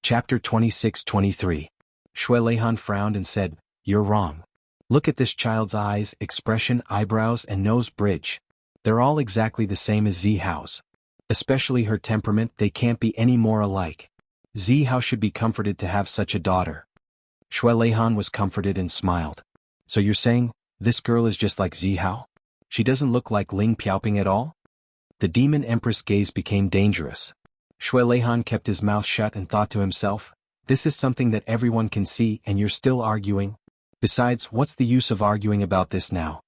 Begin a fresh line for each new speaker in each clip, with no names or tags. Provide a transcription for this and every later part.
Chapter 26-23. Shui Leihan frowned and said, "You're wrong. Look at this child's eyes, expression, eyebrows, and nose bridge. They're all exactly the same as Zihao's. Especially her temperament, they can't be any more alike. Zihao should be comforted to have such a daughter." Shui Leihan was comforted and smiled. "So you're saying, this girl is just like Zihao? She doesn't look like Ling Piaoping at all?" The demon empress' gaze became dangerous. Shui Leihan kept his mouth shut and thought to himself, this is something that everyone can see and you're still arguing? Besides, what's the use of arguing about this now?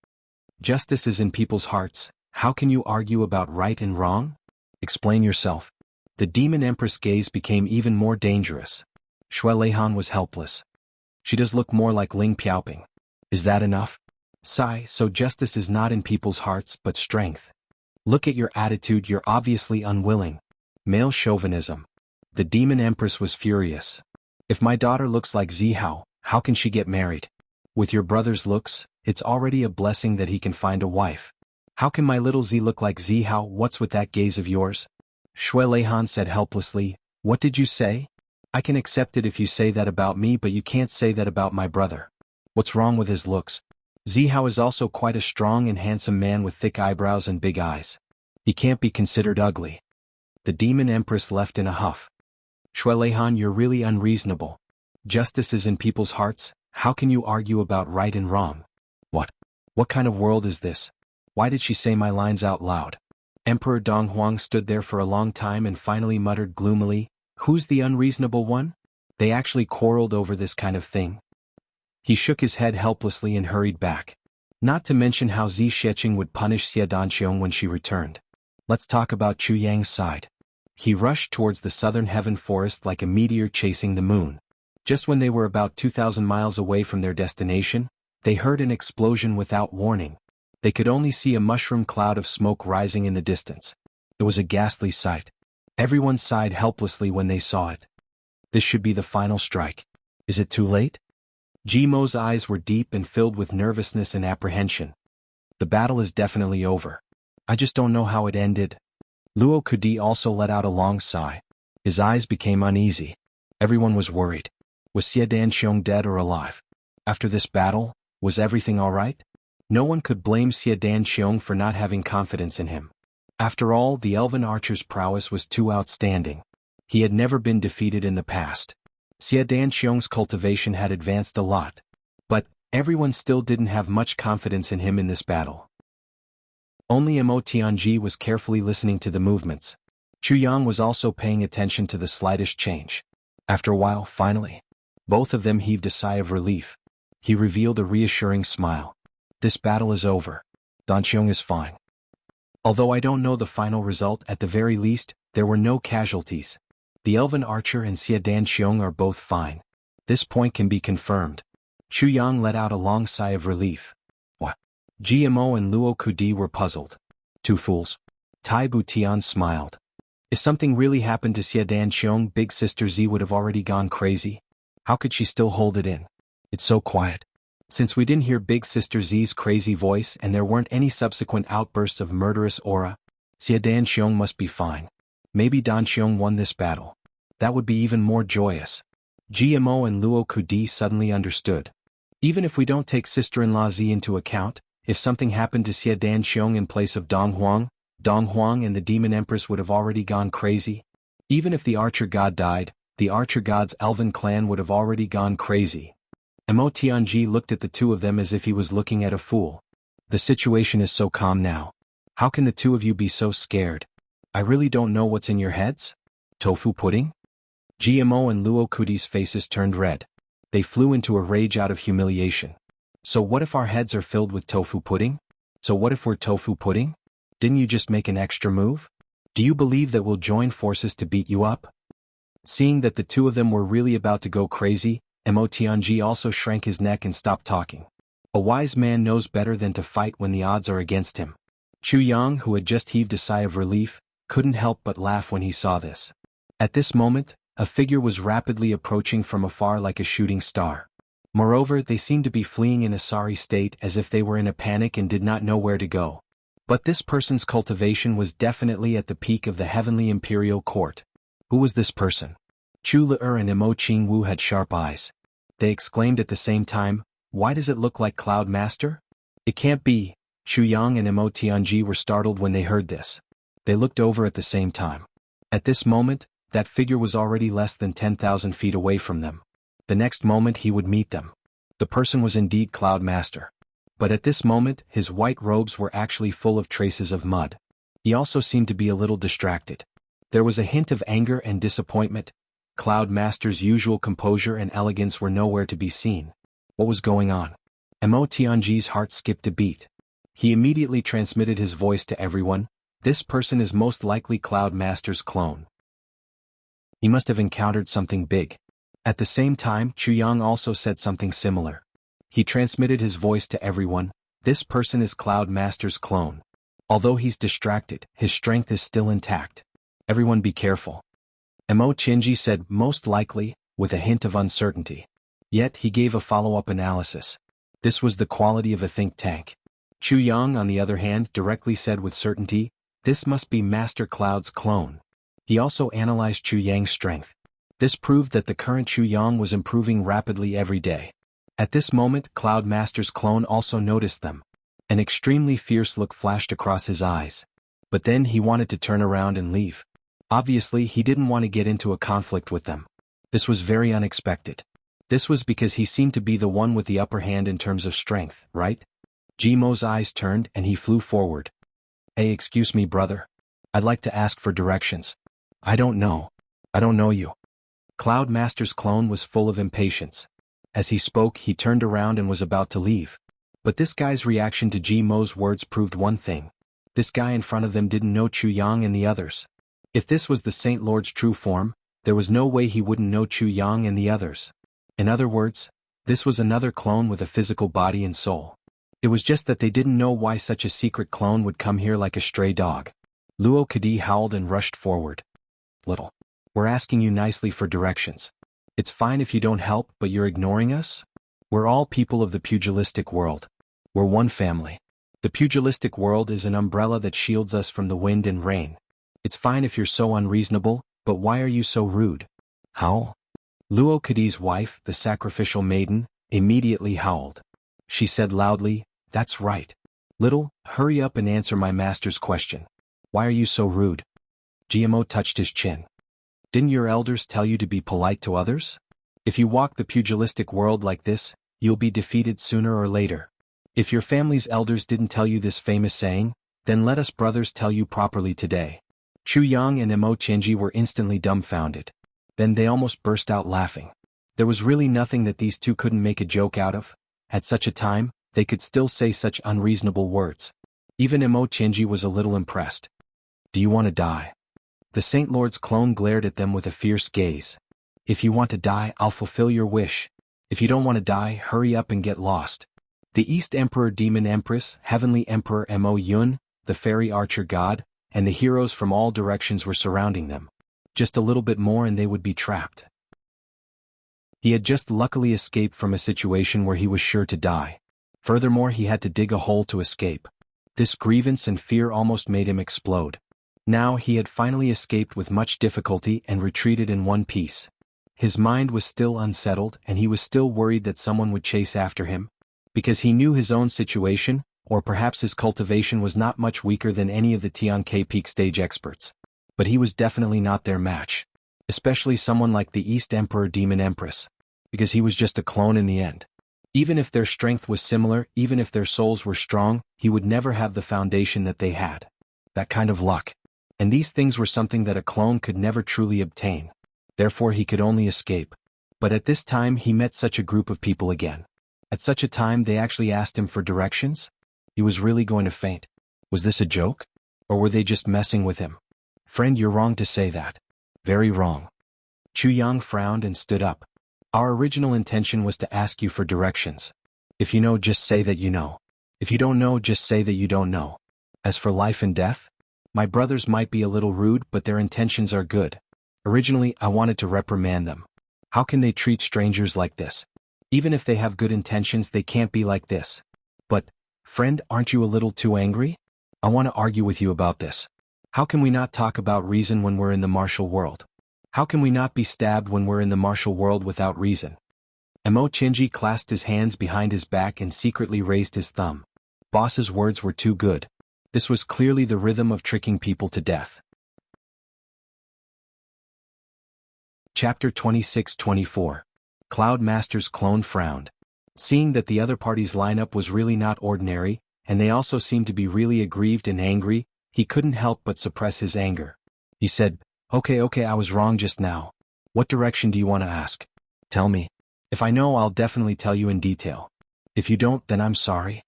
Justice is in people's hearts. How can you argue about right and wrong? Explain yourself. The demon empress' gaze became even more dangerous. Shui Leihan was helpless. She does look more like Ling Piaoping. Is that enough? Sigh, so justice is not in people's hearts but strength. Look at your attitude, you're obviously unwilling. Male chauvinism. The demon empress was furious. If my daughter looks like Zihao, how can she get married? With your brother's looks, it's already a blessing that he can find a wife. How can my little Z look like Zihao? What's with that gaze of yours? Shui Leihan said helplessly, what did you say? I can accept it if you say that about me, but you can't say that about my brother. What's wrong with his looks? Zihao is also quite a strong and handsome man with thick eyebrows and big eyes. He can't be considered ugly. The demon empress left in a huff. Shui Leihan, you're really unreasonable. Justice is in people's hearts. How can you argue about right and wrong? What kind of world is this? Why did she say my lines out loud? Emperor Donghuang stood there for a long time and finally muttered gloomily, who's the unreasonable one? They actually quarreled over this kind of thing. He shook his head helplessly and hurried back. Not to mention how Zi Sheqing would punish Xie Danqiong when she returned. Let's talk about Chu Yang's side. He rushed towards the southern heaven forest like a meteor chasing the moon. Just when they were about 2,000 miles away from their destination, they heard an explosion without warning. They could only see a mushroom cloud of smoke rising in the distance. It was a ghastly sight. Everyone sighed helplessly when they saw it. This should be the final strike. Is it too late? Jimo's eyes were deep and filled with nervousness and apprehension. The battle is definitely over. I just don't know how it ended. Luo Kudi also let out a long sigh. His eyes became uneasy. Everyone was worried. Was Xie Danqiong dead or alive? After this battle, was everything all right? No one could blame Xie Danqiong for not having confidence in him. After all, the elven archer's prowess was too outstanding. He had never been defeated in the past. Xie Danqiong's cultivation had advanced a lot. But everyone still didn't have much confidence in him in this battle. Only Mo Tianji was carefully listening to the movements. Chu Yang was also paying attention to the slightest change. After a while, finally, both of them heaved a sigh of relief. He revealed a reassuring smile. This battle is over. Danqiong is fine. Although I don't know the final result, at the very least, there were no casualties. The elven archer and Xie Danqiong are both fine. This point can be confirmed. Chu Yang let out a long sigh of relief. What? GMO and Luo Kudi were puzzled. Two fools. Tai Butian smiled. If something really happened to Xie Danqiong, Big Sister Z would have already gone crazy. How could she still hold it in? It's so quiet. Since we didn't hear Big Sister Z's crazy voice and there weren't any subsequent outbursts of murderous aura, Xie Danqiong must be fine. Maybe Danqiong won this battle. That would be even more joyous. GMO and Luo Kudi suddenly understood. Even if we don't take sister-in-law Z into account, if something happened to Xie Danqiong in place of Donghuang and the demon empress would have already gone crazy. Even if the archer god died, the archer god's elven clan would have already gone crazy. Mo Tianji looked at the two of them as if he was looking at a fool. The situation is so calm now. How can the two of you be so scared? I really don't know what's in your heads? Tofu pudding? GMO and Luo Kudi's faces turned red. They flew into a rage out of humiliation. So what if our heads are filled with tofu pudding? So what if we're tofu pudding? Didn't you just make an extra move? Do you believe that we'll join forces to beat you up? Seeing that the two of them were really about to go crazy, Mo Tianji also shrank his neck and stopped talking. A wise man knows better than to fight when the odds are against him. Chu Yang, who had just heaved a sigh of relief, couldn't help but laugh when he saw this. At this moment, a figure was rapidly approaching from afar like a shooting star. Moreover, they seemed to be fleeing in a sorry state as if they were in a panic and did not know where to go. But this person's cultivation was definitely at the peak of the heavenly imperial court. Who was this person? Chu Le and Imo Qingwu had sharp eyes. They exclaimed at the same time, "Why does it look like Cloud Master?" "It can't be." Chu Yang and Imo Tianji were startled when they heard this. They looked over at the same time. At this moment, that figure was already less than 10,000 feet away from them. The next moment he would meet them. The person was indeed Cloud Master. But at this moment, his white robes were actually full of traces of mud. He also seemed to be a little distracted. There was a hint of anger and disappointment. Cloud Master's usual composure and elegance were nowhere to be seen. What was going on? Imo Tianji's heart skipped a beat. He immediately transmitted his voice to everyone. This person is most likely Cloud Master's clone. He must have encountered something big. At the same time, Chu Yang also said something similar. He transmitted his voice to everyone. This person is Cloud Master's clone. Although he's distracted, his strength is still intact. Everyone be careful. Imo Tianji said most likely, with a hint of uncertainty. Yet he gave a follow-up analysis. This was the quality of a think tank. Chu Yang, on the other hand, directly said with certainty, this must be Master Cloud's clone. He also analyzed Chu Yang's strength. This proved that the current Chu Yang was improving rapidly every day. At this moment, Cloud Master's clone also noticed them. An extremely fierce look flashed across his eyes. But then he wanted to turn around and leave. Obviously, he didn't want to get into a conflict with them. This was very unexpected. This was because he seemed to be the one with the upper hand in terms of strength, right? Jimo's eyes turned and he flew forward. "Hey, excuse me, brother. I'd like to ask for directions. I don't know. I don't know you." Cloud Master's clone was full of impatience. As he spoke, he turned around and was about to leave. But this guy's reaction to Jimo's words proved one thing. This guy in front of them didn't know Chu Yang and the others. If this was the Saint Lord's true form, there was no way he wouldn't know Chu Yang and the others. In other words, this was another clone with a physical body and soul. It was just that they didn't know why such a secret clone would come here like a stray dog. Luo Kadi howled and rushed forward. "Little. We're asking you nicely for directions. It's fine if you don't help, but you're ignoring us? We're all people of the pugilistic world. We're one family. The pugilistic world is an umbrella that shields us from the wind and rain. It's fine if you're so unreasonable, but why are you so rude?" "Howl?" Luo Kadi's wife, the sacrificial maiden, immediately howled. She said loudly, "That's right. Little, hurry up and answer my master's question. Why are you so rude?" Gmo touched his chin. "Didn't your elders tell you to be polite to others? If you walk the pugilistic world like this, you'll be defeated sooner or later. If your family's elders didn't tell you this famous saying, then let us brothers tell you properly today." Chu Yang and Imo Tianji were instantly dumbfounded. Then they almost burst out laughing. There was really nothing that these two couldn't make a joke out of. At such a time, they could still say such unreasonable words. Even Imo Tianji was a little impressed. "Do you want to die?" The Saint Lord's clone glared at them with a fierce gaze. "If you want to die, I'll fulfill your wish. If you don't want to die, hurry up and get lost." The East Emperor Demon Empress, Heavenly Emperor Mo Yun, the Fairy Archer God, and the heroes from all directions were surrounding them. Just a little bit more and they would be trapped. He had just luckily escaped from a situation where he was sure to die. Furthermore, he had to dig a hole to escape. This grievance and fear almost made him explode. Now he had finally escaped with much difficulty and retreated in one piece. His mind was still unsettled and he was still worried that someone would chase after him. Because he knew his own situation, or perhaps his cultivation was not much weaker than any of the Tianke peak stage experts. But he was definitely not their match. Especially someone like the East Emperor Demon Empress. Because he was just a clone in the end. Even if their strength was similar, even if their souls were strong, he would never have the foundation that they had. That kind of luck. And these things were something that a clone could never truly obtain. Therefore he could only escape. But at this time he met such a group of people again. At such a time they actually asked him for directions? He was really going to faint. Was this a joke? Or were they just messing with him? "Friend, you're wrong to say that. Very wrong." Chu Yang frowned and stood up. "Our original intention was to ask you for directions. If you know, just say that you know. If you don't know, just say that you don't know. As for life and death? My brothers might be a little rude, but their intentions are good. Originally, I wanted to reprimand them. How can they treat strangers like this? Even if they have good intentions, they can't be like this. But, friend, aren't you a little too angry? I want to argue with you about this. How can we not talk about reason when we're in the martial world? How can we not be stabbed when we're in the martial world without reason? Mo Chinji clasped his hands behind his back and secretly raised his thumb. Boss's words were too good. This was clearly the rhythm of tricking people to death. Chapter 26-24. Cloud Master's clone frowned. Seeing that the other party's lineup was really not ordinary, and they also seemed to be really aggrieved and angry, he couldn't help but suppress his anger. He said, Okay, I was wrong just now. What direction do you want to ask? Tell me. If I know, I'll definitely tell you in detail. If you don't, then I'm sorry.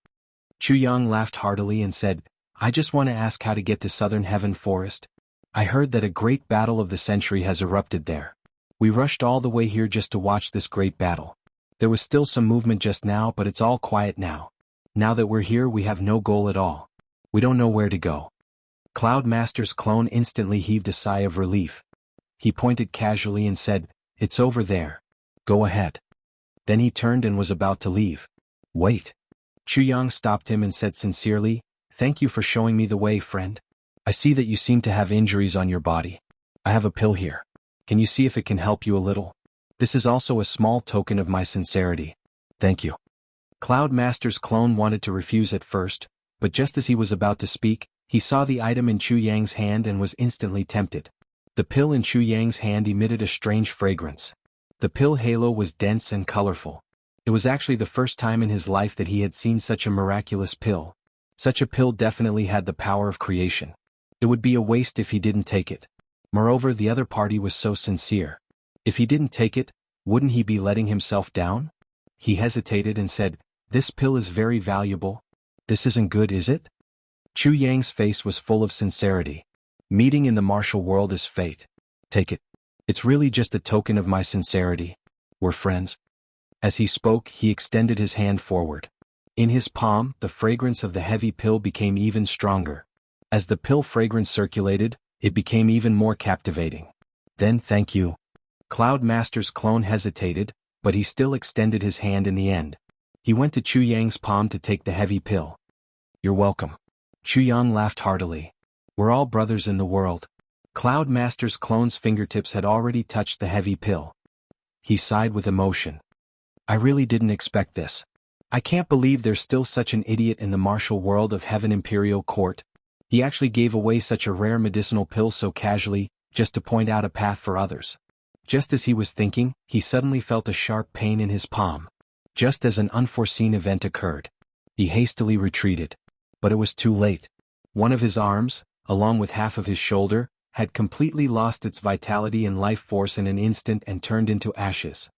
Chu Yang laughed heartily and said, I just want to ask how to get to Southern Heaven Forest. I heard that a great battle of the century has erupted there. We rushed all the way here just to watch this great battle. There was still some movement just now, but it's all quiet now. Now that we're here, we have no goal at all. We don't know where to go. Cloud Master's clone instantly heaved a sigh of relief. He pointed casually and said, It's over there. Go ahead. Then he turned and was about to leave. Wait. Chu Yang stopped him and said sincerely, Thank you for showing me the way, friend. I see that you seem to have injuries on your body. I have a pill here. Can you see if it can help you a little? This is also a small token of my sincerity. Thank you. Cloud Master's clone wanted to refuse at first, but just as he was about to speak, he saw the item in Chu Yang's hand and was instantly tempted. The pill in Chu Yang's hand emitted a strange fragrance. The pill halo was dense and colorful. It was actually the first time in his life that he had seen such a miraculous pill. Such a pill definitely had the power of creation. It would be a waste if he didn't take it. Moreover, the other party was so sincere. If he didn't take it, wouldn't he be letting himself down? He hesitated and said, This pill is very valuable. This isn't good, is it? Chu Yang's face was full of sincerity. Meeting in the martial world is fate. Take it. It's really just a token of my sincerity. We're friends. As he spoke, he extended his hand forward. In his palm, the fragrance of the heavy pill became even stronger. As the pill fragrance circulated, it became even more captivating. Then, thank you. Cloud Master's clone hesitated, but he still extended his hand in the end. He went to Chu Yang's palm to take the heavy pill. You're welcome. Chu Yang laughed heartily. We're all brothers in the world. Cloud Master's clone's fingertips had already touched the heavy pill. He sighed with emotion. I really didn't expect this. I can't believe there's still such an idiot in the martial world of Heaven Imperial Court. He actually gave away such a rare medicinal pill so casually, just to point out a path for others. Just as he was thinking, he suddenly felt a sharp pain in his palm. Just as an unforeseen event occurred. He hastily retreated. But it was too late. One of his arms, along with half of his shoulder, had completely lost its vitality and life force in an instant and turned into ashes.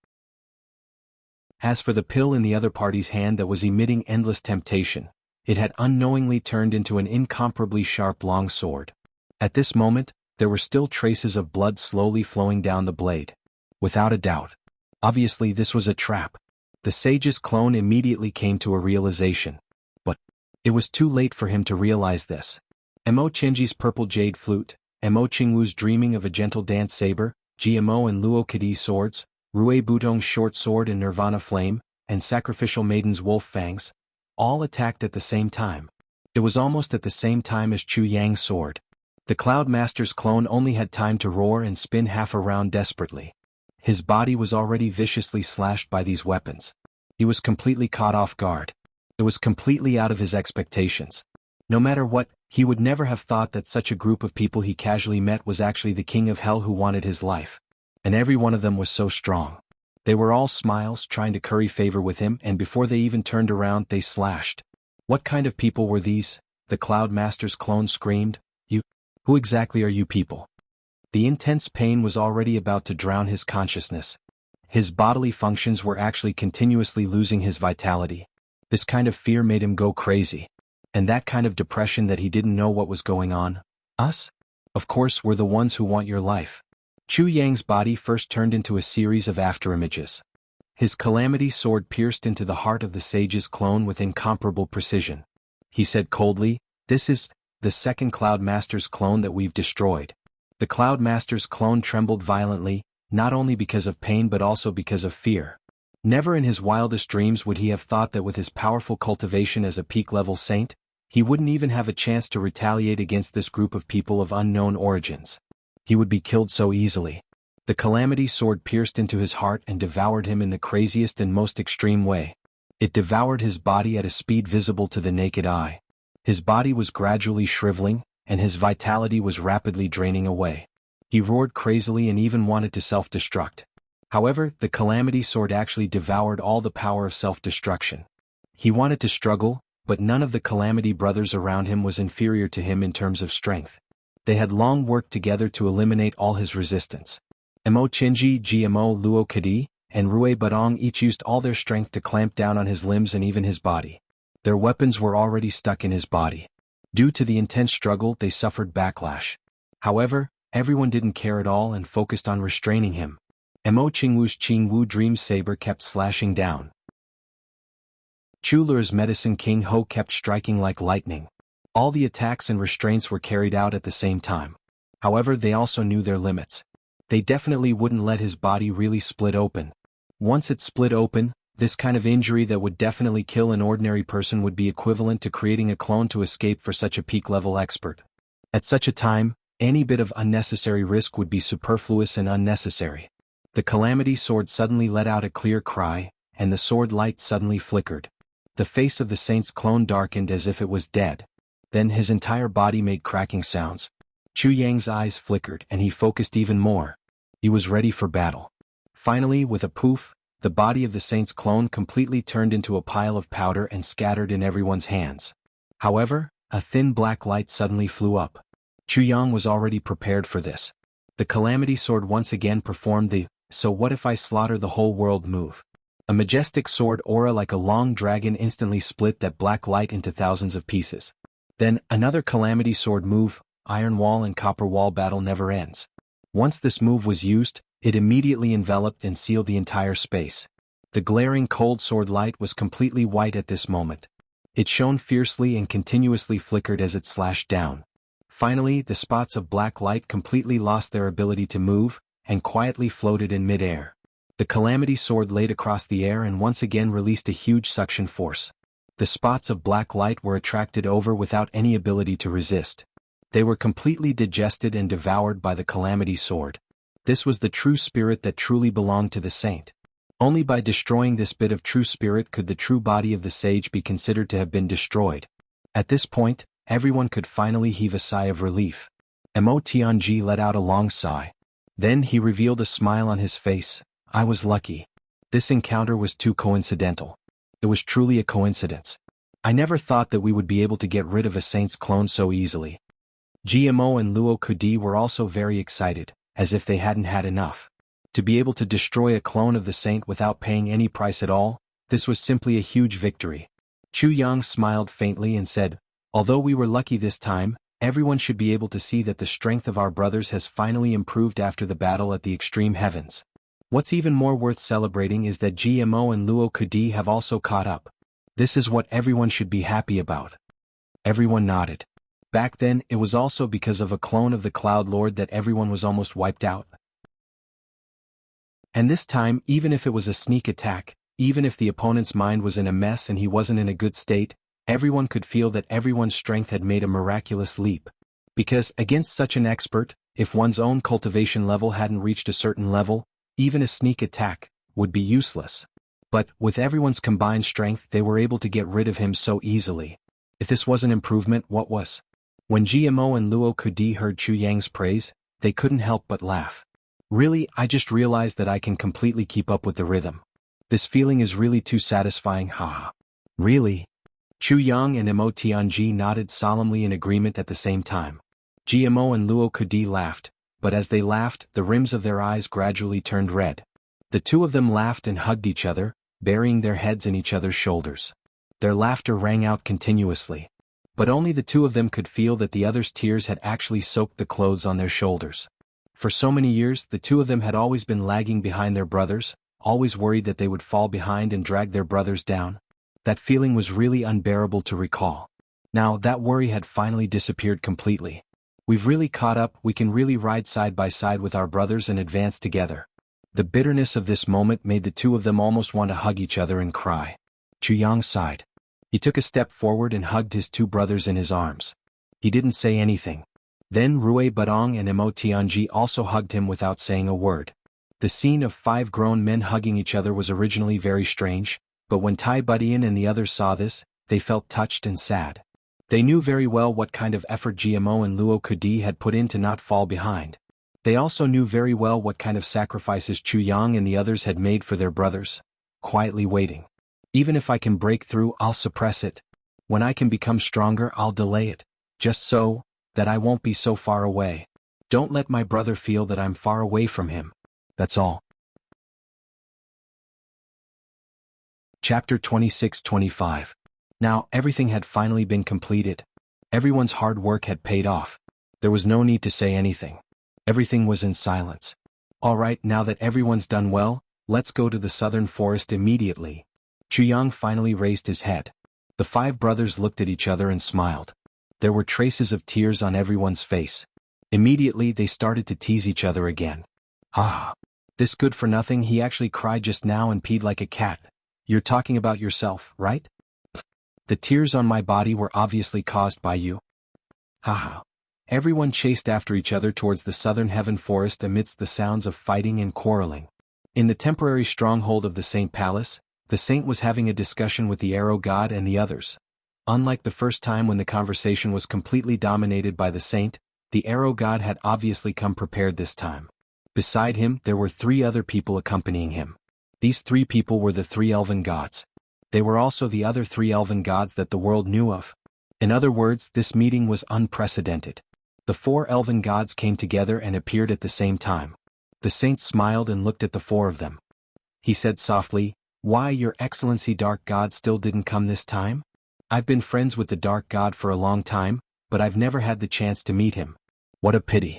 As for the pill in the other party's hand that was emitting endless temptation, it had unknowingly turned into an incomparably sharp long sword. At this moment, there were still traces of blood slowly flowing down the blade. Without a doubt. Obviously this was a trap. The sage's clone immediately came to a realization. But it was too late for him to realize this. Mo Chinji's purple jade flute, Mo Qingwu's dreaming of a gentle dance saber, GMO and Luo Kadi's swords, Rue Butong's short sword and Nirvana flame, and Sacrificial Maiden's wolf fangs, all attacked at the same time. It was almost at the same time as Chu Yang's sword. The Cloud Master's clone only had time to roar and spin half around desperately. His body was already viciously slashed by these weapons. He was completely caught off guard. It was completely out of his expectations. No matter what, he would never have thought that such a group of people he casually met was actually the king of hell who wanted his life. And every one of them was so strong. They were all smiles, trying to curry favor with him, and before they even turned around, they slashed. What kind of people were these? The Cloud Master's clone screamed. Who exactly are you people? The intense pain was already about to drown his consciousness. His bodily functions were actually continuously losing his vitality. This kind of fear made him go crazy. And that kind of depression that he didn't know what was going on. Us? Of course, we're the ones who want your life. Chu Yang's body first turned into a series of afterimages. His calamity sword pierced into the heart of the sage's clone with incomparable precision. He said coldly, This is the second Cloud Master's clone that we've destroyed. The Cloud Master's clone trembled violently, not only because of pain but also because of fear. Never in his wildest dreams would he have thought that with his powerful cultivation as a peak-level saint, he wouldn't even have a chance to retaliate against this group of people of unknown origins. He would be killed so easily. The calamity sword pierced into his heart and devoured him in the craziest and most extreme way. It devoured his body at a speed visible to the naked eye. His body was gradually shriveling, and his vitality was rapidly draining away. He roared crazily and even wanted to self-destruct. However, the calamity sword actually devoured all the power of self-destruction. He wanted to struggle, but none of the calamity brothers around him was inferior to him in terms of strength. They had long worked together to eliminate all his resistance. Emo Chinji, Gmo Luo Kadi, and Rue Badong each used all their strength to clamp down on his limbs and even his body. Their weapons were already stuck in his body. Due to the intense struggle, they suffered backlash. However, everyone didn't care at all and focused on restraining him. Mo Qingwu's Qingwu Dream Saber kept slashing down. Chulur's Medicine King Ho kept striking like lightning. All the attacks and restraints were carried out at the same time. However, they also knew their limits. They definitely wouldn't let his body really split open. Once it split open, this kind of injury that would definitely kill an ordinary person would be equivalent to creating a clone to escape for such a peak-level expert. At such a time, any bit of unnecessary risk would be superfluous and unnecessary. The calamity sword suddenly let out a clear cry, and the sword light suddenly flickered. The face of the saint's clone darkened as if it was dead. Then his entire body made cracking sounds. Chu Yang's eyes flickered and he focused even more. He was ready for battle. Finally, with a poof, the body of the saint's clone completely turned into a pile of powder and scattered in everyone's hands. However, a thin black light suddenly flew up. Chu Yang was already prepared for this. The calamity sword once again performed the "so what if I slaughter the whole world" move. A majestic sword aura like a long dragon instantly split that black light into thousands of pieces. Then, another calamity sword move, Iron Wall and Copper Wall battle never ends. Once this move was used, it immediately enveloped and sealed the entire space. The glaring cold sword light was completely white at this moment. It shone fiercely and continuously flickered as it slashed down. Finally, the spots of black light completely lost their ability to move, and quietly floated in mid-air. The calamity sword laid across the air and once again released a huge suction force. The spots of black light were attracted over without any ability to resist. They were completely digested and devoured by the calamity sword. This was the true spirit that truly belonged to the saint. Only by destroying this bit of true spirit could the true body of the sage be considered to have been destroyed. At this point, everyone could finally heave a sigh of relief. Mo Tianji let out a long sigh. Then he revealed a smile on his face. I was lucky. This encounter was too coincidental. It was truly a coincidence. I never thought that we would be able to get rid of a saint's clone so easily. GMO and Luo Kudi were also very excited, as if they hadn't had enough. To be able to destroy a clone of the saint without paying any price at all, this was simply a huge victory. Chu Yang smiled faintly and said, although we were lucky this time, everyone should be able to see that the strength of our brothers has finally improved after the battle at the extreme heavens. What's even more worth celebrating is that GMO and Luo Kudi have also caught up. This is what everyone should be happy about. Everyone nodded. Back then, it was also because of a clone of the Cloud Lord that everyone was almost wiped out. And this time, even if it was a sneak attack, even if the opponent's mind was in a mess and he wasn't in a good state, everyone could feel that everyone's strength had made a miraculous leap. Because, against such an expert, if one's own cultivation level hadn't reached a certain level, even a sneak attack would be useless. But, with everyone's combined strength, they were able to get rid of him so easily. If this wasn't improvement, what was? When GMO and Luo Kudi heard Chu Yang's praise, they couldn't help but laugh. Really, I just realized that I can completely keep up with the rhythm. This feeling is really too satisfying, haha. Really? Chu Yang and Mo Tianji nodded solemnly in agreement at the same time. GMO and Luo Kudi laughed, but as they laughed, the rims of their eyes gradually turned red. The two of them laughed and hugged each other, burying their heads in each other's shoulders. Their laughter rang out continuously. But only the two of them could feel that the other's tears had actually soaked the clothes on their shoulders. For so many years, the two of them had always been lagging behind their brothers, always worried that they would fall behind and drag their brothers down. That feeling was really unbearable to recall. Now, that worry had finally disappeared completely. We've really caught up, we can really ride side by side with our brothers and advance together. The bitterness of this moment made the two of them almost want to hug each other and cry. Chu Yang sighed. He took a step forward and hugged his two brothers in his arms. He didn't say anything. Then Rue Badong and Mo Tianji also hugged him without saying a word. The scene of 5 grown men hugging each other was originally very strange, but when Tai Budian and the others saw this, they felt touched and sad. They knew very well what kind of effort GMO and Luo Kudi had put in to not fall behind. They also knew very well what kind of sacrifices Chu Yang and the others had made for their brothers, quietly waiting. Even if I can break through, I'll suppress it. When I can become stronger, I'll delay it, just so that I won't be so far away. Don't let my brother feel that I'm far away from him. That's all. Chapter 26-25. Now, everything had finally been completed. Everyone's hard work had paid off. There was no need to say anything. Everything was in silence. All right, now that everyone's done well, let's go to the southern forest immediately. Chu Yang finally raised his head. The 5 brothers looked at each other and smiled. There were traces of tears on everyone's face. Immediately they started to tease each other again. Ah, this good for nothing, he actually cried just now and peed like a cat. You're talking about yourself, right? The tears on my body were obviously caused by you. Haha. Everyone chased after each other towards the southern heaven forest amidst the sounds of fighting and quarreling. In the temporary stronghold of the Saint Palace, the saint was having a discussion with the arrow god and the others. Unlike the first time when the conversation was completely dominated by the saint, the arrow god had obviously come prepared this time. Beside him, there were 3 other people accompanying him. These 3 people were the 3 elven gods. They were also the other 3 elven gods that the world knew of. In other words, this meeting was unprecedented. The 4 elven gods came together and appeared at the same time. The saint smiled and looked at the 4 of them. He said softly, "Why, Your Excellency, Dark God still didn't come this time? I've been friends with the Dark God for a long time, but I've never had the chance to meet him. What a pity."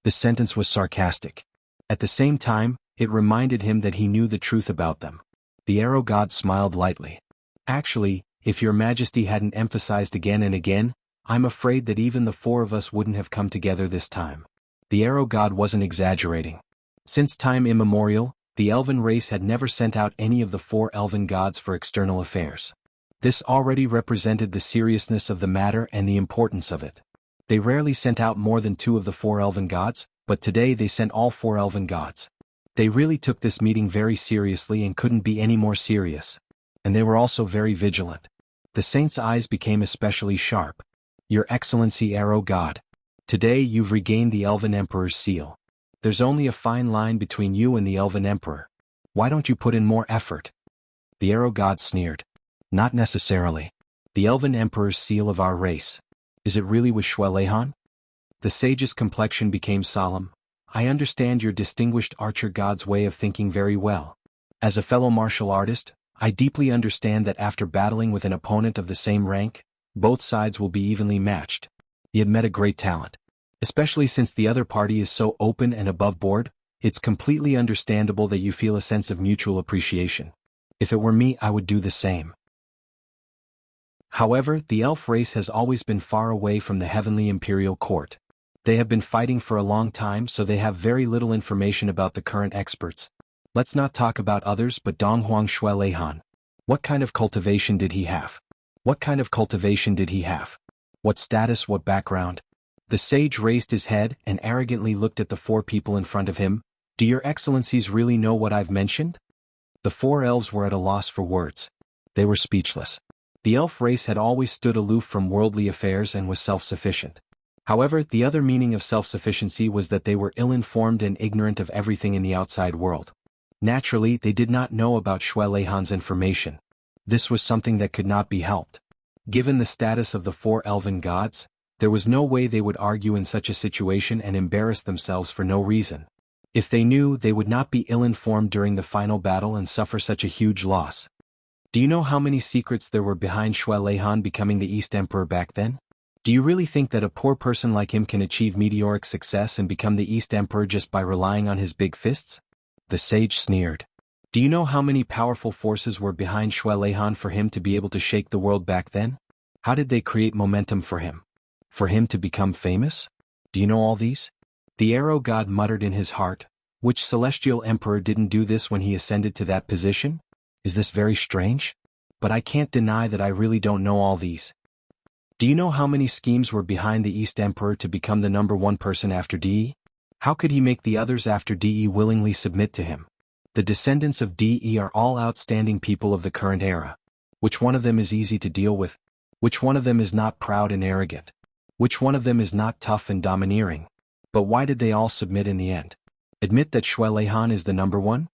The sentence was sarcastic. At the same time, it reminded him that he knew the truth about them. The arrow god smiled lightly. "Actually, if Your Majesty hadn't emphasized again and again, I'm afraid that even the 4 of us wouldn't have come together this time." The arrow god wasn't exaggerating. Since time immemorial, the elven race had never sent out any of the 4 elven gods for external affairs. This already represented the seriousness of the matter and the importance of it. They rarely sent out more than 2 of the 4 elven gods, but today they sent all 4 elven gods. They really took this meeting very seriously and couldn't be any more serious. And they were also very vigilant. The saint's eyes became especially sharp. "Your Excellency Arrow God, today you've regained the Elven Emperor's seal. There's only a fine line between you and the Elven Emperor. Why don't you put in more effort?" The Arrow God sneered. "Not necessarily. The Elven Emperor's seal of our race. Is it really with Shuelehan?" The sage's complexion became solemn. "I understand your distinguished archer god's way of thinking very well. As a fellow martial artist, I deeply understand that after battling with an opponent of the same rank, both sides will be evenly matched. You admit a great talent. Especially since the other party is so open and above board, it's completely understandable that you feel a sense of mutual appreciation. If it were me, I would do the same. However, the elf race has always been far away from the heavenly imperial court. They have been fighting for a long time, so they have very little information about the current experts. Let's not talk about others but Donghuang Shuelehan. What kind of cultivation did he have? What kind of cultivation did he have? What status, what background?" The sage raised his head and arrogantly looked at the 4 people in front of him. "Do your excellencies really know what I've mentioned?" The 4 elves were at a loss for words. They were speechless. The elf race had always stood aloof from worldly affairs and was self-sufficient. However, the other meaning of self-sufficiency was that they were ill-informed and ignorant of everything in the outside world. Naturally, they did not know about Shuelehan's information. This was something that could not be helped. Given the status of the 4 elven gods, there was no way they would argue in such a situation and embarrass themselves for no reason. If they knew, they would not be ill-informed during the final battle and suffer such a huge loss. Do you know how many secrets there were behind Shuelehan becoming the East Emperor back then? Do you really think that a poor person like him can achieve meteoric success and become the East Emperor just by relying on his big fists? The sage sneered. Do you know how many powerful forces were behind Shuelehan for him to be able to shake the world back then? How did they create momentum for him? For him to become famous? Do you know all these? The arrow god muttered in his heart. Which celestial emperor didn't do this when he ascended to that position? Is this very strange? But I can't deny that I really don't know all these. Do you know how many schemes were behind the East Emperor to become the #1 person after DE? How could he make the others after De willingly submit to him? The descendants of De are all outstanding people of the current era. Which one of them is easy to deal with? Which one of them is not proud and arrogant? Which one of them is not tough and domineering? But why did they all submit in the end? Admit that Xue Leihan is the number one?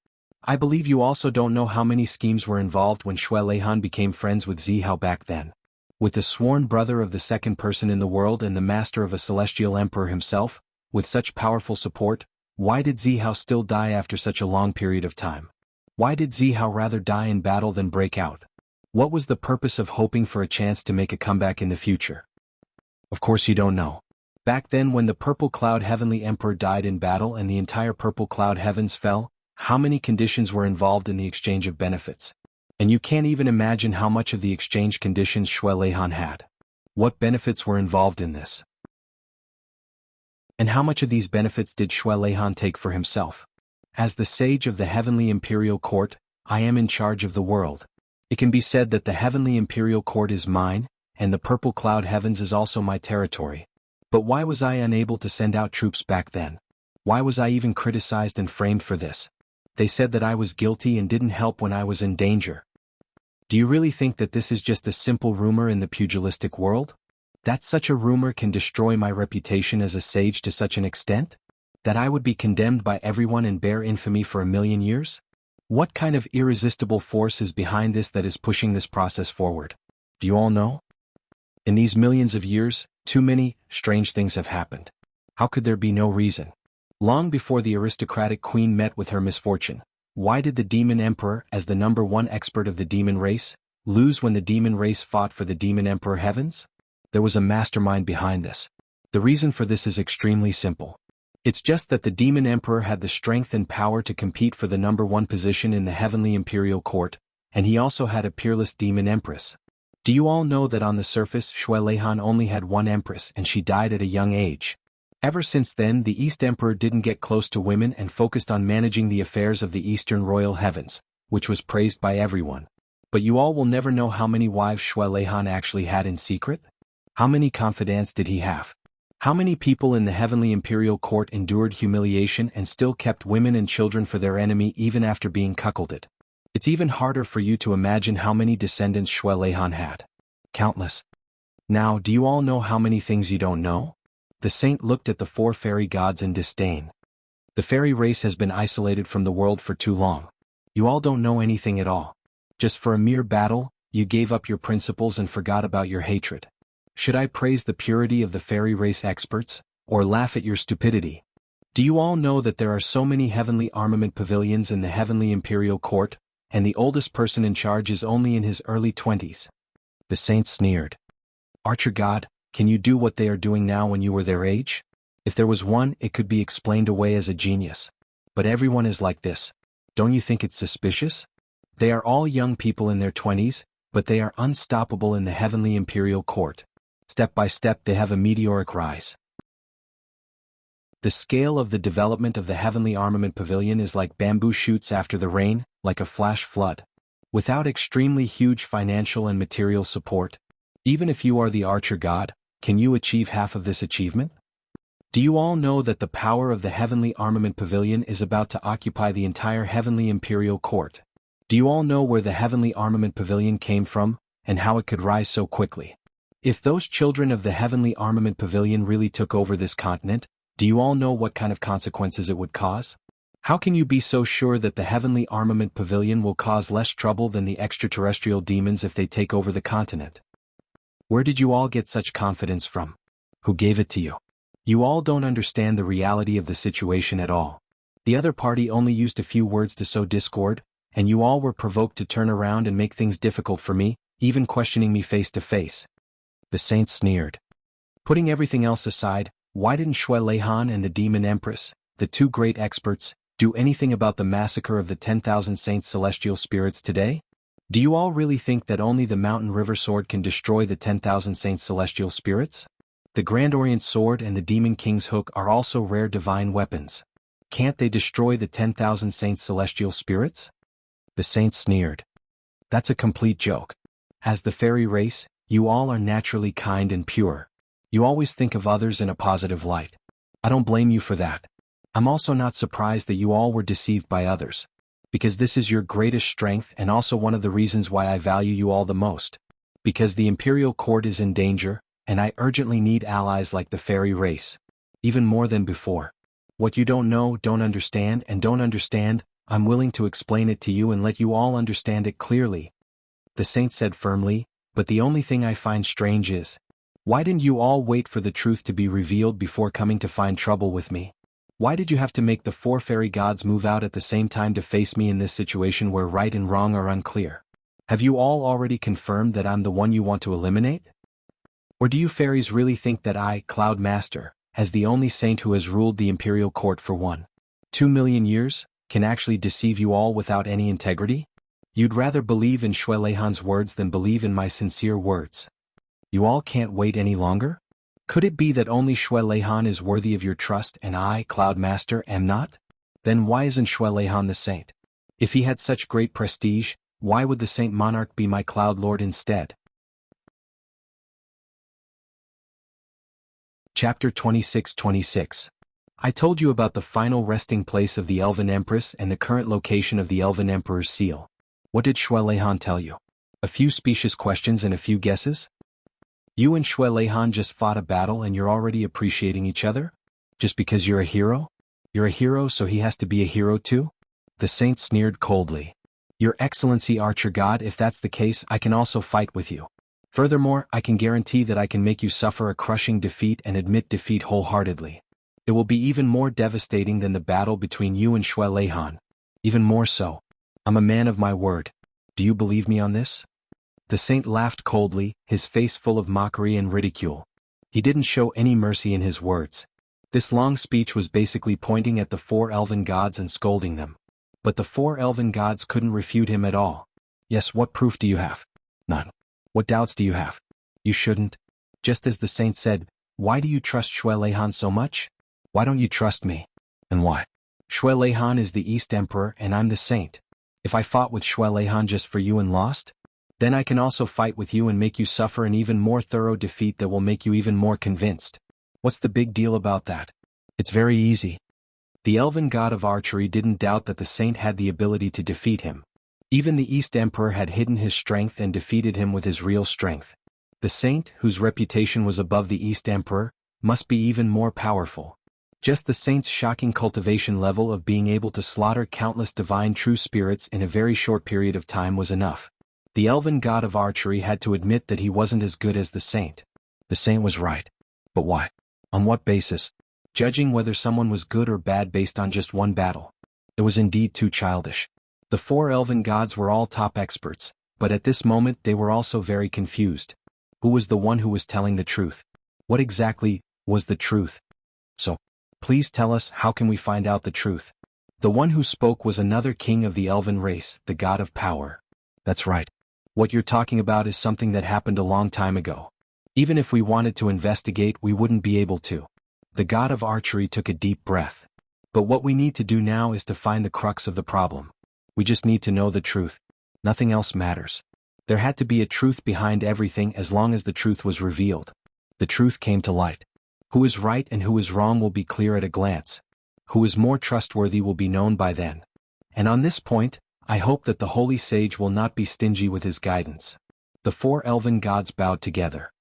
I believe you also don't know how many schemes were involved when Xue Leihan became friends with Zihao back then. With the sworn brother of the second person in the world and the master of a celestial emperor himself, with such powerful support, why did Zihao still die after such a long period of time? Why did Zihao rather die in battle than break out? What was the purpose of hoping for a chance to make a comeback in the future? Of course you don't know. Back then when the Purple Cloud Heavenly Emperor died in battle and the entire Purple Cloud Heavens fell, how many conditions were involved in the exchange of benefits? And you can't even imagine how much of the exchange conditions Xue Leihan had. What benefits were involved in this? And how much of these benefits did Xue Leihan take for himself? As the sage of the Heavenly Imperial Court, I am in charge of the world. It can be said that the Heavenly Imperial Court is mine, and the Purple Cloud Heavens is also my territory. But why was I unable to send out troops back then? Why was I even criticized and framed for this? They said that I was guilty and didn't help when I was in danger. Do you really think that this is just a simple rumor in the pugilistic world? That such a rumor can destroy my reputation as a sage to such an extent? That I would be condemned by everyone and bear infamy for 1,000,000 years? What kind of irresistible force is behind this that is pushing this process forward? Do you all know? In these millions of years, too many strange things have happened. How could there be no reason? Long before the aristocratic queen met with her misfortune, why did the demon emperor, as the number one expert of the demon race, lose when the demon race fought for the demon emperor heavens? There was a mastermind behind this. The reason for this is extremely simple. It's just that the demon emperor had the strength and power to compete for the number one position in the Heavenly Imperial Court, and he also had a peerless demon empress. Do you all know that on the surface Xue Leihan only had one empress and she died at a young age? Ever since then the East Emperor didn't get close to women and focused on managing the affairs of the Eastern Royal Heavens, which was praised by everyone. But you all will never know how many wives Xue Leihan actually had in secret? How many confidants did he have? How many people in the Heavenly Imperial Court endured humiliation and still kept women and children for their enemy even after being cuckolded? It's even harder for you to imagine how many descendants Xue Leihan had. Countless. Now, do you all know how many things you don't know? The saint looked at the four fairy gods in disdain. The fairy race has been isolated from the world for too long. You all don't know anything at all. Just for a mere battle, you gave up your principles and forgot about your hatred. Should I praise the purity of the fairy race experts, or laugh at your stupidity? Do you all know that there are so many heavenly armament pavilions in the Heavenly Imperial Court, and the oldest person in charge is only in his early 20s? The saint sneered. Archer God, can you do what they are doing now when you were their age? If there was one, it could be explained away as a genius. But everyone is like this. Don't you think it's suspicious? They are all young people in their 20s, but they are unstoppable in the Heavenly Imperial Court. Step by step they have a meteoric rise. The scale of the development of the Heavenly Armament Pavilion is like bamboo shoots after the rain, like a flash flood. Without extremely huge financial and material support, even if you are the Archer God, can you achieve half of this achievement? Do you all know that the power of the Heavenly Armament Pavilion is about to occupy the entire Heavenly Imperial Court? Do you all know where the Heavenly Armament Pavilion came from, and how it could rise so quickly? If those children of the Heavenly Armament Pavilion really took over this continent, do you all know what kind of consequences it would cause? How can you be so sure that the Heavenly Armament Pavilion will cause less trouble than the extraterrestrial demons if they take over the continent? Where did you all get such confidence from? Who gave it to you? You all don't understand the reality of the situation at all. The other party only used a few words to sow discord, and you all were provoked to turn around and make things difficult for me, even questioning me face to face. The saint sneered. Putting everything else aside, why didn't Xue Leihan and the Demon Empress, the two great experts, do anything about the massacre of the 10,000 saints celestial spirits today? Do you all really think that only the Mountain River Sword can destroy the 10,000 saints celestial spirits? The Grand Orient Sword and the Demon King's Hook are also rare divine weapons. Can't they destroy the 10,000 saints celestial spirits? The saint sneered. That's a complete joke. As the fairy race, you all are naturally kind and pure. You always think of others in a positive light. I don't blame you for that. I'm also not surprised that you all were deceived by others. Because this is your greatest strength and also one of the reasons why I value you all the most. Because the Imperial Court is in danger, and I urgently need allies like the fairy race. Even more than before. What you don't know, don't understand, and don't understand, I'm willing to explain it to you and let you all understand it clearly. The saint said firmly, but the only thing I find strange is, why didn't you all wait for the truth to be revealed before coming to find trouble with me? Why did you have to make the 4 fairy gods move out at the same time to face me in this situation where right and wrong are unclear? Have you all already confirmed that I'm the one you want to eliminate? Or do you fairies really think that I, Cloud Master, as the only saint who has ruled the Imperial Court for 2 million years, can actually deceive you all without any integrity? You'd rather believe in Shui Leihan's words than believe in my sincere words. You all can't wait any longer? Could it be that only Shui Leihan is worthy of your trust and I, Cloud Master, am not? Then why isn't Shui Leihan the saint? If he had such great prestige, why would the Saint Monarch be my Cloud Lord instead? Chapter 26-26. I told you about the final resting place of the Elven Empress and the current location of the Elven Emperor's seal. What did Shui Leihan tell you? A few specious questions and a few guesses? You and Shui Leihan just fought a battle and you're already appreciating each other? Just because you're a hero? You're a hero so he has to be a hero too? The saint sneered coldly. Your Excellency Archer God, if that's the case, I can also fight with you. Furthermore, I can guarantee that I can make you suffer a crushing defeat and admit defeat wholeheartedly. It will be even more devastating than the battle between you and Shui Leihan. Even more so. I'm a man of my word. Do you believe me on this? The saint laughed coldly, his face full of mockery and ridicule. He didn't show any mercy in his words. This long speech was basically pointing at the 4 elven gods and scolding them. But the 4 elven gods couldn't refute him at all. Yes, what proof do you have? None. What doubts do you have? You shouldn't. Just as the saint said, why do you trust Shui Leihan so much? Why don't you trust me? And why? Shui Leihan is the East Emperor and I'm the saint. If I fought with Shui Leihan just for you and lost, then I can also fight with you and make you suffer an even more thorough defeat that will make you even more convinced. What's the big deal about that? It's very easy. The elven god of archery didn't doubt that the saint had the ability to defeat him. Even the East Emperor had hidden his strength and defeated him with his real strength. The saint, whose reputation was above the East Emperor, must be even more powerful. Just the saint's shocking cultivation level of being able to slaughter countless divine true spirits in a very short period of time was enough. The elven god of archery had to admit that he wasn't as good as the saint. The saint was right. But why? On what basis? Judging whether someone was good or bad based on just one battle. It was indeed too childish. The 4 elven gods were all top experts, but at this moment they were also very confused. Who was the one who was telling the truth? What exactly was the truth? So, please tell us, how can we find out the truth? The one who spoke was another king of the elven race, the god of power. That's right. What you're talking about is something that happened a long time ago. Even if we wanted to investigate, we wouldn't be able to. The god of archery took a deep breath. But what we need to do now is to find the crux of the problem. We just need to know the truth. Nothing else matters. There had to be a truth behind everything as long as the truth was revealed. The truth came to light. Who is right and who is wrong will be clear at a glance. Who is more trustworthy will be known by then. And on this point, I hope that the holy sage will not be stingy with his guidance. The 4 elven gods bowed together.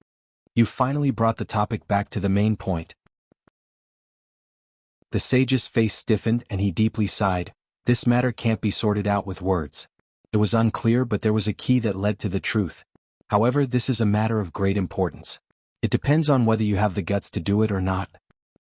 You finally brought the topic back to the main point. The sage's face stiffened and he deeply sighed. This matter can't be sorted out with words. It was unclear, but there was a key that led to the truth. However, this is a matter of great importance. It depends on whether you have the guts to do it or not.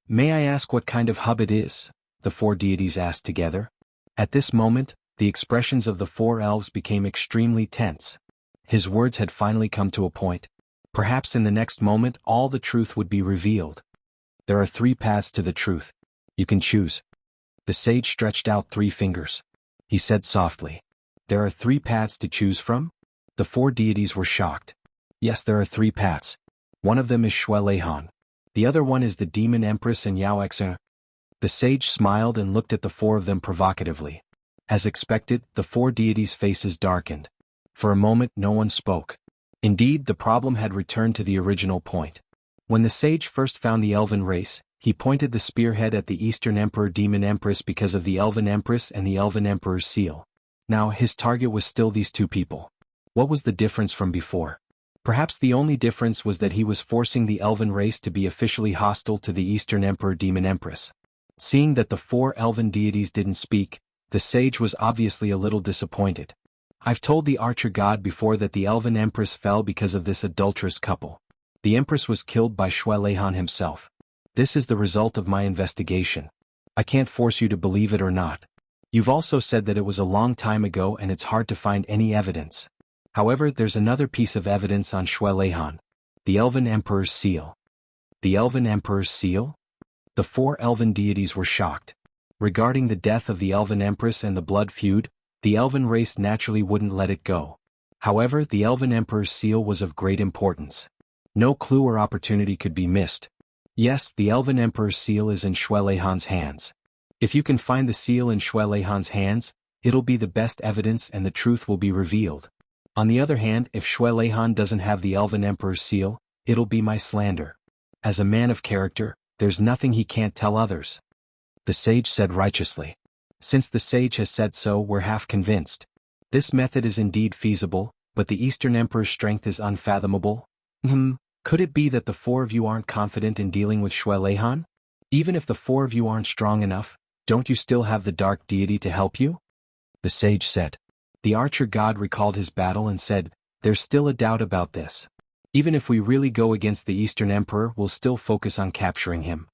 May I ask what kind of hub it is? The 4 deities asked together. At this moment, the expressions of the 4 elves became extremely tense. His words had finally come to a point. Perhaps in the next moment all the truth would be revealed. There are 3 paths to the truth. You can choose. The sage stretched out 3 fingers. He said softly. There are 3 paths to choose from? The 4 deities were shocked. Yes, there are 3 paths. One of them is Shui Leihan. The other one is the demon empress and Yao Exer. The sage smiled and looked at the 4 of them provocatively. As expected, the 4 deities' faces darkened. For a moment no one spoke. Indeed, the problem had returned to the original point. When the sage first found the elven race, He pointed the spearhead at the Eastern Emperor Demon Empress because of the Elven Empress and the Elven Emperor's seal. Now his target was still these two people. What was the difference from before? Perhaps the only difference was that he was forcing the Elven race to be officially hostile to the Eastern Emperor Demon Empress. Seeing that the four Elven deities didn't speak, the sage was obviously a little disappointed. I've told the archer god before that the Elven Empress fell because of this adulterous couple. The Empress was killed by Shuelehan himself. This is the result of my investigation. I can't force you to believe it or not. You've also said that it was a long time ago and it's hard to find any evidence. However, there's another piece of evidence on Shuelehan. The Elven Emperor's seal. The Elven Emperor's seal? The four Elven deities were shocked. Regarding the death of the Elven Empress and the blood feud, the Elven race naturally wouldn't let it go. However, the Elven Emperor's seal was of great importance. No clue or opportunity could be missed. Yes, the Elven Emperor's seal is in Shuelehan's hands. If you can find the seal in Shuelehan's hands, it'll be the best evidence and the truth will be revealed. On the other hand, if Shuelehan doesn't have the Elven Emperor's seal, it'll be my slander. As a man of character, there's nothing he can't tell others. The sage said righteously. Since the sage has said so, we're half convinced. This method is indeed feasible, but the Eastern Emperor's strength is unfathomable. Could it be that the four of you aren't confident in dealing with Shuelehan? Even if the four of you aren't strong enough, don't you still have the dark deity to help you? The sage said. The archer god recalled his battle and said, there's still a doubt about this. Even if we really go against the Eastern Emperor, we'll still focus on capturing him.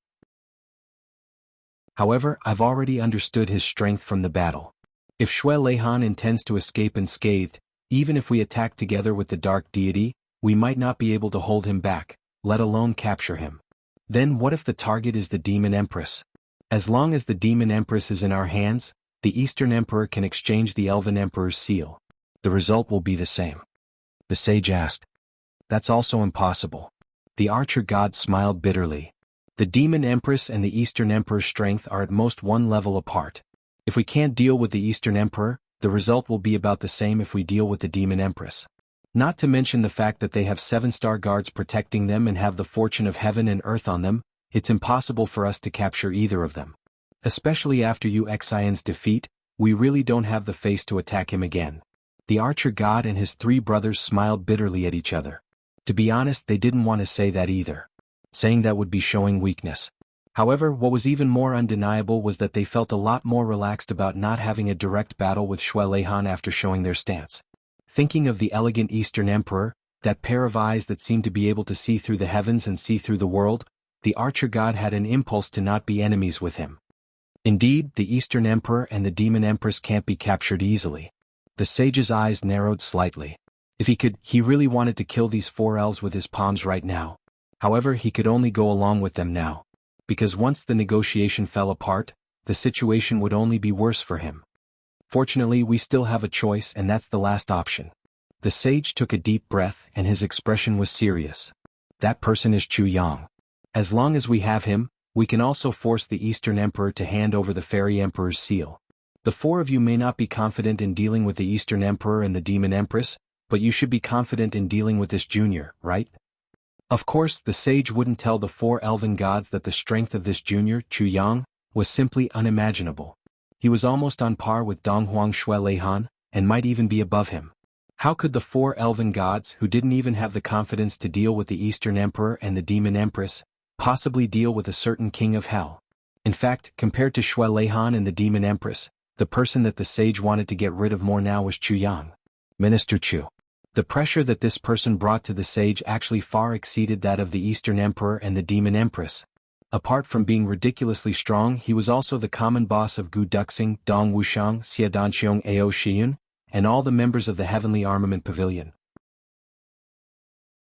However, I've already understood his strength from the battle. If Shuelehan intends to escape unscathed, even if we attack together with the dark deity, we might not be able to hold him back, let alone capture him. Then what if the target is the Demon Empress? As long as the Demon Empress is in our hands, the Eastern Emperor can exchange the Elven Emperor's seal. The result will be the same. The sage asked. That's also impossible. The archer god smiled bitterly. The Demon Empress and the Eastern Emperor's strength are at most one level apart. If we can't deal with the Eastern Emperor, the result will be about the same if we deal with the Demon Empress. Not to mention the fact that they have 7-star guards protecting them and have the fortune of heaven and earth on them, it's impossible for us to capture either of them. Especially after Yu Xian's defeat, we really don't have the face to attack him again. The archer god and his three brothers smiled bitterly at each other. To be honest, they didn't want to say that either. Saying that would be showing weakness. However, what was even more undeniable was that they felt a lot more relaxed about not having a direct battle with Shuelehan after showing their stance. Thinking of the elegant Eastern Emperor, that pair of eyes that seemed to be able to see through the heavens and see through the world, the archer god had an impulse to not be enemies with him. Indeed, the Eastern Emperor and the Demon Empress can't be captured easily. The sage's eyes narrowed slightly. If he could, he really wanted to kill these four elves with his palms right now. However, he could only go along with them now. Because once the negotiation fell apart, the situation would only be worse for him. Fortunately, we still have a choice, and that's the last option. The sage took a deep breath and his expression was serious. That person is Chu Yang. As long as we have him, we can also force the Eastern Emperor to hand over the Fairy Emperor's seal. The four of you may not be confident in dealing with the Eastern Emperor and the Demon Empress, but you should be confident in dealing with this junior, right? Of course, the sage wouldn't tell the four elven gods that the strength of this junior, Chu Yang, was simply unimaginable. He was almost on par with Donghuang Shuelehan, and might even be above him. How could the four elven gods, who didn't even have the confidence to deal with the Eastern Emperor and the Demon Empress, possibly deal with a certain king of hell? In fact, compared to Shuelehan and the Demon Empress, the person that the sage wanted to get rid of more now was Chu Yang. Minister Chu. The pressure that this person brought to the sage actually far exceeded that of the Eastern Emperor and the Demon Empress. Apart from being ridiculously strong, he was also the common boss of Gu Duxing, Dong Wuxiang, Xia Danqiong Ao Shiyun, and all the members of the Heavenly Armament Pavilion.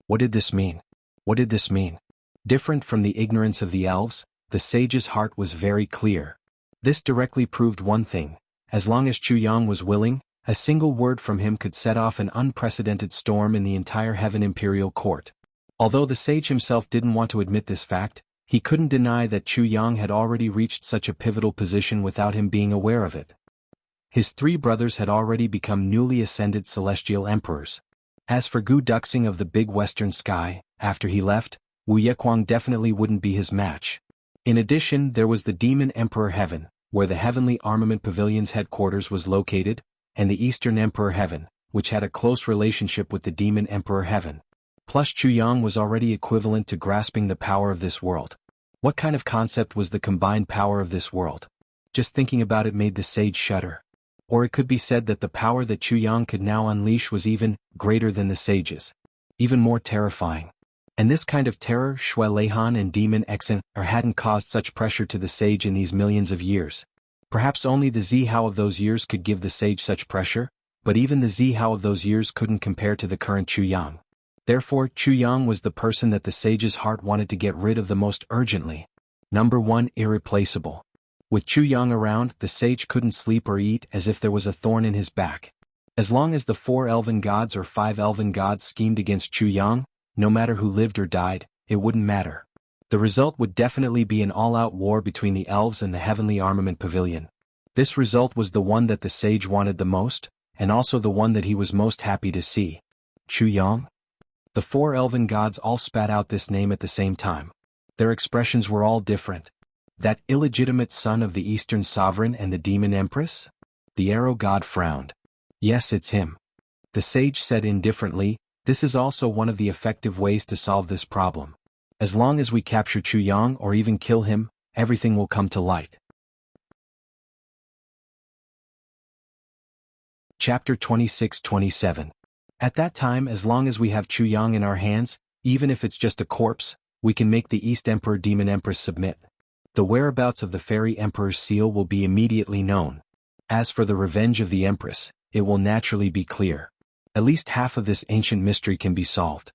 What did this mean? What did this mean? Different from the ignorance of the elves, the sage's heart was very clear. This directly proved one thing: as long as Chu Yang was willing, a single word from him could set off an unprecedented storm in the entire Heaven Imperial Court. Although the sage himself didn't want to admit this fact, he couldn't deny that Chu Yang had already reached such a pivotal position without him being aware of it. His three brothers had already become newly ascended celestial emperors. As for Gu Duxing of the Big Western Sky, after he left, Wu Yequang definitely wouldn't be his match. In addition, there was the Demon Emperor Heaven, where the Heavenly Armament Pavilion's headquarters was located, and the Eastern Emperor Heaven, which had a close relationship with the Demon Emperor Heaven. Plus Chu Yang was already equivalent to grasping the power of this world. What kind of concept was the combined power of this world? Just thinking about it made the sage shudder. Or it could be said that the power that Chu Yang could now unleash was even greater than the sage's. Even more terrifying. And this kind of terror Shui Leihan and Demon Exen hadn't caused such pressure to the sage in these millions of years. Perhaps only the Zihao of those years could give the sage such pressure, but even the Zihao of those years couldn't compare to the current Chu Yang. Therefore, Chu Yang was the person that the sage's heart wanted to get rid of the most urgently. Number 1, irreplaceable. With Chu Yang around, the sage couldn't sleep or eat as if there was a thorn in his back. As long as the 4 elven gods or 5 elven gods schemed against Chu Yang, no matter who lived or died, it wouldn't matter. The result would definitely be an all-out war between the elves and the Heavenly Armament Pavilion. This result was the one that the sage wanted the most, and also the one that he was most happy to see. Chu Yang? The 4 elven gods all spat out this name at the same time. Their expressions were all different. That illegitimate son of the Eastern Sovereign and the Demon Empress? The Arrow God frowned. Yes, it's him. The sage said indifferently, this is also one of the effective ways to solve this problem. As long as we capture Chu Yang or even kill him, everything will come to light. Chapter 26-27. At that time, as long as we have Chu Yang in our hands, even if it's just a corpse, we can make the East Emperor Demon Empress submit. The whereabouts of the Fairy Emperor's seal will be immediately known. As for the revenge of the Empress, it will naturally be clear. At least half of this ancient mystery can be solved.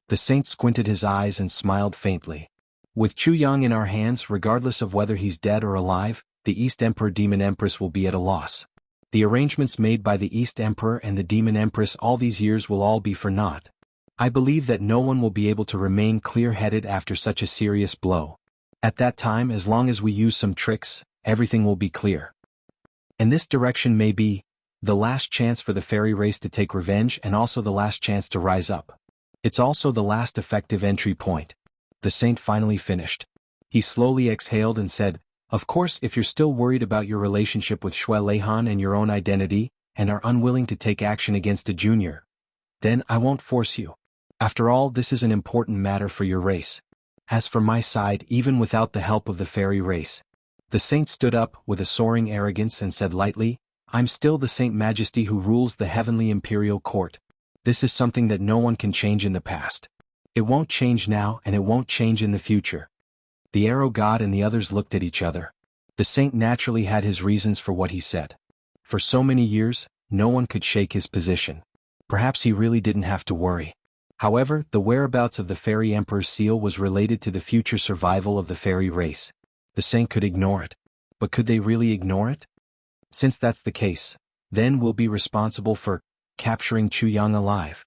The saint squinted his eyes and smiled faintly. With Chu Yang in our hands, regardless of whether he's dead or alive, the East Emperor Demon Empress will be at a loss. The arrangements made by the East Emperor and the Demon Empress all these years will all be for naught. I believe that no one will be able to remain clear-headed after such a serious blow. At that time, as long as we use some tricks, everything will be clear. And this direction may be the last chance for the fairy race to take revenge and also the last chance to rise up. It's also the last effective entry point. The saint finally finished. He slowly exhaled and said, of course, if you're still worried about your relationship with Shui Leihan and your own identity, and are unwilling to take action against a junior, then I won't force you. After all, this is an important matter for your race. As for my side, even without the help of the fairy race. The saint stood up with a soaring arrogance and said lightly, I'm still the Saint Majesty who rules the Heavenly Imperial Court. This is something that no one can change in the past. It won't change now and it won't change in the future. The Arrow God and the others looked at each other. The saint naturally had his reasons for what he said. For so many years, no one could shake his position. Perhaps he really didn't have to worry. However, the whereabouts of the Fairy Emperor's seal was related to the future survival of the fairy race. The saint could ignore it. But could they really ignore it? Since that's the case, then we'll be responsible for capturing Chu Yang alive.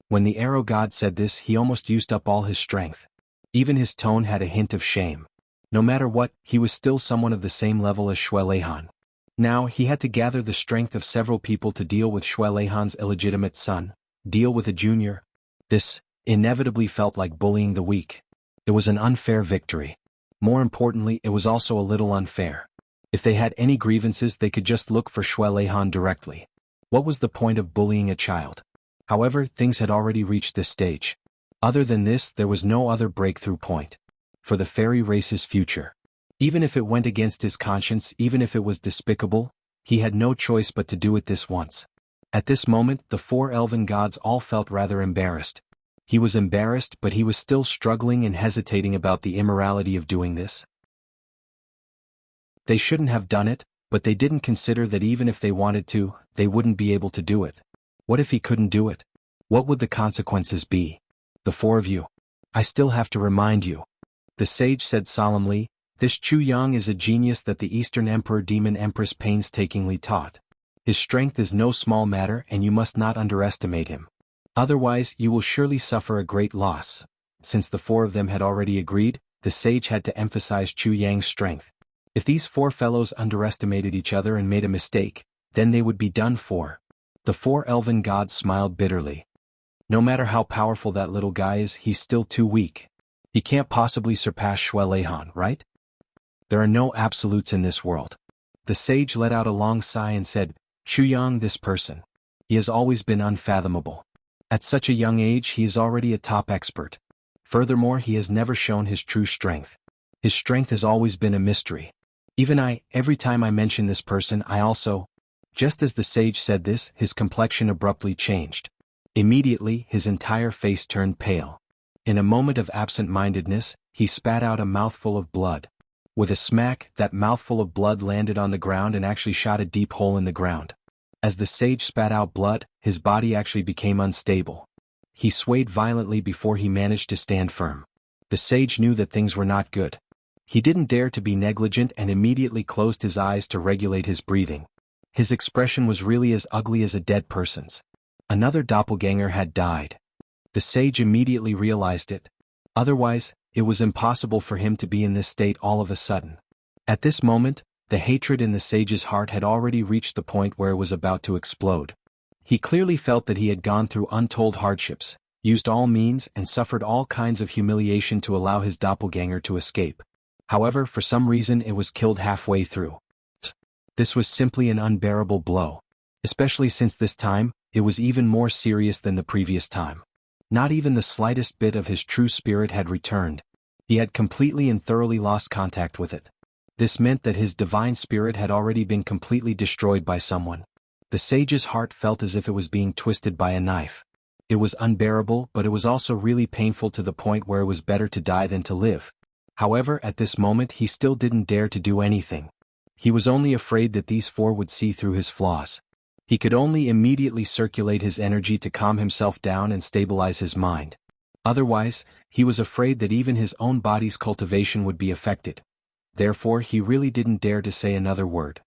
When the Arrow God said this, he almost used up all his strength. Even his tone had a hint of shame. No matter what, he was still someone of the same level as Shui Leihan. Now, he had to gather the strength of several people to deal with Shui Leihan's illegitimate son, deal with a junior. This inevitably felt like bullying the weak. It was an unfair victory. More importantly, it was also a little unfair. If they had any grievances, they could just look for Shui Leihan directly. What was the point of bullying a child? However, things had already reached this stage. Other than this, there was no other breakthrough point. For the fairy race's future. Even if it went against his conscience, even if it was despicable, he had no choice but to do it this once. At this moment, the 4 elven gods all felt rather embarrassed. He was embarrassed, but he was still struggling and hesitating about the immorality of doing this. They shouldn't have done it, but they didn't consider that even if they wanted to, they wouldn't be able to do it. What if he couldn't do it? What would the consequences be? The 4 of you. I still have to remind you. The sage said solemnly, this Chu Yang is a genius that the Eastern Emperor Demon Empress painstakingly taught. His strength is no small matter and you must not underestimate him. Otherwise, you will surely suffer a great loss. Since the 4 of them had already agreed, the sage had to emphasize Chu Yang's strength. If these 4 fellows underestimated each other and made a mistake, then they would be done for. The 4 elven gods smiled bitterly. No matter how powerful that little guy is, he's still too weak. He can't possibly surpass Shui Leihan, right? There are no absolutes in this world. The sage let out a long sigh and said, Chuyang, this person. He has always been unfathomable. At such a young age he is already a top expert. Furthermore, he has never shown his true strength. His strength has always been a mystery. Even every time I mention this person I also... Just as the sage said this, his complexion abruptly changed. Immediately, his entire face turned pale. In a moment of absent-mindedness, he spat out a mouthful of blood. With a smack, that mouthful of blood landed on the ground and actually shot a deep hole in the ground. As the sage spat out blood, his body actually became unstable. He swayed violently before he managed to stand firm. The sage knew that things were not good. He didn't dare to be negligent and immediately closed his eyes to regulate his breathing. His expression was really as ugly as a dead person's. Another doppelganger had died. The sage immediately realized it. Otherwise, it was impossible for him to be in this state all of a sudden. At this moment, the hatred in the sage's heart had already reached the point where it was about to explode. He clearly felt that he had gone through untold hardships, used all means and suffered all kinds of humiliation to allow his doppelganger to escape. However, for some reason it was killed halfway through. This was simply an unbearable blow. Especially since this time, it was even more serious than the previous time. Not even the slightest bit of his true spirit had returned. He had completely and thoroughly lost contact with it. This meant that his divine spirit had already been completely destroyed by someone. The sage's heart felt as if it was being twisted by a knife. It was unbearable, but it was also really painful to the point where it was better to die than to live. However, at this moment he still didn't dare to do anything. He was only afraid that these four would see through his flaws. He could only immediately circulate his energy to calm himself down and stabilize his mind. Otherwise, he was afraid that even his own body's cultivation would be affected. Therefore, he really didn't dare to say another word.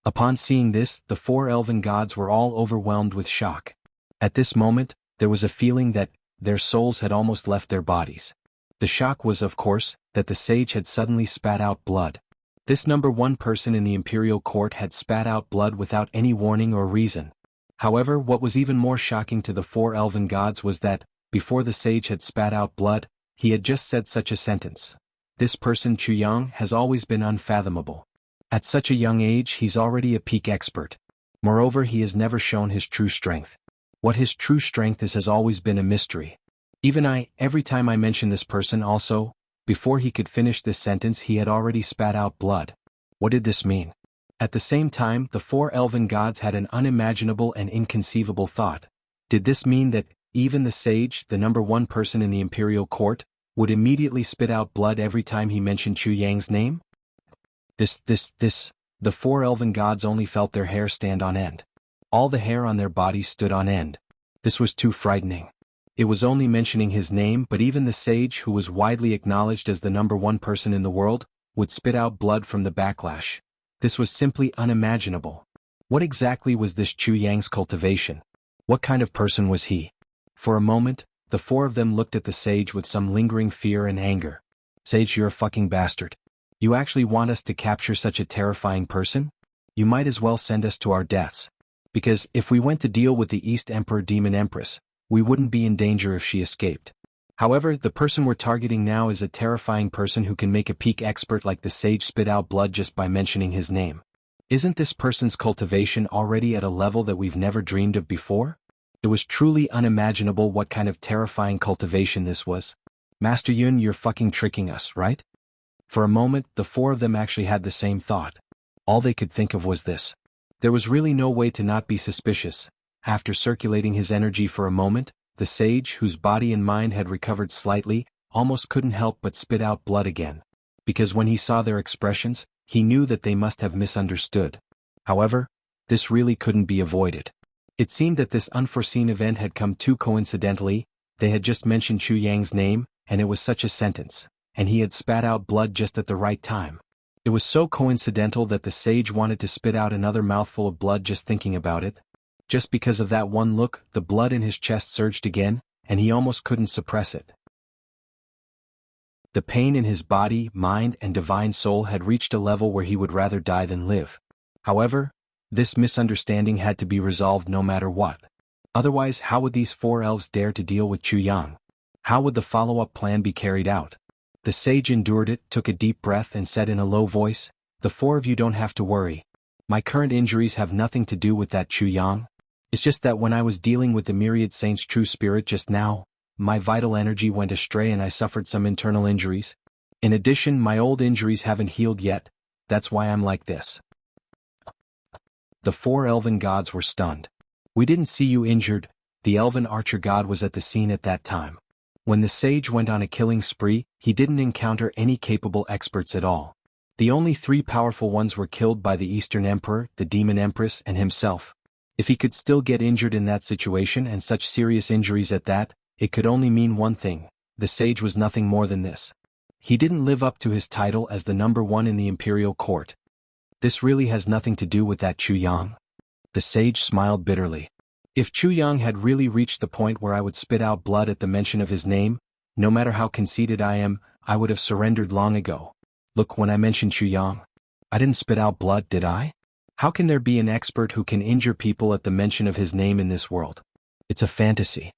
Upon seeing this, the four elven gods were all overwhelmed with shock. At this moment, there was a feeling that their souls had almost left their bodies. The shock was, of course, that the sage had suddenly spat out blood. This number one person in the imperial court had spat out blood without any warning or reason. However, what was even more shocking to the four elven gods was that, before the sage had spat out blood, he had just said such a sentence. This person Chuyang has always been unfathomable. At such a young age he's already a peak expert. Moreover, he has never shown his true strength. What his true strength is has always been a mystery. Even every time I mention this person also, before he could finish this sentence he had already spat out blood. What did this mean? At the same time, the four elven gods had an unimaginable and inconceivable thought. Did this mean that even the sage, the number one person in the imperial court, would immediately spit out blood every time he mentioned Chuyang's name? The four elven gods only felt their hair stand on end. All the hair on their bodies stood on end. This was too frightening. It was only mentioning his name, but even the sage, who was widely acknowledged as the number one person in the world, would spit out blood from the backlash. This was simply unimaginable. What exactly was this Chuyang's cultivation? What kind of person was he? For a moment, the four of them looked at the sage with some lingering fear and anger. Sage, you're a fucking bastard. You actually want us to capture such a terrifying person? You might as well send us to our deaths. Because if we went to deal with the East Emperor Demon Empress, we wouldn't be in danger if she escaped. However, the person we're targeting now is a terrifying person who can make a peak expert like the sage spit out blood just by mentioning his name. Isn't this person's cultivation already at a level that we've never dreamed of before? It was truly unimaginable what kind of terrifying cultivation this was. Master Yun, you're fucking tricking us, right? For a moment, the four of them actually had the same thought. All they could think of was this. There was really no way to not be suspicious. After circulating his energy for a moment, the sage, whose body and mind had recovered slightly, almost couldn't help but spit out blood again. Because when he saw their expressions, he knew that they must have misunderstood. However, this really couldn't be avoided. It seemed that this unforeseen event had come too coincidentally. They had just mentioned Chuyang's name, and it was such a sentence, and he had spat out blood just at the right time. It was so coincidental that the sage wanted to spit out another mouthful of blood just thinking about it. Just because of that one look, the blood in his chest surged again, and he almost couldn't suppress it. The pain in his body, mind, and divine soul had reached a level where he would rather die than live. However, this misunderstanding had to be resolved no matter what. Otherwise, how would these four elves dare to deal with Chuyang? How would the follow-up plan be carried out? The sage endured it, took a deep breath and said in a low voice, "The four of you don't have to worry. My current injuries have nothing to do with that Chu Yang. It's just that when I was dealing with the myriad saints' true spirit just now, my vital energy went astray and I suffered some internal injuries. In addition, my old injuries haven't healed yet, that's why I'm like this." The four elven gods were stunned. "We didn't see you injured." The elven archer god was at the scene at that time. When the sage went on a killing spree, he didn't encounter any capable experts at all. The only three powerful ones were killed by the Eastern Emperor, the Demon Empress, and himself. If he could still get injured in that situation and such serious injuries at that, it could only mean one thing: the sage was nothing more than this. He didn't live up to his title as the number one in the imperial court. This really has nothing to do with that Chu Yang. The sage smiled bitterly. If Chu Yang had really reached the point where I would spit out blood at the mention of his name, no matter how conceited I am, I would have surrendered long ago. Look, when I mentioned Chu Yang, I didn't spit out blood, did I? How can there be an expert who can injure people at the mention of his name in this world? It's a fantasy.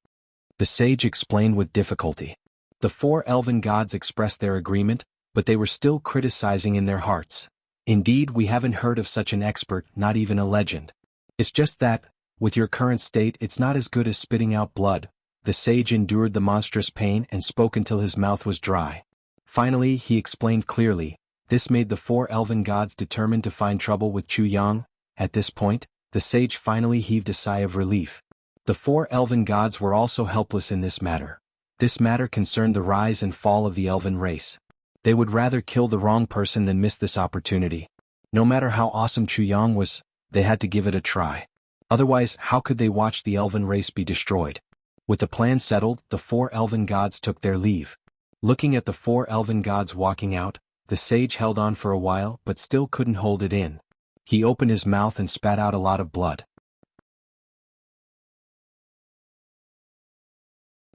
The sage explained with difficulty. The four elven gods expressed their agreement, but they were still criticizing in their hearts. Indeed, we haven't heard of such an expert, not even a legend. It's just that, with your current state, it's not as good as spitting out blood. The sage endured the monstrous pain and spoke until his mouth was dry. Finally, he explained clearly. This made the four elven gods determined to find trouble with Chu Yang. At this point, the sage finally heaved a sigh of relief. The four elven gods were also helpless in this matter. This matter concerned the rise and fall of the elven race. They would rather kill the wrong person than miss this opportunity. No matter how awesome Chu Yang was, they had to give it a try. Otherwise, how could they watch the elven race be destroyed? With the plan settled, the four elven gods took their leave. Looking at the four elven gods walking out, the sage held on for a while but still couldn't hold it in. He opened his mouth and spat out a lot of blood.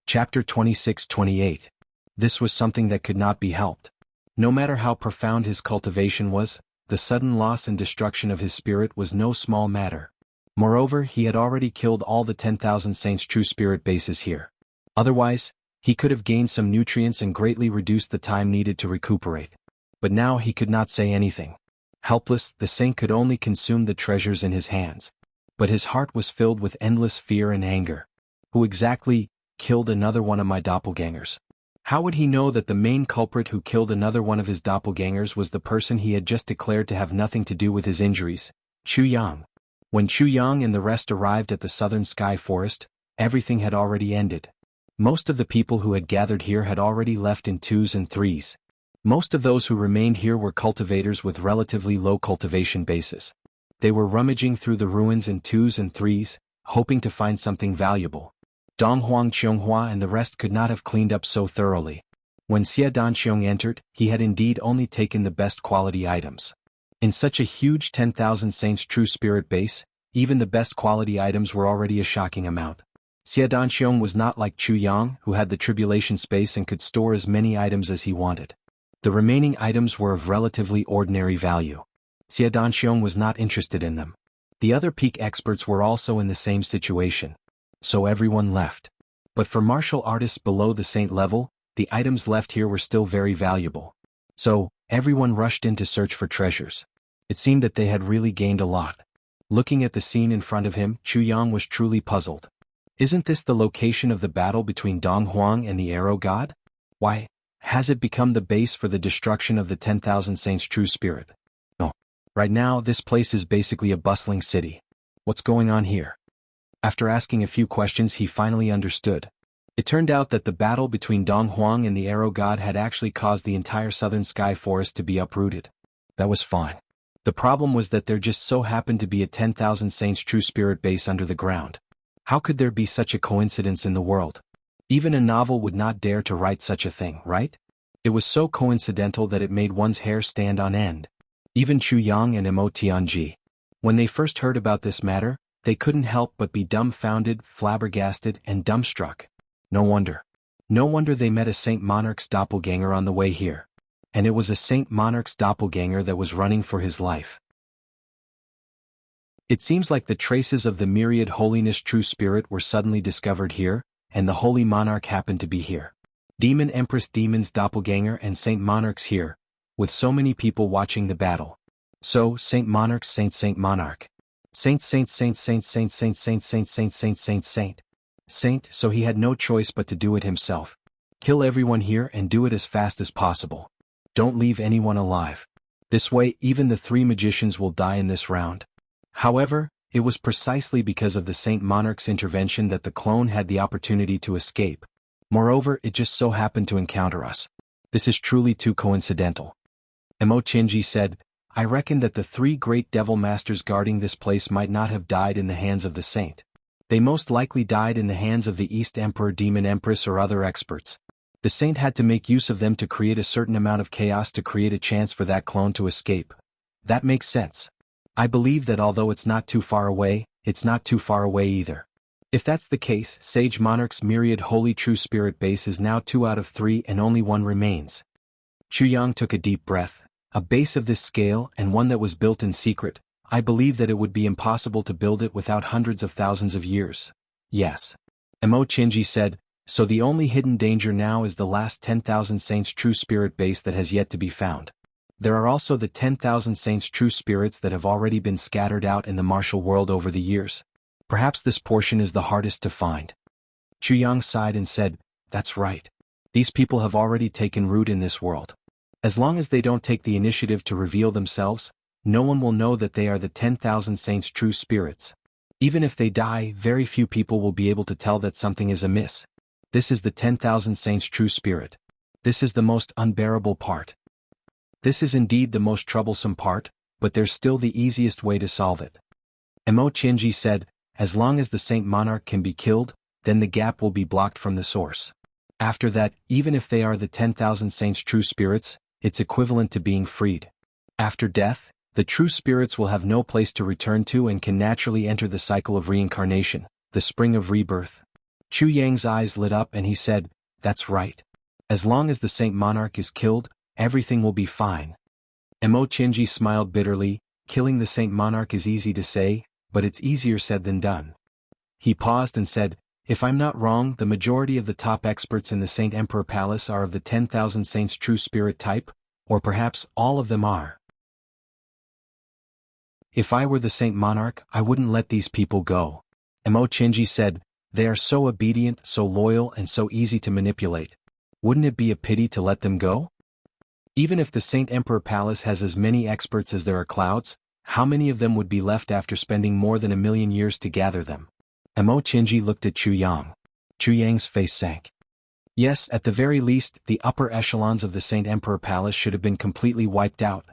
Chapter 26-28. This was something that could not be helped. No matter how profound his cultivation was, the sudden loss and destruction of his spirit was no small matter. Moreover, he had already killed all the 10,000 saints' true spirit bases here. Otherwise, he could have gained some nutrients and greatly reduced the time needed to recuperate. But now he could not say anything. Helpless, the saint could only consume the treasures in his hands. But his heart was filled with endless fear and anger. Who exactly killed another one of my doppelgangers? How would he know that the main culprit who killed another one of his doppelgangers was the person he had just declared to have nothing to do with his injuries, Chu Yang? When Chu Yang and the rest arrived at the southern sky forest, everything had already ended. Most of the people who had gathered here had already left in twos and threes. Most of those who remained here were cultivators with relatively low cultivation bases. They were rummaging through the ruins in twos and threes, hoping to find something valuable. Dong Huang Qianghua and the rest could not have cleaned up so thoroughly. When Xie Danqiong entered, he had indeed only taken the best quality items. In such a huge 10,000 saints true spirit base, even the best quality items were already a shocking amount. Xie Danqiong was not like Chu Yang, who had the tribulation space and could store as many items as he wanted. The remaining items were of relatively ordinary value. Xie Danqiong was not interested in them. The other peak experts were also in the same situation. So everyone left. But for martial artists below the saint level, the items left here were still very valuable. So, everyone rushed in to search for treasures. It seemed that they had really gained a lot. Looking at the scene in front of him, Chu Yang was truly puzzled. Isn't this the location of the battle between Dong Huang and the Arrow God? Why, has it become the base for the destruction of the 10,000 saints true spirit? No. Right now, this place is basically a bustling city. What's going on here? After asking a few questions, he finally understood. It turned out that the battle between Dong Huang and the Arrow God had actually caused the entire southern sky forest to be uprooted. That was fine. The problem was that there just so happened to be a 10,000 saints true spirit base under the ground. How could there be such a coincidence in the world? Even a novel would not dare to write such a thing, right? It was so coincidental that it made one's hair stand on end. Even Chu Yang and Mo Tianji. When they first heard about this matter, they couldn't help but be dumbfounded, flabbergasted, and dumbstruck. No wonder. No wonder they met a Saint Monarch's doppelganger on the way here. And it was a Saint Monarch's doppelganger that was running for his life. It seems like the traces of the myriad holiness true spirit were suddenly discovered here, and the holy monarch happened to be here. Demon Empress, Demon's doppelganger, and Saint Monarchs here, with so many people watching the battle. So, Saint Monarch, Saint Monarch. Saint, so he had no choice but to do it himself. Kill everyone here and do it as fast as possible. Don't leave anyone alive. This way, even the 3 magicians will die in this round. However, it was precisely because of the Saint Monarch's intervention that the clone had the opportunity to escape. Moreover, it just so happened to encounter us. This is truly too coincidental. Emo Chinji said, I reckon that the 3 great devil masters guarding this place might not have died in the hands of the saint. They most likely died in the hands of the East Emperor, Demon Empress, or other experts. The saint had to make use of them to create a certain amount of chaos to create a chance for that clone to escape. That makes sense. I believe that although it's not too far away, it's not too far away either. If that's the case, Sage Monarch's myriad holy true spirit base is now 2 out of 3 and only 1 remains. Chuyang took a deep breath. A base of this scale and one that was built in secret, I believe that it would be impossible to build it without hundreds of thousands of years. Yes. Emo Chinji said, so the only hidden danger now is the last 10,000 saints true spirit base that has yet to be found. There are also the 10,000 saints true spirits that have already been scattered out in the martial world over the years. Perhaps this portion is the hardest to find. Chuyang sighed and said, that's right. These people have already taken root in this world. As long as they don't take the initiative to reveal themselves, no one will know that they are the 10,000 saints true spirits. Even if they die, very few people will be able to tell that something is amiss. This is the 10,000 saints true spirit. This is the most unbearable part. This is indeed the most troublesome part, but there's still the easiest way to solve it. Emo Chinji said, as long as the Saint Monarch can be killed, then the gap will be blocked from the source. After that, even if they are the 10,000 saints true spirits, it's equivalent to being freed. After death, the true spirits will have no place to return to and can naturally enter the cycle of reincarnation, the spring of rebirth. Chu Yang's eyes lit up and he said, that's right. As long as the Saint Monarch is killed, everything will be fine. Emo Chinji smiled bitterly, killing the Saint Monarch is easy to say, but it's easier said than done. He paused and said, if I'm not wrong, the majority of the top experts in the Saint Emperor Palace are of the 10,000 saints true spirit type, or perhaps all of them are. If I were the Saint Monarch, I wouldn't let these people go. Emo Chinji said, they are so obedient, so loyal, and so easy to manipulate. Wouldn't it be a pity to let them go? Even if the Saint Emperor Palace has as many experts as there are clouds, how many of them would be left after spending more than 1,000,000 years to gather them? Emo Chinji looked at Chu Yang. Chu Yang's face sank. Yes, at the very least, the upper echelons of the Saint Emperor Palace should have been completely wiped out.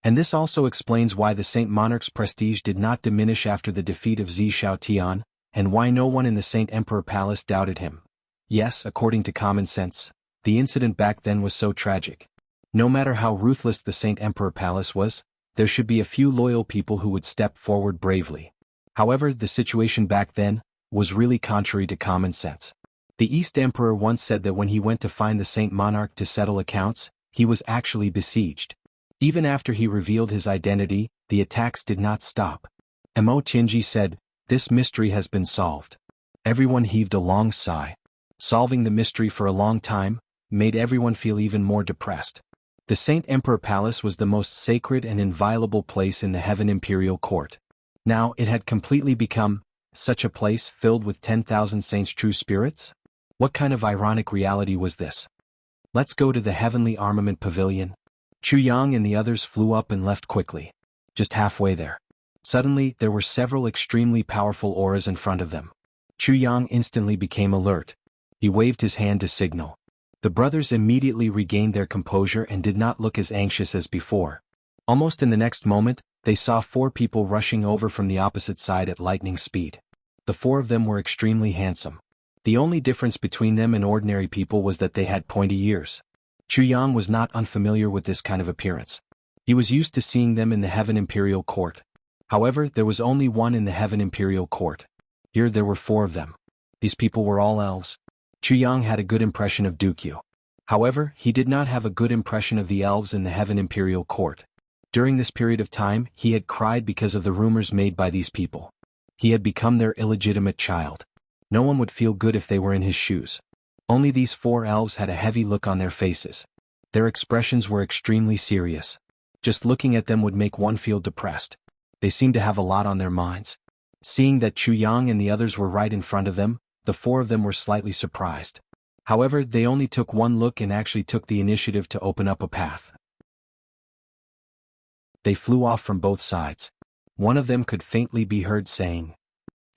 And this also explains why the Saint Monarch's prestige did not diminish after the defeat of Zi Xiaotian, and why no one in the Saint Emperor Palace doubted him. Yes, according to common sense, the incident back then was so tragic. No matter how ruthless the Saint Emperor Palace was, there should be a few loyal people who would step forward bravely. However, the situation back then was really contrary to common sense. The East Emperor once said that when he went to find the Saint Monarch to settle accounts, he was actually besieged. Even after he revealed his identity, the attacks did not stop. Emo Chinji said, this mystery has been solved. Everyone heaved a long sigh. Solving the mystery for a long time made everyone feel even more depressed. The Saint Emperor Palace was the most sacred and inviolable place in the Heaven Imperial Court. Now it had completely become such a place filled with 10,000 saints true spirits? What kind of ironic reality was this? Let's go to the Heavenly Armament Pavilion. Chu Yang and the others flew up and left quickly. Just halfway there. Suddenly, there were several extremely powerful auras in front of them. Chu Yang instantly became alert. He waved his hand to signal. The brothers immediately regained their composure and did not look as anxious as before. Almost in the next moment, they saw 4 people rushing over from the opposite side at lightning speed. The 4 of them were extremely handsome. The only difference between them and ordinary people was that they had pointy ears. Chu Yang was not unfamiliar with this kind of appearance. He was used to seeing them in the Heaven Imperial Court. However, there was only one in the Heaven Imperial Court. Here there were 4 of them. These people were all elves. Chu Yang had a good impression of Dukyu. However, he did not have a good impression of the elves in the Heaven Imperial Court. During this period of time, he had cried because of the rumors made by these people. He had become their illegitimate child. No one would feel good if they were in his shoes. Only these 4 elves had a heavy look on their faces. Their expressions were extremely serious. Just looking at them would make one feel depressed. They seemed to have a lot on their minds. Seeing that Chu Yang and the others were right in front of them, the 4 of them were slightly surprised. However, they only took one look and actually took the initiative to open up a path. They flew off from both sides. One of them could faintly be heard saying,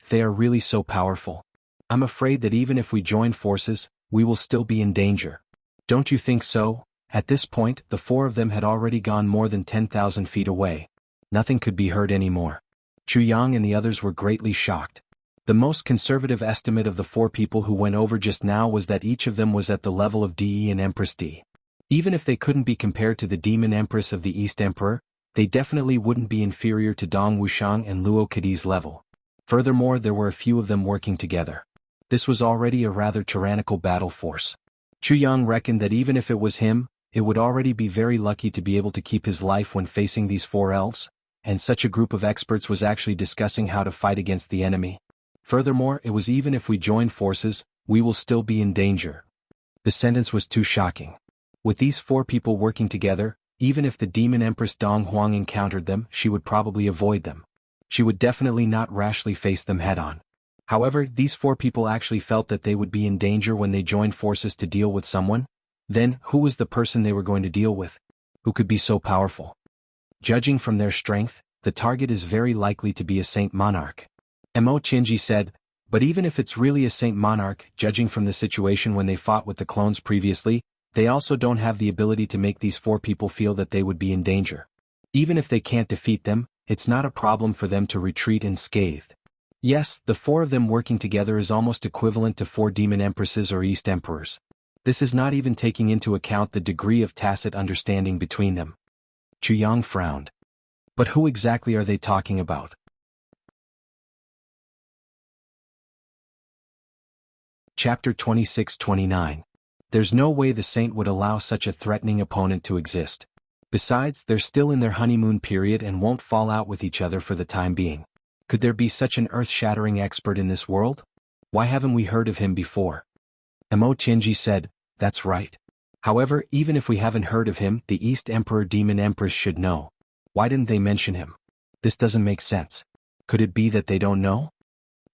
"They are really so powerful. I'm afraid that even if we join forces, we will still be in danger. Don't you think so?" At this point, the 4 of them had already gone more than 10,000 feet away. Nothing could be heard anymore. Chu Yang and the others were greatly shocked. The most conservative estimate of the 4 people who went over just now was that each of them was at the level of DE and Empress D. Even if they couldn't be compared to the Demon Empress of the East Emperor, they definitely wouldn't be inferior to Dong Wuxiang and Luo Kadi's level. Furthermore, there were a few of them working together. This was already a rather tyrannical battle force. Chu Yang reckoned that even if it was him, it would already be very lucky to be able to keep his life when facing these 4 elves, and such a group of experts was actually discussing how to fight against the enemy. Furthermore, it was even if we join forces, we will still be in danger. The sentence was too shocking. With these 4 people working together, even if the Demon Empress Dong Huang encountered them, she would probably avoid them. She would definitely not rashly face them head-on. However, these 4 people actually felt that they would be in danger when they joined forces to deal with someone. Then, who was the person they were going to deal with? Who could be so powerful? Judging from their strength, the target is very likely to be a Saint Monarch. Mo Qinji said, but even if it's really a Saint Monarch, judging from the situation when they fought with the clones previously, they also don't have the ability to make these 4 people feel that they would be in danger. Even if they can't defeat them, it's not a problem for them to retreat unscathed. Yes, the 4 of them working together is almost equivalent to 4 Demon Empresses or East Emperors. This is not even taking into account the degree of tacit understanding between them. Chu Yang frowned. But who exactly are they talking about? Chapter 26-29. There's no way the saint would allow such a threatening opponent to exist. Besides, they're still in their honeymoon period and won't fall out with each other for the time being. Could there be such an earth-shattering expert in this world? Why haven't we heard of him before? Mo Tianji said, that's right. However, even if we haven't heard of him, the East Emperor Demon Empress should know. Why didn't they mention him? This doesn't make sense. Could it be that they don't know?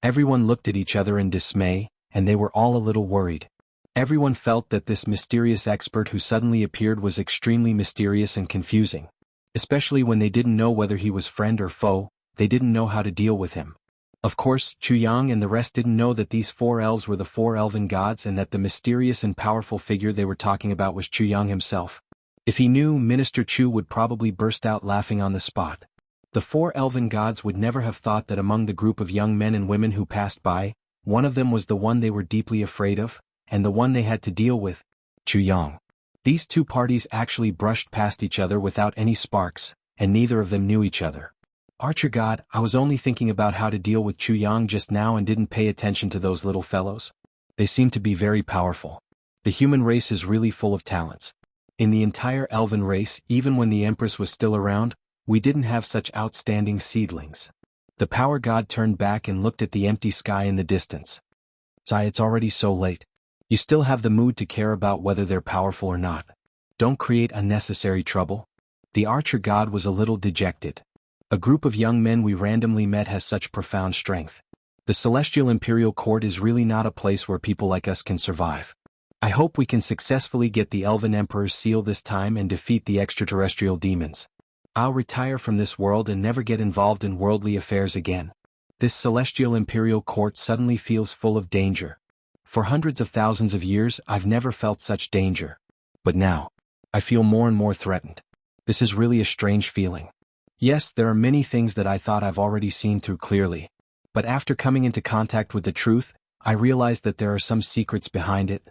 Everyone looked at each other in dismay, and they were all a little worried. Everyone felt that this mysterious expert who suddenly appeared was extremely mysterious and confusing. Especially when they didn't know whether he was friend or foe, they didn't know how to deal with him. Of course, Chu Yang and the rest didn't know that these 4 elves were the 4 elven gods and that the mysterious and powerful figure they were talking about was Chu Yang himself. If he knew, Minister Chu would probably burst out laughing on the spot. The 4 elven gods would never have thought that among the group of young men and women who passed by, one of them was the one they were deeply afraid of, and the one they had to deal with, Chu Yang. These 2 parties actually brushed past each other without any sparks, and neither of them knew each other. Archer God, I was only thinking about how to deal with Chu Yang just now and didn't pay attention to those little fellows. They seem to be very powerful. The human race is really full of talents. In the entire elven race, even when the Empress was still around, we didn't have such outstanding seedlings. The power god turned back and looked at the empty sky in the distance. Zai, it's already so late. You still have the mood to care about whether they're powerful or not. Don't create unnecessary trouble. The archer god was a little dejected. A group of young men we randomly met has such profound strength. The Celestial Imperial Court is really not a place where people like us can survive. I hope we can successfully get the Elven Emperor's seal this time and defeat the extraterrestrial demons. I'll retire from this world and never get involved in worldly affairs again. This Celestial Imperial Court suddenly feels full of danger. For hundreds of thousands of years, I've never felt such danger. But now, I feel more and more threatened. This is really a strange feeling. Yes, there are many things that I thought I've already seen through clearly. But after coming into contact with the truth, I realized that there are some secrets behind it.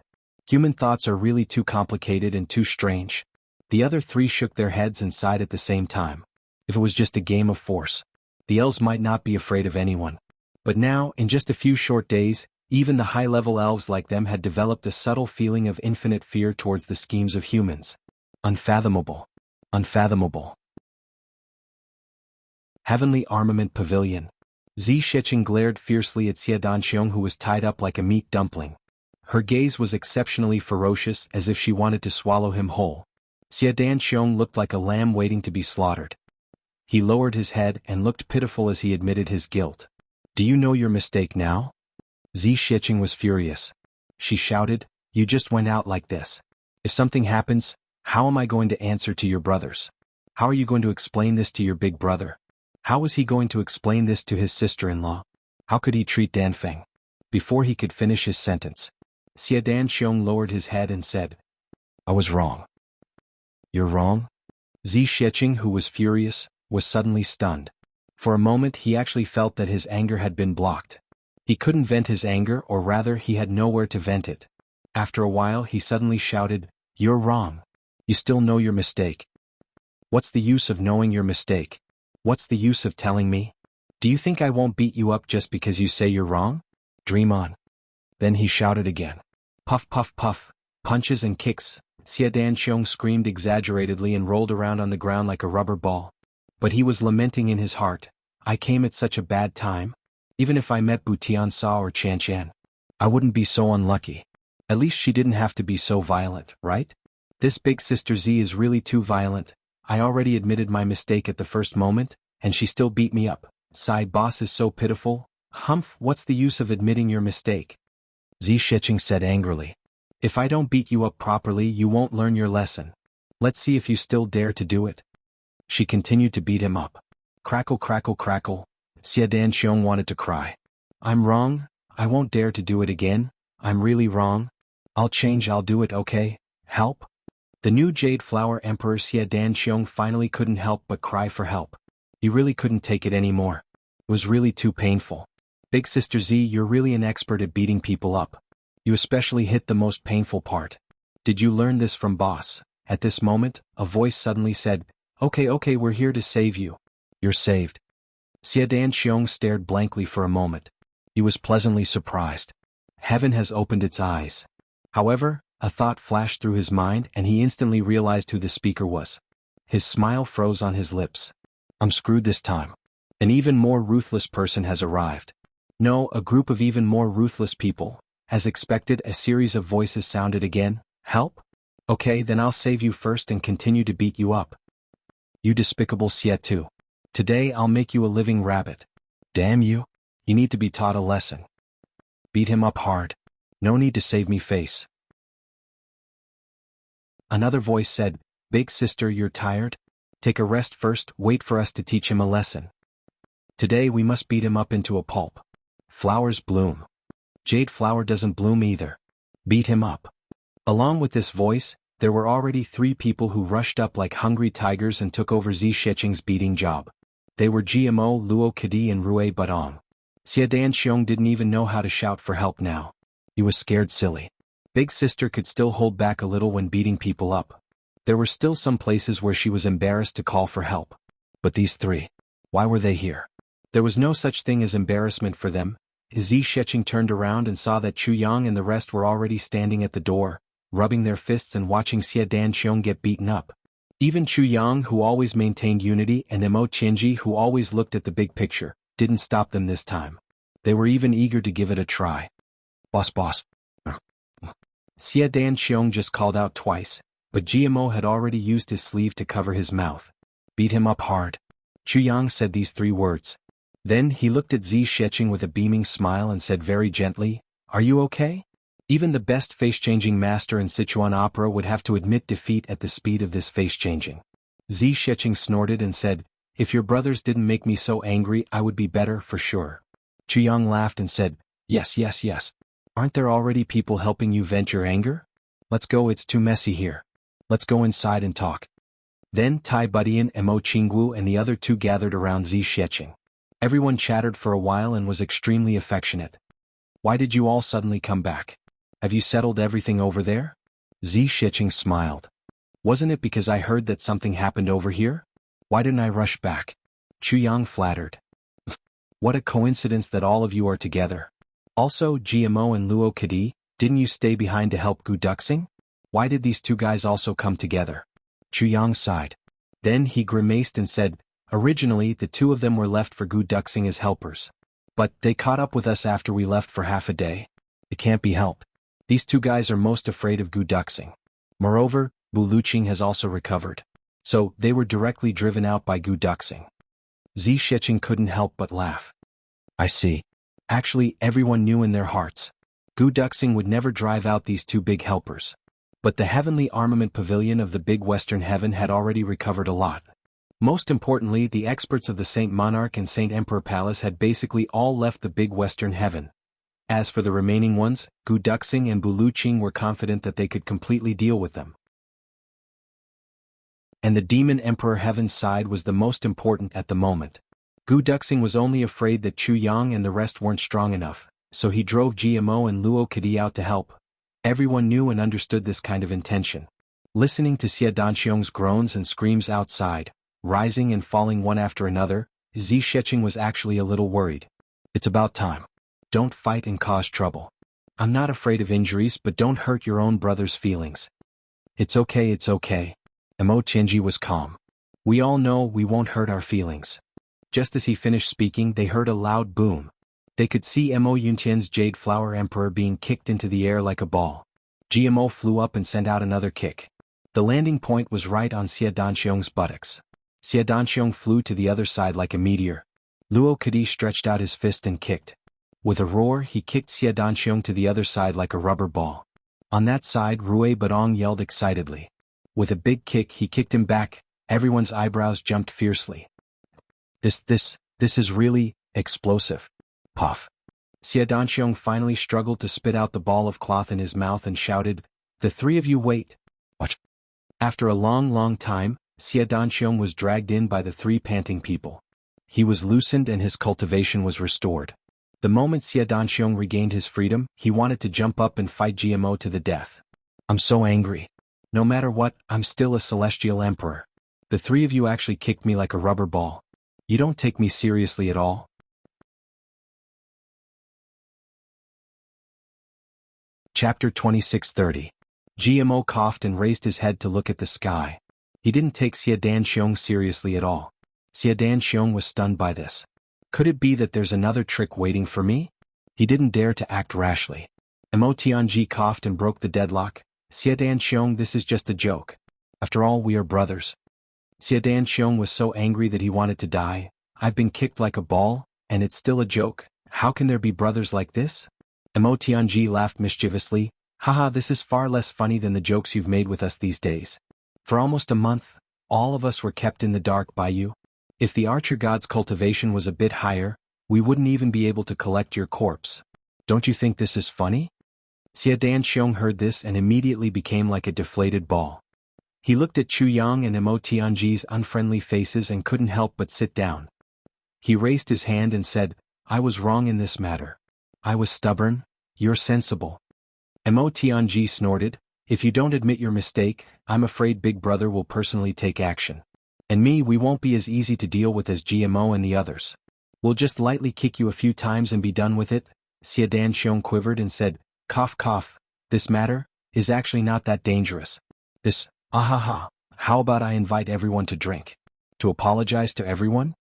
Human thoughts are really too complicated and too strange. The other 3 shook their heads and sighed at the same time. If it was just a game of force, the elves might not be afraid of anyone. But now, in just a few short days, even the high-level elves like them had developed a subtle feeling of infinite fear towards the schemes of humans. Unfathomable. Unfathomable. Heavenly Armament Pavilion. Zi Shiqing glared fiercely at Xie Danxiong, who was tied up like a meat dumpling. Her gaze was exceptionally ferocious, as if she wanted to swallow him whole. Xie Danqiong looked like a lamb waiting to be slaughtered. He lowered his head and looked pitiful as he admitted his guilt. "Do you know your mistake now?" Zi Shiqing was furious. She shouted, "You just went out like this. If something happens, how am I going to answer to your brothers? How are you going to explain this to your big brother? How was he going to explain this to his sister-in-law? How could he treat Danfeng?" Before he could finish his sentence, Xie Danqiong lowered his head and said, "I was wrong." "You're wrong?" Zi Shiqing, who was furious, was suddenly stunned. For a moment he actually felt that his anger had been blocked. He couldn't vent his anger, or rather he had nowhere to vent it. After a while he suddenly shouted, "You're wrong. You still know your mistake. What's the use of knowing your mistake? What's the use of telling me? Do you think I won't beat you up just because you say you're wrong? Dream on." Then he shouted again. Puff puff puff, punches and kicks. Xie Danqiong screamed exaggeratedly and rolled around on the ground like a rubber ball. But he was lamenting in his heart, "I came at such a bad time. Even if I met Bu Tianxia or Qian, I wouldn't be so unlucky. At least she didn't have to be so violent, right? This big sister Z is really too violent. I already admitted my mistake at the first moment, and she still beat me up. Side boss is so pitiful. Humph, what's the use of admitting your mistake?" Zi Shiqing said angrily. "If I don't beat you up properly, you won't learn your lesson. Let's see if you still dare to do it." She continued to beat him up. Crackle crackle crackle. Xie Danqiong wanted to cry. "I'm wrong. I won't dare to do it again. I'm really wrong. I'll change, I'll do it, okay? Help?" The new Jade Flower Emperor Xie Danqiong finally couldn't help but cry for help. He really couldn't take it anymore. It was really too painful. "Big Sister Z, you're really an expert at beating people up. You especially hit the most painful part. Did you learn this from boss?" At this moment, a voice suddenly said, Okay, we're here to save you. You're saved." Xie Danqiong stared blankly for a moment. He was pleasantly surprised. Heaven has opened its eyes. However, a thought flashed through his mind and he instantly realized who the speaker was. His smile froze on his lips. "I'm screwed this time. An even more ruthless person has arrived." No, a group of even more ruthless people. As expected, a series of voices sounded again. "Help? Okay, then I'll save you first and continue to beat you up. You despicable Xie Tu. Today I'll make you a living rabbit. Damn you. You need to be taught a lesson. Beat him up hard. No need to save me face." Another voice said, "Big sister, you're tired? Take a rest first, wait for us to teach him a lesson. Today we must beat him up into a pulp. Flowers bloom. Jade flower doesn't bloom either. Beat him up." Along with this voice, there were already 3 people who rushed up like hungry tigers and took over Zi Shiqing's beating job. They were GMO, Luo Kadi and Rue Badong. Xie Danqiong didn't even know how to shout for help now. He was scared silly. Big sister could still hold back a little when beating people up. There were still some places where she was embarrassed to call for help. But these 3, why were they here? There was no such thing as embarrassment for them. Zi Shiqing turned around and saw that Chu Yang and the rest were already standing at the door, rubbing their fists and watching Xie Danqiong get beaten up. Even Chu Yang, who always maintained unity, and Mo Qianji, who always looked at the big picture, didn't stop them this time. They were even eager to give it a try. Boss. Xie Danqiong just called out twice, but GMO had already used his sleeve to cover his mouth. "Beat him up hard." Chu Yang said these 3 words. Then he looked at Zi Shiqing with a beaming smile and said very gently, "Are you okay?" Even the best face-changing master in Sichuan opera would have to admit defeat at the speed of this face-changing. Zi Shiqing snorted and said, "If your brothers didn't make me so angry, I would be better for sure." Chu Yang laughed and said, Yes. Aren't there already people helping you vent your anger? Let's go, it's too messy here. Let's go inside and talk." Then Tai Budian and Mo Qinggu and the other 2 gathered around Zi Shiqing. Everyone chattered for a while and was extremely affectionate. "Why did you all suddenly come back? Have you settled everything over there?" Zi Shiqing smiled. "Wasn't it because I heard that something happened over here? Why didn't I rush back?" Chu Yang flattered. "What a coincidence that all of you are together. Also, GMO and Luo Kadi, didn't you stay behind to help Gu Duxing? Why did these 2 guys also come together?" Chu Yang sighed. Then he grimaced and said, "Originally the 2 of them were left for Gu Duxing as helpers. But they caught up with us after we left for half a day. It can't be helped. These two guys are most afraid of Gu Duxing. Moreover, Bu Luqing has also recovered. So, they were directly driven out by Gu Duxing. Zi Sheqing couldn't help but laugh. I see. Actually, everyone knew in their hearts. Gu Duxing would never drive out these two big helpers. But the heavenly armament pavilion of the big western heaven had already recovered a lot. Most importantly, the experts of the Saint Monarch and Saint Emperor Palace had basically all left the big western heaven. As for the remaining ones, Gu Duxing and Bu Luqing were confident that they could completely deal with them. And the Demon Emperor Heaven's side was the most important at the moment. Gu Duxing was only afraid that Chu Yang and the rest weren't strong enough, so he drove GMO and Luo Kadi out to help. Everyone knew and understood this kind of intention. Listening to Xie Danxiong's groans and screams outside, rising and falling one after another, Zi Sheqing was actually a little worried. It's about time. Don't fight and cause trouble. I'm not afraid of injuries, but don't hurt your own brother's feelings. It's okay, it's okay. Mo Tianji was calm. We all know we won't hurt our feelings. Just as he finished speaking, they heard a loud boom. They could see Mo Yuntian's Jade Flower Emperor being kicked into the air like a ball. GMO flew up and sent out another kick. The landing point was right on Xie Danxiong's buttocks. Xie Danxiong flew to the other side like a meteor. Luo Kadi stretched out his fist and kicked. With a roar, he kicked Xie Danxiong to the other side like a rubber ball. On that side, Rui Badong yelled excitedly. With a big kick, he kicked him back. Everyone's eyebrows jumped fiercely. This is really explosive. Puff. Xie Danxiong finally struggled to spit out the ball of cloth in his mouth and shouted, "The three of you wait." What? After a long time, Xie Danxiong was dragged in by the three panting people. He was loosened and his cultivation was restored. The moment Xie Danxiong regained his freedom, he wanted to jump up and fight GMO to the death. I'm so angry. No matter what, I'm still a celestial emperor. The three of you actually kicked me like a rubber ball. You don't take me seriously at all. Chapter 26:30. GMO coughed and raised his head to look at the sky. He didn't take Xie Danxiong seriously at all. Xie Danxiong was stunned by this. Could it be that there's another trick waiting for me? He didn't dare to act rashly. Mo Tianji coughed and broke the deadlock. Xie Danxiong, this is just a joke. After all, we are brothers. Xie Danxiong was so angry that he wanted to die. I've been kicked like a ball, and it's still a joke. How can there be brothers like this? Mo Tianji laughed mischievously. Haha, this is far less funny than the jokes you've made with us these days. For almost a month, all of us were kept in the dark by you. If the Archer God's cultivation was a bit higher, we wouldn't even be able to collect your corpse. Don't you think this is funny? Xie Danxiong heard this and immediately became like a deflated ball. He looked at Chu Yang and Mo Tianji's unfriendly faces and couldn't help but sit down. He raised his hand and said, I was wrong in this matter. I was stubborn, you're sensible. Mo Tianji snorted, if you don't admit your mistake, I'm afraid Big Brother will personally take action. And me, we won't be as easy to deal with as GMO and the others. We'll just lightly kick you a few times and be done with it. Xie Danxiong quivered and said, cough cough, this matter is actually not that dangerous. This, ahaha, how about I invite everyone to drink? To apologize to everyone?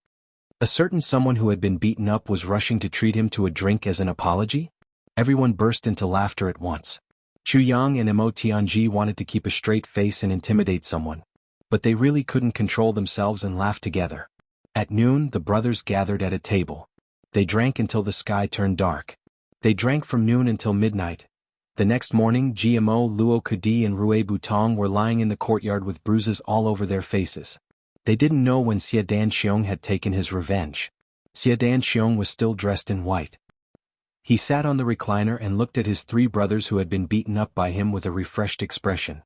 A certain someone who had been beaten up was rushing to treat him to a drink as an apology? Everyone burst into laughter at once. Chu Yang and Mo Tianji wanted to keep a straight face and intimidate someone. But they really couldn't control themselves and laughed together. At noon, the brothers gathered at a table. They drank until the sky turned dark. They drank from noon until midnight. The next morning, GMO, Luo Kadi and Rui Butong were lying in the courtyard with bruises all over their faces. They didn't know when Xie Danxiong had taken his revenge. Xie Danxiong was still dressed in white. He sat on the recliner and looked at his three brothers who had been beaten up by him with a refreshed expression.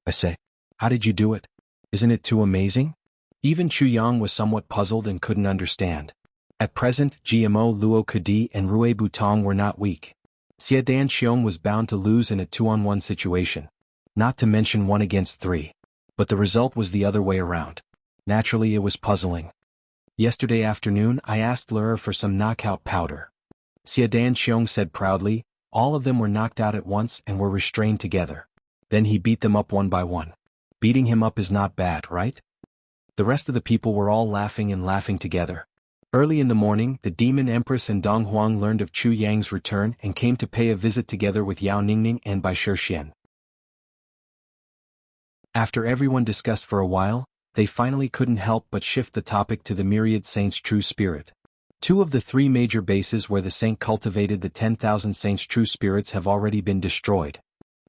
I say, how did you do it? Isn't it too amazing? Even Chu Yang was somewhat puzzled and couldn't understand. At present, GMO, Luo Kadi and Rui Butong were not weak. Xie Danxiong was bound to lose in a 2-on-1 situation. Not to mention 1 against 3. But the result was the other way around. Naturally, it was puzzling. Yesterday afternoon, I asked Lura for some knockout powder. Xie Danxiong said proudly, all of them were knocked out at once and were restrained together. Then he beat them up one by one. Beating him up is not bad, right? The rest of the people were all laughing and laughing together. Early in the morning, the Demon Empress and Dong Huang learned of Chu Yang's return and came to pay a visit together with Yao Ningning and Bai Shixian. After everyone discussed for a while, they finally couldn't help but shift the topic to the myriad saints' true spirit. 2 of the 3 major bases where the saint cultivated the 10,000 saints' true spirits have already been destroyed.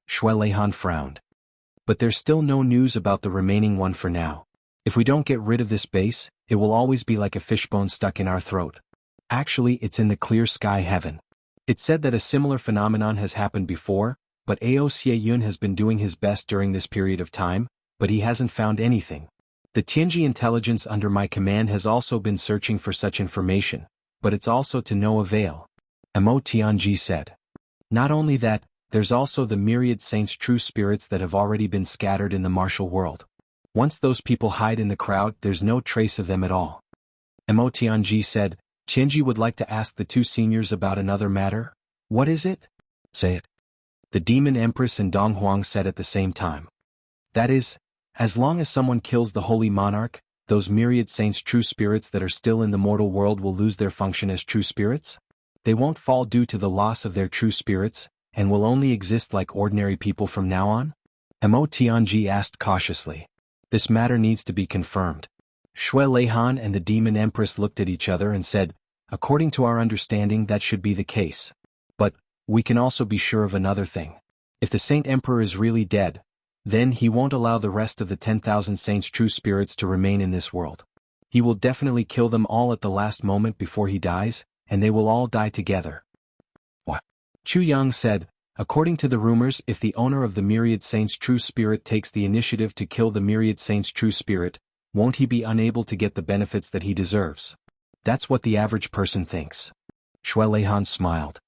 Shui Leihan frowned. But there's still no news about the remaining one for now. If we don't get rid of this base, it will always be like a fishbone stuck in our throat. Actually, it's in the clear sky heaven. It's said that a similar phenomenon has happened before, but Ao Xie has been doing his best during this period of time, but he hasn't found anything. The Tianji intelligence under my command has also been searching for such information, but it's also to no avail. Mo Tianji said. Not only that, there's also the myriad saints' true spirits that have already been scattered in the martial world. Once those people hide in the crowd, there's no trace of them at all. Mo Tianji said, Tianji would like to ask the 2 seniors about another matter. What is it? Say it. The Demon Empress and Dong Huang said at the same time. That is, as long as someone kills the Holy Monarch, those myriad saints' true spirits that are still in the mortal world will lose their function as true spirits? They won't fall due to the loss of their true spirits, and will only exist like ordinary people from now on? Mo Tianji asked cautiously. This matter needs to be confirmed. Shui Leihan and the Demon Empress looked at each other and said, according to our understanding that should be the case. But, we can also be sure of another thing. If the Saint Emperor is really dead, then he won't allow the rest of the 10,000 saints' true spirits to remain in this world. He will definitely kill them all at the last moment before he dies, and they will all die together. What? Chu Yang said, according to the rumors, if the owner of the myriad saints' true spirit takes the initiative to kill the myriad saints' true spirit, won't he be unable to get the benefits that he deserves? That's what the average person thinks. Shui Leihan smiled.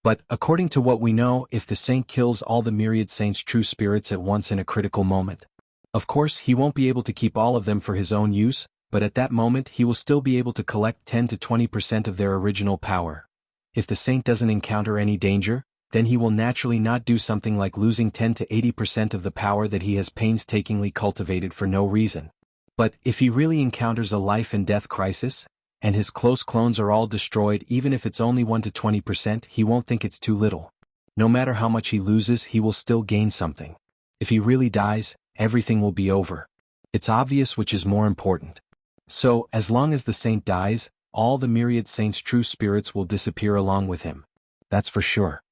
But, according to what we know, if the saint kills all the myriad saints' true spirits at once in a critical moment, of course he won't be able to keep all of them for his own use, but at that moment he will still be able to collect 10 to 20% of their original power. If the saint doesn't encounter any danger, then he will naturally not do something like losing 10 to 80% of the power that he has painstakingly cultivated for no reason. But if he really encounters a life and death crisis, and his close clones are all destroyed, even if it's only 1 to 20%, he won't think it's too little. No matter how much he loses, he will still gain something. If he really dies, everything will be over. It's obvious which is more important. So, as long as the saint dies, all the myriad saints' true spirits will disappear along with him. That's for sure.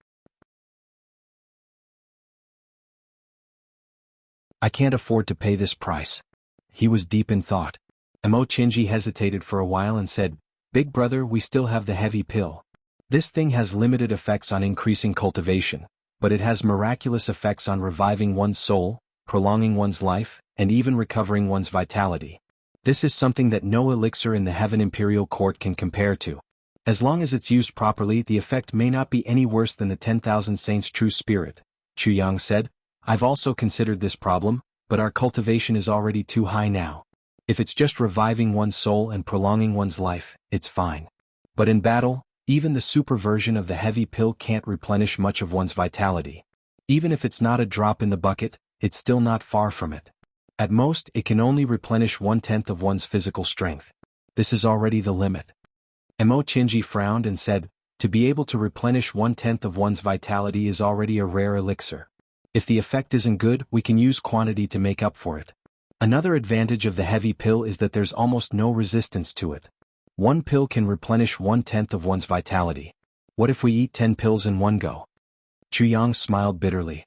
I can't afford to pay this price. He was deep in thought. Mo Tianji hesitated for a while and said, Big brother, we still have the heavy pill. This thing has limited effects on increasing cultivation, but it has miraculous effects on reviving one's soul, prolonging one's life, and even recovering one's vitality. This is something that no elixir in the Heaven Imperial Court can compare to. As long as it's used properly, the effect may not be any worse than the 10,000 saints' true spirit. Chu Yang said, I've also considered this problem, but our cultivation is already too high now. If it's just reviving one's soul and prolonging one's life, it's fine. But in battle, even the super version of the heavy pill can't replenish much of one's vitality. Even if it's not a drop in the bucket, it's still not far from it. At most, it can only replenish 1/10 of one's physical strength. This is already the limit. Mo Tianji frowned and said, to be able to replenish 1/10 of one's vitality is already a rare elixir. If the effect isn't good, we can use quantity to make up for it. Another advantage of the heavy pill is that there's almost no resistance to it. One pill can replenish 1/10 of one's vitality. What if we eat 10 pills in one go? Chu Yang smiled bitterly.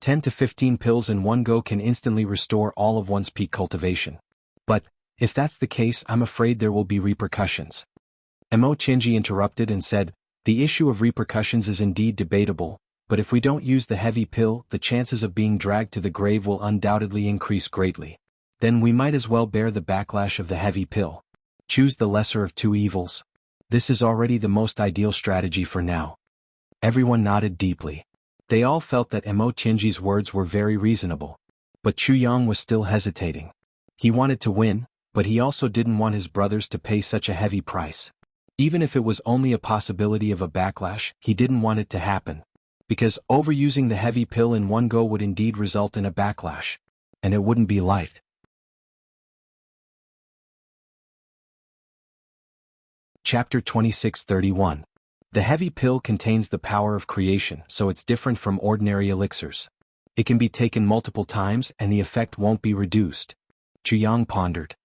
10 to 15 pills in one go can instantly restore all of one's peak cultivation. But, if that's the case, I'm afraid there will be repercussions. Mo Tianji interrupted and said, the issue of repercussions is indeed debatable, but if we don't use the heavy pill, the chances of being dragged to the grave will undoubtedly increase greatly. Then we might as well bear the backlash of the heavy pill. Choose the lesser of two evils. This is already the most ideal strategy for now. Everyone nodded deeply. They all felt that Mo Tianji's words were very reasonable. But Chu Yang was still hesitating. He wanted to win, but he also didn't want his brothers to pay such a heavy price. Even if it was only a possibility of a backlash, he didn't want it to happen. Because overusing the heavy pill in one go would indeed result in a backlash. And it wouldn't be light. Chapter 26:31. The heavy pill contains the power of creation, so it's different from ordinary elixirs. It can be taken multiple times and the effect won't be reduced. Jianghu pondered.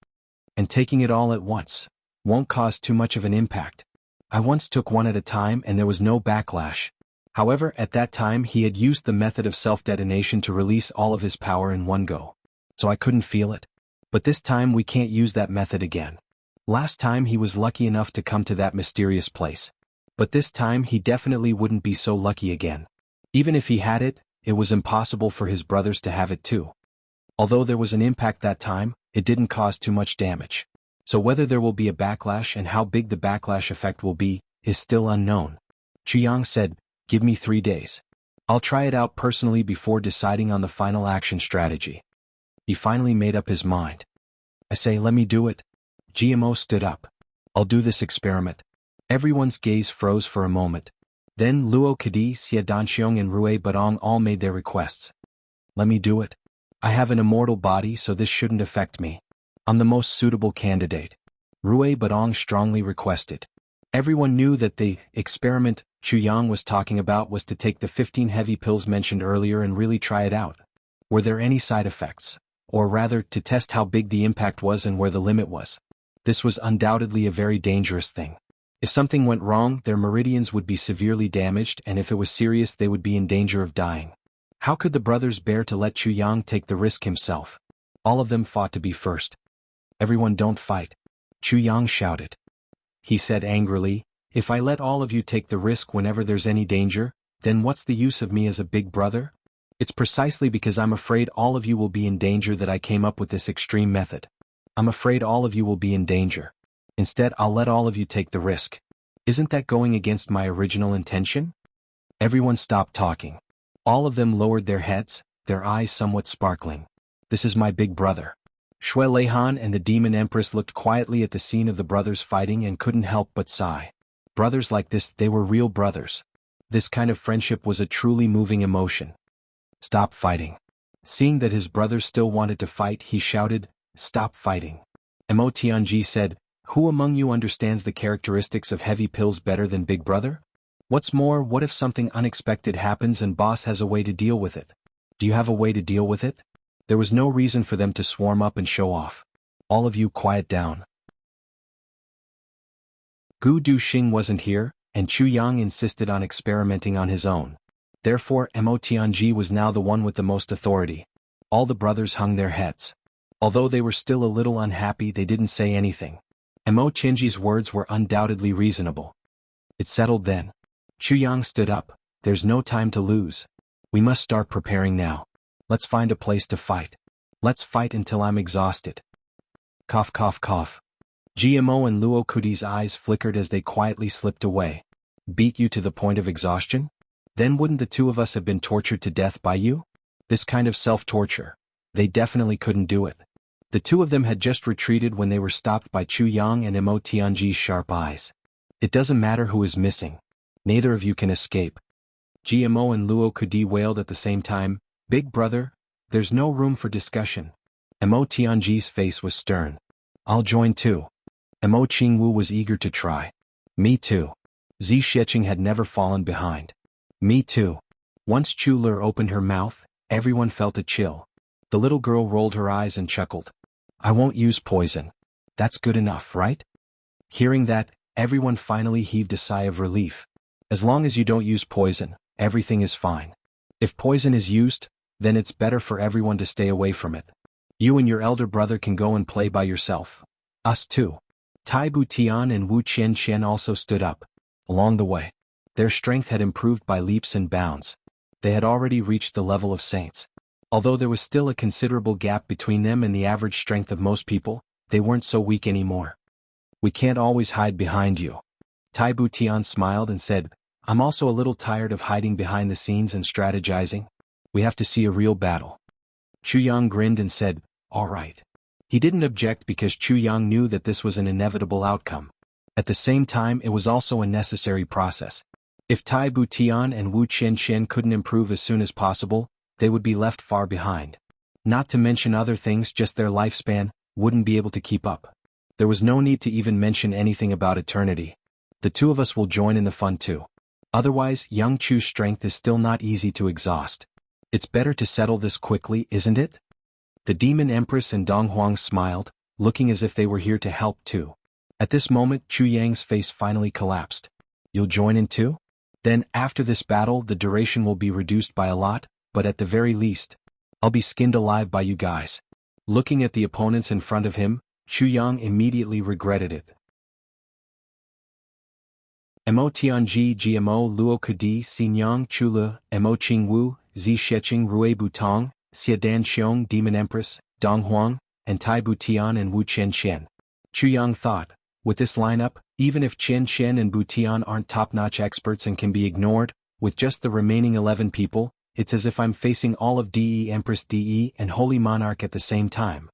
And taking it all at once won't cause too much of an impact. I once took one at a time and there was no backlash. However, at that time he had used the method of self-detonation to release all of his power in one go. So I couldn't feel it. But this time we can't use that method again. Last time he was lucky enough to come to that mysterious place. But this time he definitely wouldn't be so lucky again. Even if he had it, it was impossible for his brothers to have it too. Although there was an impact that time, it didn't cause too much damage. So whether there will be a backlash and how big the backlash effect will be, is still unknown. Jianghu said, "Give me 3 days. I'll try it out personally before deciding on the final action strategy." He finally made up his mind. "I say, let me do it." GMO stood up. "I'll do this experiment." Everyone's gaze froze for a moment. Then Luo Kadi, Xia Danxiong and Rui Badong all made their requests. "Let me do it. I have an immortal body, so this shouldn't affect me. I'm the most suitable candidate." Rui Badong strongly requested. Everyone knew that the experiment Chuyang was talking about was to take the 15 heavy pills mentioned earlier and really try it out. Were there any side effects? Or rather, to test how big the impact was and where the limit was. This was undoubtedly a very dangerous thing. If something went wrong, their meridians would be severely damaged, and if it was serious, they would be in danger of dying. How could the brothers bear to let Chuyang take the risk himself? All of them fought to be first. "Everyone don't fight," Chuyang shouted. He said angrily, "If I let all of you take the risk whenever there's any danger, then what's the use of me as a big brother? It's precisely because I'm afraid all of you will be in danger that I came up with this extreme method. I'm afraid all of you will be in danger. Instead, I'll let all of you take the risk. Isn't that going against my original intention?" Everyone stopped talking. All of them lowered their heads, their eyes somewhat sparkling. "This is my big brother." Shui Leihan and the Demon Empress looked quietly at the scene of the brothers fighting and couldn't help but sigh. Brothers like this, they were real brothers. This kind of friendship was a truly moving emotion. "Stop fighting." Seeing that his brothers still wanted to fight, he shouted, "Stop fighting." Mo Tianji said, "Who among you understands the characteristics of heavy pills better than Big Brother? What's more, what if something unexpected happens and boss has a way to deal with it? Do you have a way to deal with it?" There was no reason for them to swarm up and show off. "All of you quiet down." Gu Duxing wasn't here, and Chuyang insisted on experimenting on his own. Therefore, Mo Tianji was now the one with the most authority. All the brothers hung their heads. Although they were still a little unhappy, they didn't say anything. Mo Tianji's words were undoubtedly reasonable. It settled then. Chuyang stood up. "There's no time to lose. We must start preparing now. Let's find a place to fight. Let's fight until I'm exhausted." Cough cough cough. GMO and Luo Kudi's eyes flickered as they quietly slipped away. "Beat you to the point of exhaustion? Then wouldn't the two of us have been tortured to death by you? This kind of self-torture. They definitely couldn't do it." The two of them had just retreated when they were stopped by Chuyang and Mo Tianji's sharp eyes. "It doesn't matter who is missing. Neither of you can escape." GMO and Luo Kudi wailed at the same time, "Big brother, there's no room for discussion." Mo Tianji's face was stern. "I'll join too." Mo Qingwu was eager to try. "Me too." Zi Sheqing had never fallen behind. "Me too." Once Chu Lur opened her mouth, everyone felt a chill. The little girl rolled her eyes and chuckled. "I won't use poison. That's good enough, right?" Hearing that, everyone finally heaved a sigh of relief. As long as you don't use poison, everything is fine. If poison is used, then it's better for everyone to stay away from it. You and your elder brother can go and play by yourself. Us too. Tai Butian and Wu Qianqian also stood up. Along the way, their strength had improved by leaps and bounds. They had already reached the level of saints. Although there was still a considerable gap between them and the average strength of most people, they weren't so weak anymore. "We can't always hide behind you." Tai Butian smiled and said, "I'm also a little tired of hiding behind the scenes and strategizing. We have to see a real battle." Chuyang grinned and said, "All right." He didn't object because Chuyang knew that this was an inevitable outcome. At the same time, it was also a necessary process. If Tai Butian and Wu Qianqian couldn't improve as soon as possible, they would be left far behind. Not to mention other things, just their lifespan wouldn't be able to keep up. There was no need to even mention anything about eternity. The two of us will join in the fun too. Otherwise, young Chu's strength is still not easy to exhaust. It's better to settle this quickly, isn't it? The Demon Empress and Dong Huang smiled, looking as if they were here to help too. At this moment, Chu Yang's face finally collapsed. You'll join in too? Then, after this battle, the duration will be reduced by a lot, but at the very least, I'll be skinned alive by you guys. Looking at the opponents in front of him, Chu Yang immediately regretted it. Mo Tianji Gmo Luo Kadi Xinyang Chula, Mo Qingwu, Zi Sheqing Rui Butong, Xia Dan Xiong Demon Empress, Dong Huang, and Tai Butian and Wu Qian. Chu Yang thought, with this lineup, even if Qian and Butian aren't top-notch experts and can be ignored, with just the remaining 11 people, it's as if I'm facing all of DE Empress DE and Holy Monarch at the same time.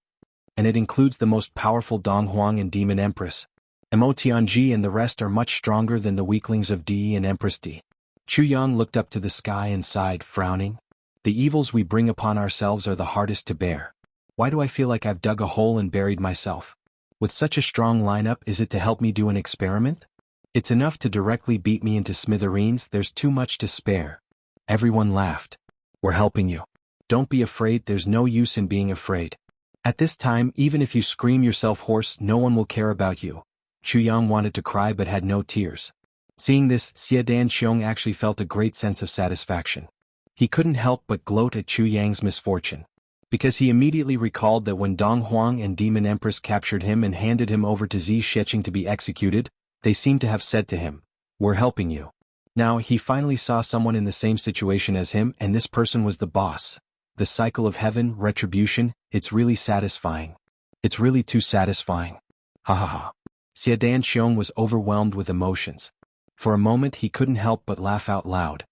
And it includes the most powerful Dong Huang and Demon Empress. Mo Tianji and the rest are much stronger than the weaklings of DE and Empress D. Chu Yang looked up to the sky and sighed, frowning. The evils we bring upon ourselves are the hardest to bear. Why do I feel like I've dug a hole and buried myself? With such a strong lineup, is it to help me do an experiment? It's enough to directly beat me into smithereens, there's too much to spare. Everyone laughed. We're helping you. Don't be afraid, there's no use in being afraid. At this time, even if you scream yourself hoarse, no one will care about you. Chu Yang wanted to cry but had no tears. Seeing this, Xia Dan Xiong actually felt a great sense of satisfaction. He couldn't help but gloat at Chu Yang's misfortune. Because he immediately recalled that when Dong Huang and Demon Empress captured him and handed him over to Zi Sheqing to be executed, they seemed to have said to him, "We're helping you." Now he finally saw someone in the same situation as him, and this person was the boss. The cycle of heaven, retribution, it's really satisfying. It's really too satisfying. Ha ha ha. Xia Dan Xiong was overwhelmed with emotions. For a moment he couldn't help but laugh out loud.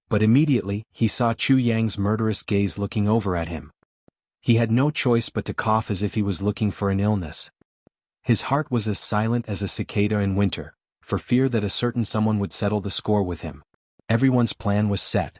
But immediately, he saw Chu Yang's murderous gaze looking over at him. He had no choice but to cough as if he was looking for an illness. His heart was as silent as a cicada in winter, for fear that a certain someone would settle the score with him. Everyone's plan was set.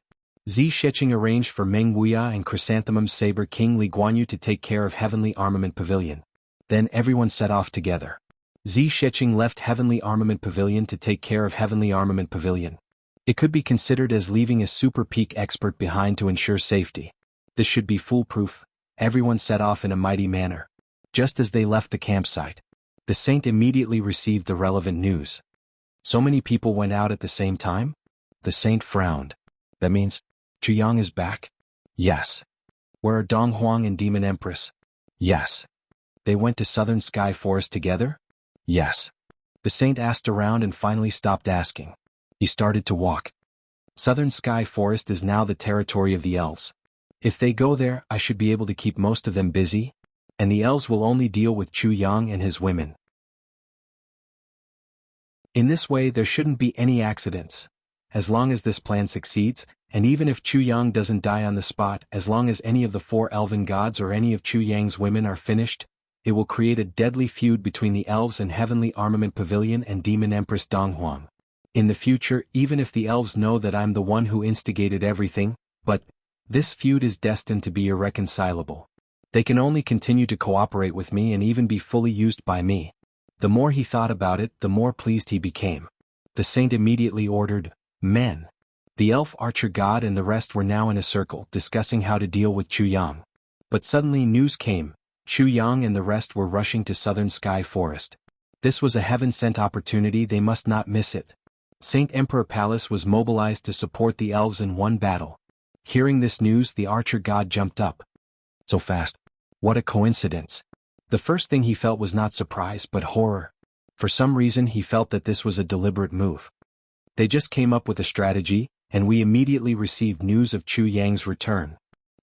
Zi Sheqing arranged for Meng Wuya and Chrysanthemum Saber King Li Guanyu to take care of Heavenly Armament Pavilion. Then everyone set off together. Zi Sheqing left Heavenly Armament Pavilion to take care of Heavenly Armament Pavilion. It could be considered as leaving a super peak expert behind to ensure safety. This should be foolproof. Everyone set off in a mighty manner. Just as they left the campsite, the saint immediately received the relevant news. So many people went out at the same time? The saint frowned. That means, Chu Yang is back? Yes. Where are Dong Huang and Demon Empress? Yes. They went to Southern Sky Forest together? Yes. The saint asked around and finally stopped asking. He started to walk. Southern Sky Forest is now the territory of the elves. If they go there, I should be able to keep most of them busy, and the elves will only deal with Chu Yang and his women. In this way there shouldn't be any accidents. As long as this plan succeeds, and even if Chu Yang doesn't die on the spot, as long as any of the 4 elven gods or any of Chu Yang's women are finished, it will create a deadly feud between the elves and Heavenly Armament Pavilion and Demon Empress Dong Huang. In the future, even if the elves know that I'm the one who instigated everything, but this feud is destined to be irreconcilable. They can only continue to cooperate with me and even be fully used by me. The more he thought about it, the more pleased he became. The saint immediately ordered, "Men." The elf archer god and the rest were now in a circle, discussing how to deal with Chu Yang. But suddenly news came. Chu Yang and the rest were rushing to Southern Sky Forest. This was a heaven-sent opportunity, they must not miss it. Saint Emperor Palace was mobilized to support the elves in one battle. Hearing this news, the archer god jumped up. So fast. What a coincidence. The first thing he felt was not surprise but horror. For some reason he felt that this was a deliberate move. They just came up with a strategy, and we immediately received news of Chu Yang's return.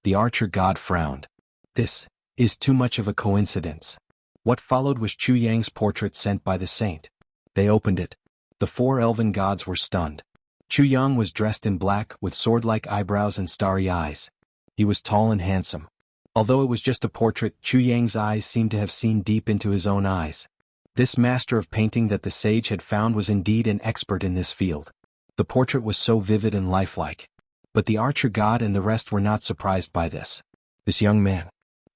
The archer god frowned. This is too much of a coincidence. What followed was Chu Yang's portrait sent by the saint. They opened it. The 4 elven gods were stunned. Chu Yang was dressed in black with sword-like eyebrows and starry eyes. He was tall and handsome. Although it was just a portrait, Chu Yang's eyes seemed to have seen deep into his own eyes. This master of painting that the sage had found was indeed an expert in this field. The portrait was so vivid and lifelike. But the archer god and the rest were not surprised by this. This young man.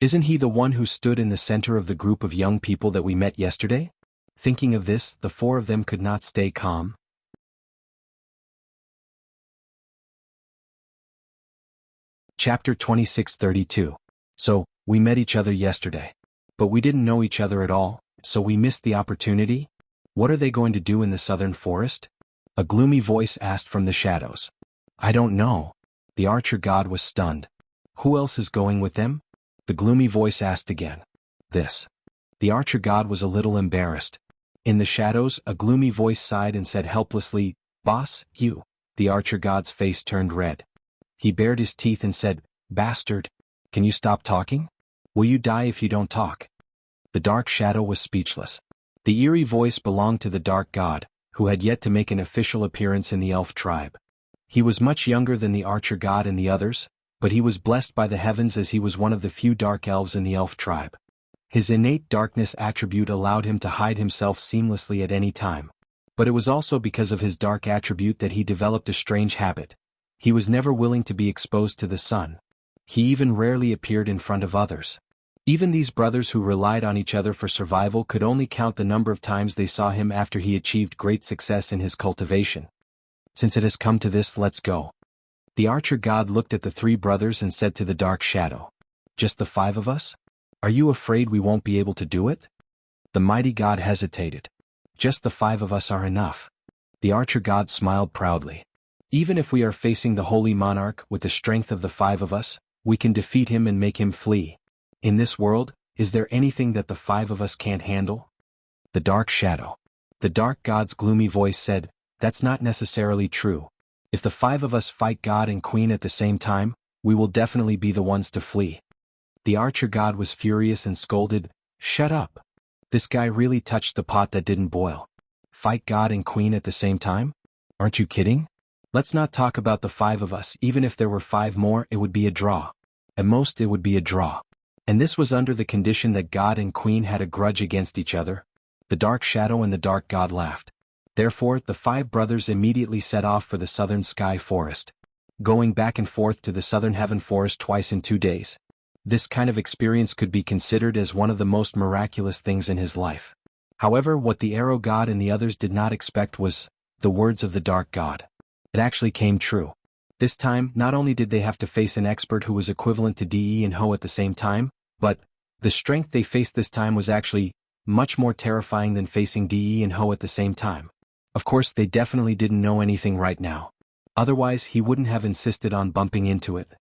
Isn't he the one who stood in the center of the group of young people that we met yesterday? Thinking of this, the four of them could not stay calm. Chapter 26:32. So, we met each other yesterday. But we didn't know each other at all, so we missed the opportunity? What are they going to do in the southern forest? A gloomy voice asked from the shadows. I don't know. The archer god was stunned. Who else is going with them? The gloomy voice asked again. This. The archer god was a little embarrassed. In the shadows, a gloomy voice sighed and said helplessly, Boss, you. The archer god's face turned red. He bared his teeth and said, Bastard. Can you stop talking? Will you die if you don't talk? The dark shadow was speechless. The eerie voice belonged to the dark god, who had yet to make an official appearance in the elf tribe. He was much younger than the archer god and the others, but he was blessed by the heavens as he was one of the few dark elves in the elf tribe. His innate darkness attribute allowed him to hide himself seamlessly at any time. But it was also because of his dark attribute that he developed a strange habit. He was never willing to be exposed to the sun. He even rarely appeared in front of others. Even these brothers who relied on each other for survival could only count the number of times they saw him after he achieved great success in his cultivation. Since it has come to this, let's go. The archer god looked at the three brothers and said to the dark shadow, Just the five of us? Are you afraid we won't be able to do it? The mighty god hesitated. Just the five of us are enough. The archer god smiled proudly. Even if we are facing the holy monarch with the strength of the five of us, we can defeat him and make him flee. In this world, is there anything that the five of us can't handle? The dark shadow. The dark god's gloomy voice said, That's not necessarily true. If the five of us fight God and Queen at the same time, we will definitely be the ones to flee. The archer god was furious and scolded, Shut up. This guy really touched the pot that didn't boil. Fight God and Queen at the same time? Aren't you kidding? Let's not talk about the five of us. Even if there were five more, it would be a draw. At most it would be a draw. And this was under the condition that God and Queen had a grudge against each other. The dark shadow and the dark god laughed. Therefore, the five brothers immediately set off for the southern sky forest, going back and forth to the southern heaven forest twice in 2 days. This kind of experience could be considered as one of the most miraculous things in his life. However, what the arrow god and the others did not expect was the words of the dark god. It actually came true. This time, not only did they have to face an expert who was equivalent to De and Ho at the same time, but the strength they faced this time was actually much more terrifying than facing De and Ho at the same time. Of course, they definitely didn't know anything right now. Otherwise, he wouldn't have insisted on bumping into it.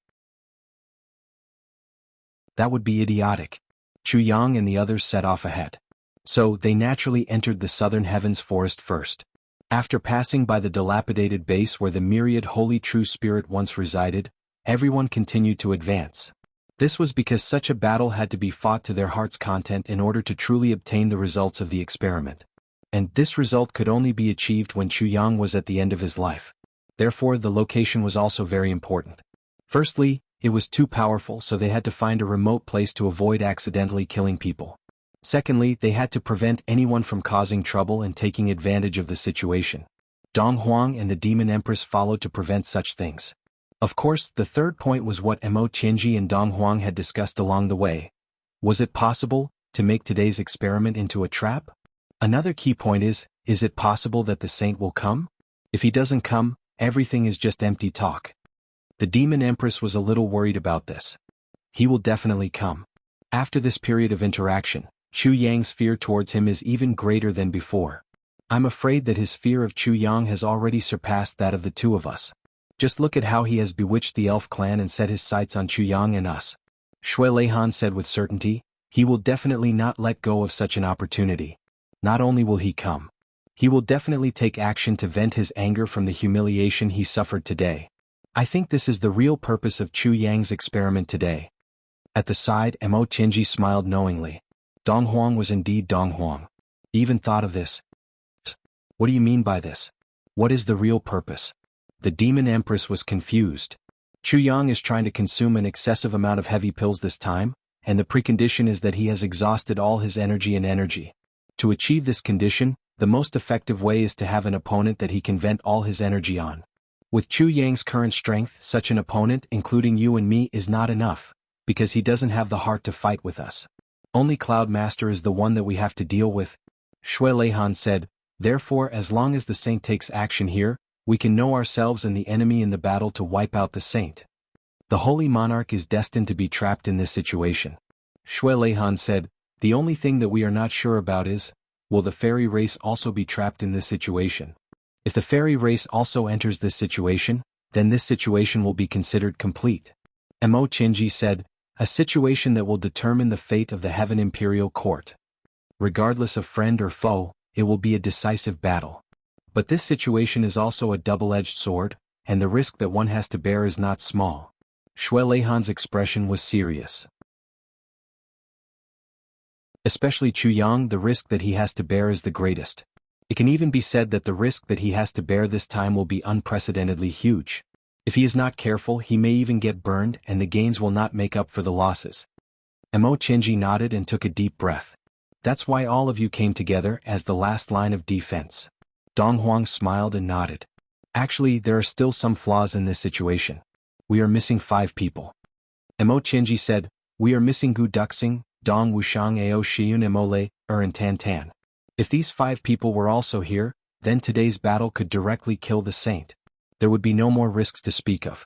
That would be idiotic. Chu Yang and the others set off ahead. So, they naturally entered the southern heavens forest first. After passing by the dilapidated base where the myriad holy true spirit once resided, everyone continued to advance. This was because such a battle had to be fought to their heart's content in order to truly obtain the results of the experiment. And this result could only be achieved when Chu Yang was at the end of his life. Therefore, the location was also very important. Firstly, it was too powerful, so they had to find a remote place to avoid accidentally killing people. Secondly, they had to prevent anyone from causing trouble and taking advantage of the situation. Dong Huang and the Demon Empress followed to prevent such things. Of course, the third point was what Mo Tianji and Dong Huang had discussed along the way. Was it possible to make today's experiment into a trap? Another key point is it possible that the saint will come? If he doesn't come, everything is just empty talk. The Demon Empress was a little worried about this. He will definitely come. After this period of interaction, Chu Yang's fear towards him is even greater than before. I'm afraid that his fear of Chu Yang has already surpassed that of the two of us. Just look at how he has bewitched the elf clan and set his sights on Chu Yang and us. Shui Leihan said with certainty, he will definitely not let go of such an opportunity. Not only will he come, he will definitely take action to vent his anger from the humiliation he suffered today. I think this is the real purpose of Chu Yang's experiment today. At the side, Mo Tianji smiled knowingly. Dong Huang was indeed Dong Huang. He even thought of this. What do you mean by this? What is the real purpose? The Demon Empress was confused. Chu Yang is trying to consume an excessive amount of heavy pills this time, and the precondition is that he has exhausted all his energy. To achieve this condition, the most effective way is to have an opponent that he can vent all his energy on. With Chu Yang's current strength, such an opponent, including you and me, is not enough. because he doesn't have the heart to fight with us. Only Cloud Master is the one that we have to deal with. Shui Leihan said, therefore as long as the saint takes action here, we can know ourselves and the enemy in the battle to wipe out the saint. The Holy Monarch is destined to be trapped in this situation. Shui Leihan said, the only thing that we are not sure about is, will the fairy race also be trapped in this situation? If the fairy race also enters this situation, then this situation will be considered complete. Mo Qinji said, a situation that will determine the fate of the Heaven Imperial Court. Regardless of friend or foe, it will be a decisive battle. But this situation is also a double-edged sword, and the risk that one has to bear is not small. Shui Leihan's expression was serious. Especially Chu Yang, the risk that he has to bear is the greatest. It can even be said that the risk that he has to bear this time will be unprecedentedly huge. If he is not careful, he may even get burned and the gains will not make up for the losses. Mo Qinji nodded and took a deep breath. That's why all of you came together as the last line of defense. Dong Huang smiled and nodded. Actually, there are still some flaws in this situation. We are missing 5 people. Mo Qinji said, we are missing Gu Duxing, Dong Wushang Ao Shiyun Mole, and Tan Tan. If these 5 people were also here, then today's battle could directly kill the saint. There would be no more risks to speak of.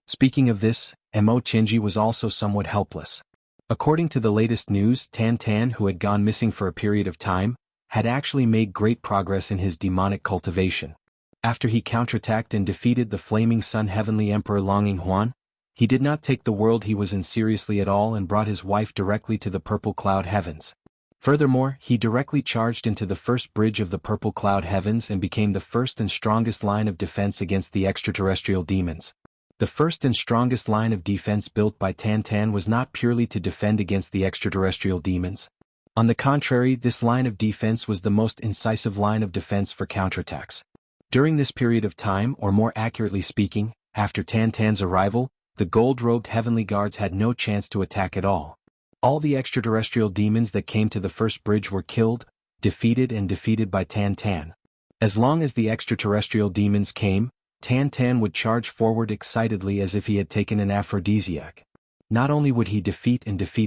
Speaking of this, Mo Qinji was also somewhat helpless. According to the latest news, Tan Tan, who had gone missing for a period of time, had actually made great progress in his demonic cultivation. After he counterattacked and defeated the Flaming Sun Heavenly Emperor Longing Huan, he did not take the world he was in seriously at all and brought his wife directly to the Purple Cloud Heavens. Furthermore, he directly charged into the first bridge of the Purple Cloud Heavens and became the first and strongest line of defense against the extraterrestrial demons. The first and strongest line of defense built by Tan Tan was not purely to defend against the extraterrestrial demons. On the contrary, this line of defense was the most incisive line of defense for counterattacks. During this period of time, or more accurately speaking, after Tan Tan's arrival, the gold-robed heavenly guards had no chance to attack at all. All the extraterrestrial demons that came to the first bridge were killed, defeated by Tan Tan. As long as the extraterrestrial demons came, Tan Tan would charge forward excitedly as if he had taken an aphrodisiac. Not only would he defeat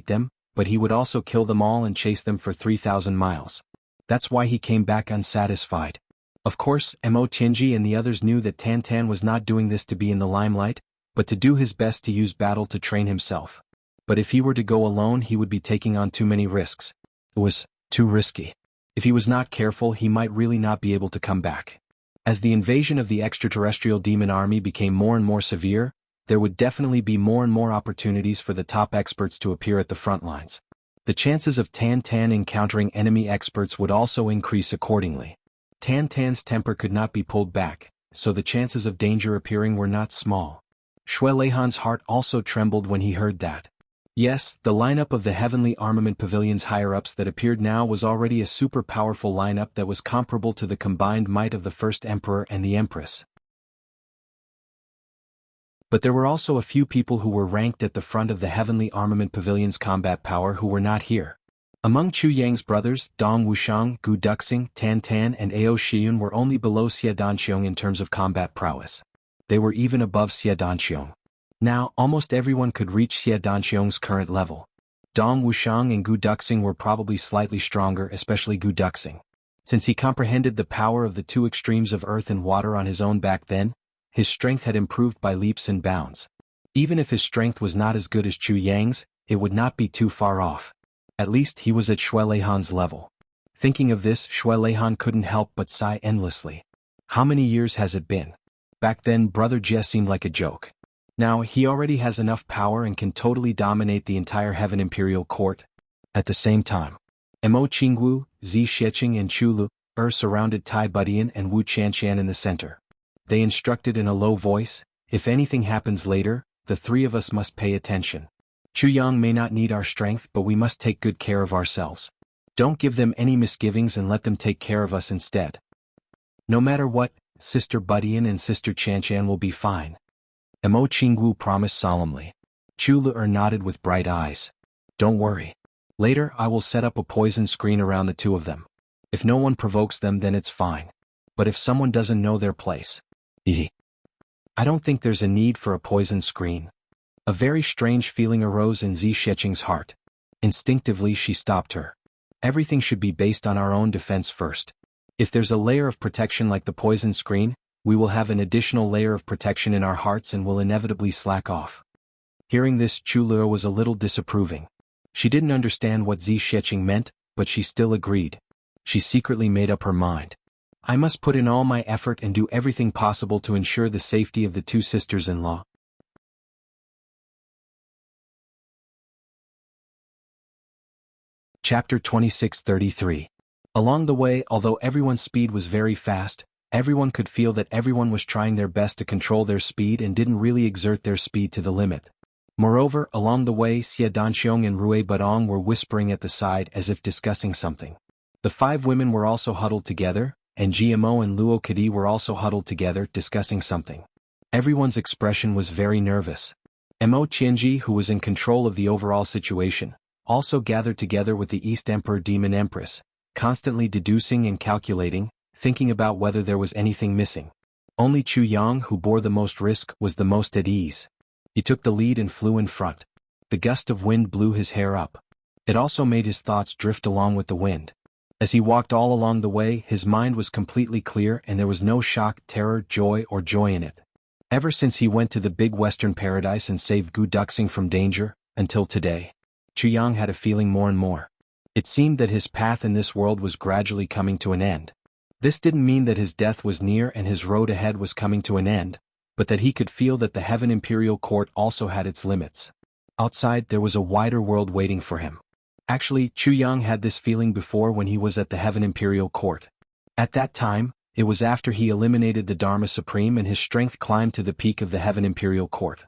them, but he would also kill them all and chase them for 3,000 miles. That's why he came back unsatisfied. Of course, Mo Qinji and the others knew that Tan Tan was not doing this to be in the limelight, but to do his best to use battle to train himself. But if he were to go alone, he would be taking on too many risks. It was too risky. If he was not careful, he might really not be able to come back. As the invasion of the extraterrestrial demon army became more and more severe, there would definitely be more and more opportunities for the top experts to appear at the front lines. The chances of Tan Tan encountering enemy experts would also increase accordingly. Tan Tan's temper could not be pulled back, so the chances of danger appearing were not small. Shui Leihan's heart also trembled when he heard that. Yes, the lineup of the Heavenly Armament Pavilion's higher-ups that appeared now was already a super powerful lineup that was comparable to the combined might of the First Emperor and the Empress. But there were also a few people who were ranked at the front of the Heavenly Armament Pavilion's combat power who were not here. Among Chu Yang's brothers, Dong Wushang, Gu Duxing, Tan Tan and Ao Shiyun were only below Xie Danqiong in terms of combat prowess. They were even above Xie Danqiong. Now, almost everyone could reach Xie Danqiong's current level. Dong Wushang and Gu Duxing were probably slightly stronger, especially Gu Duxing. Since he comprehended the power of the 2 extremes of earth and water on his own back then, his strength had improved by leaps and bounds. Even if his strength was not as good as Chu Yang's, it would not be too far off. At least he was at Shui Leihan's level. Thinking of this, Shui Leihan couldn't help but sigh endlessly. How many years has it been? Back then, Brother Jie seemed like a joke. Now, he already has enough power and can totally dominate the entire Heaven Imperial Court. At the same time, Mo Qingwu, Zi Xiecheng and Chu Lu surrounded Tai Budian and Wu Qianqian in the center. They instructed in a low voice, if anything happens later, the 3 of us must pay attention. Chu Yang may not need our strength, but we must take good care of ourselves. Don't give them any misgivings and let them take care of us instead. No matter what, Sister Budian and Sister Qianqian will be fine. Mo Qingwu promised solemnly. Chu Lu nodded with bright eyes. Don't worry. Later I will set up a poison screen around the 2 of them. If no one provokes them, then it's fine. But if someone doesn't know their place, I don't think there's a need for a poison screen. A very strange feeling arose in Zi Sheching's heart. Instinctively she stopped her. Everything should be based on our own defense first. If there's a layer of protection like the poison screen, we will have an additional layer of protection in our hearts and will inevitably slack off. Hearing this, Chu Luo was a little disapproving. She didn't understand what Zi Sheching meant, but she still agreed. She secretly made up her mind. I must put in all my effort and do everything possible to ensure the safety of the two sisters-in-law. Chapter 26:33. Along the way, although everyone's speed was very fast, everyone could feel that everyone was trying their best to control their speed and didn't really exert their speed to the limit. Moreover, along the way, Xie Danxiong and Rui Badong were whispering at the side as if discussing something. The 5 women were also huddled together, and GMO and Luo Kadi were also huddled together discussing something. Everyone's expression was very nervous. Mo Qianji, who was in control of the overall situation, also gathered together with the East Emperor Demon Empress, constantly deducing and calculating, thinking about whether there was anything missing. Only Chu Yang, who bore the most risk, was the most at ease. He took the lead and flew in front. The gust of wind blew his hair up. It also made his thoughts drift along with the wind. As he walked all along the way, his mind was completely clear and there was no shock, terror, joy in it. Ever since he went to the big western paradise and saved Gu Duxing from danger, until today, Chu Yang had a feeling more and more. It seemed that his path in this world was gradually coming to an end. This didn't mean that his death was near and his road ahead was coming to an end, but that he could feel that the Heaven Imperial Court also had its limits. Outside there was a wider world waiting for him. Actually, Chu Yang had this feeling before when he was at the Heaven Imperial Court. At that time, it was after he eliminated the Dharma Supreme and his strength climbed to the peak of the Heaven Imperial Court.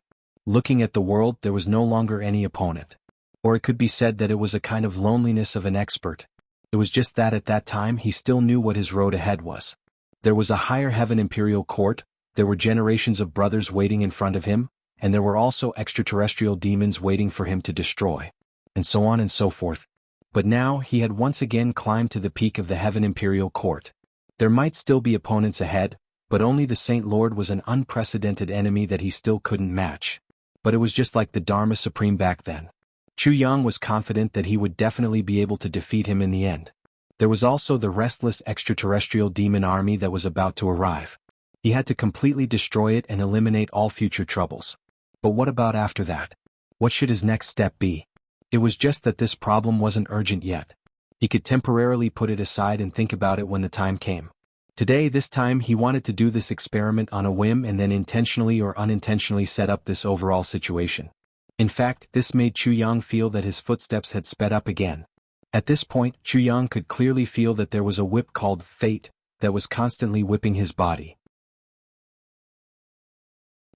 Looking at the world, there was no longer any opponent. Or it could be said that it was a kind of loneliness of an expert. It was just that at that time he still knew what his road ahead was. There was a higher Heaven Imperial Court, there were generations of brothers waiting in front of him, and there were also extraterrestrial demons waiting for him to destroy. And so on and so forth. But now he had once again climbed to the peak of the Heaven Imperial Court. There might still be opponents ahead, but only the Saint Lord was an unprecedented enemy that he still couldn't match. But it was just like the Dharma Supreme back then. Chu Yang was confident that he would definitely be able to defeat him in the end. There was also the restless extraterrestrial demon army that was about to arrive. He had to completely destroy it and eliminate all future troubles. But what about after that? What should his next step be? It was just that this problem wasn't urgent yet. He could temporarily put it aside and think about it when the time came. Today, this time, he wanted to do this experiment on a whim and then intentionally or unintentionally set up this overall situation. In fact, this made Chu Yang feel that his footsteps had sped up again. At this point, Chu Yang could clearly feel that there was a whip called fate that was constantly whipping his body.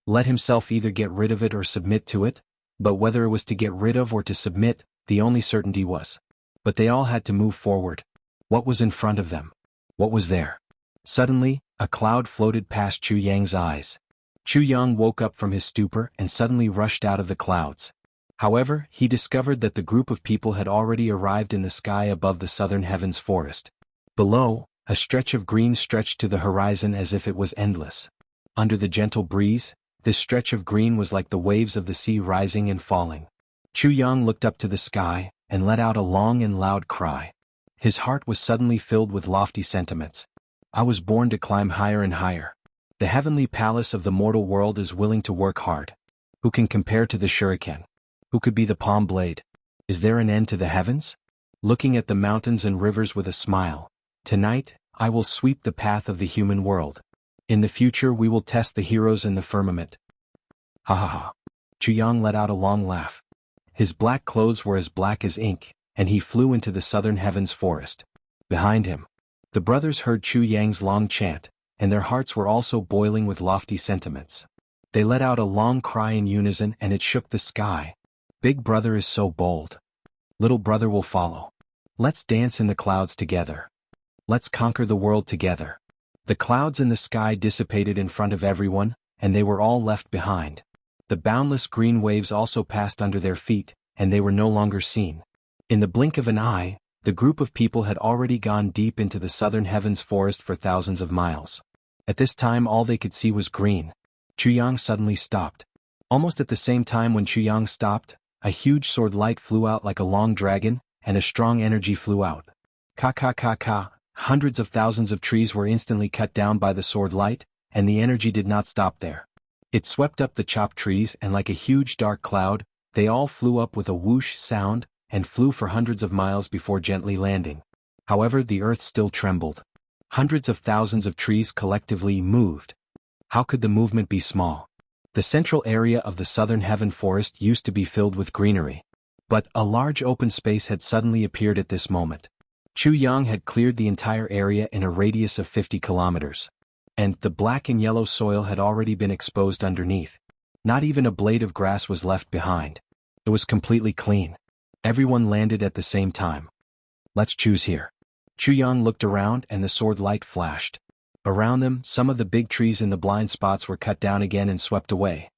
Let himself either get rid of it or submit to it, but whether it was to get rid of or to submit, the only certainty was. But they all had to move forward. What was in front of them? What was there? Suddenly, a cloud floated past Chu Yang's eyes. Chu Yang woke up from his stupor and suddenly rushed out of the clouds. However, he discovered that the group of people had already arrived in the sky above the southern heavens forest. Below, a stretch of green stretched to the horizon as if it was endless. Under the gentle breeze, this stretch of green was like the waves of the sea rising and falling. Chu Yang looked up to the sky and let out a long and loud cry. His heart was suddenly filled with lofty sentiments. I was born to climb higher and higher. The heavenly palace of the mortal world is willing to work hard. Who can compare to the shuriken? Who could be the palm blade? Is there an end to the heavens? Looking at the mountains and rivers with a smile. Tonight, I will sweep the path of the human world. In the future we will test the heroes in the firmament. Ha ha ha. Chu Yang let out a long laugh. His black clothes were as black as ink, and he flew into the southern heavens forest. Behind him, the brothers heard Chu Yang's long chant, and their hearts were also boiling with lofty sentiments. They let out a long cry in unison and it shook the sky. Big brother is so bold. Little brother will follow. Let's dance in the clouds together. Let's conquer the world together. The clouds in the sky dissipated in front of everyone, and they were all left behind. The boundless green waves also passed under their feet, and they were no longer seen. In the blink of an eye, the group of people had already gone deep into the southern heavens forest for thousands of miles. At this time all they could see was green. Chu Yang suddenly stopped. Almost at the same time when Chu Yang stopped, a huge sword light flew out like a long dragon, and a strong energy flew out. Ka ka ka ka, hundreds of thousands of trees were instantly cut down by the sword light, and the energy did not stop there. It swept up the chopped trees and like a huge dark cloud, they all flew up with a whoosh sound, and flew for hundreds of miles before gently landing. However, the earth still trembled. Hundreds of thousands of trees collectively moved. How could the movement be small? The central area of the southern heaven forest used to be filled with greenery. But a large open space had suddenly appeared at this moment. Chu Yang had cleared the entire area in a radius of 50 kilometers. And the black and yellow soil had already been exposed underneath. Not even a blade of grass was left behind. It was completely clean. Everyone landed at the same time. Let's choose here. Chu Yang looked around and the sword light flashed. Around them, some of the big trees in the blind spots were cut down again and swept away.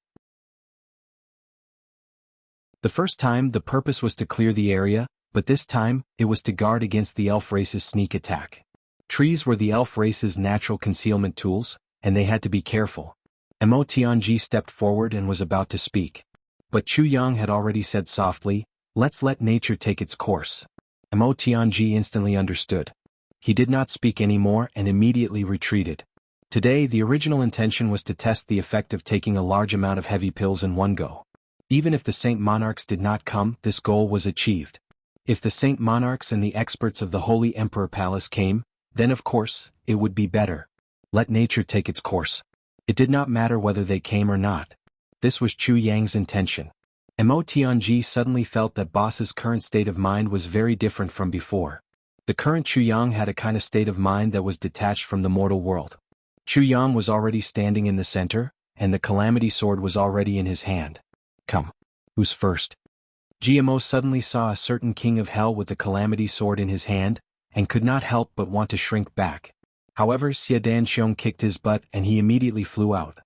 The first time, the purpose was to clear the area, but this time, it was to guard against the elf race's sneak attack. Trees were the elf race's natural concealment tools, and they had to be careful. Tianji stepped forward and was about to speak. But Chu Yang had already said softly, "Let's let nature take its course." Tianji instantly understood. He did not speak anymore and immediately retreated. Today, the original intention was to test the effect of taking a large amount of heavy pills in one go. Even if the Saint Monarchs did not come, this goal was achieved. If the Saint Monarchs and the experts of the Holy Emperor Palace came, then of course, it would be better. Let nature take its course. It did not matter whether they came or not. This was Chu Yang's intention. Tianji suddenly felt that Boss's current state of mind was very different from before. The current Chu Yang had a kind of state of mind that was detached from the mortal world. Chu Yang was already standing in the center, and the Calamity Sword was already in his hand. Come. Who's first? GMO suddenly saw a certain king of hell with the Calamity Sword in his hand, and could not help but want to shrink back. However, Xie Danxiong kicked his butt and he immediately flew out.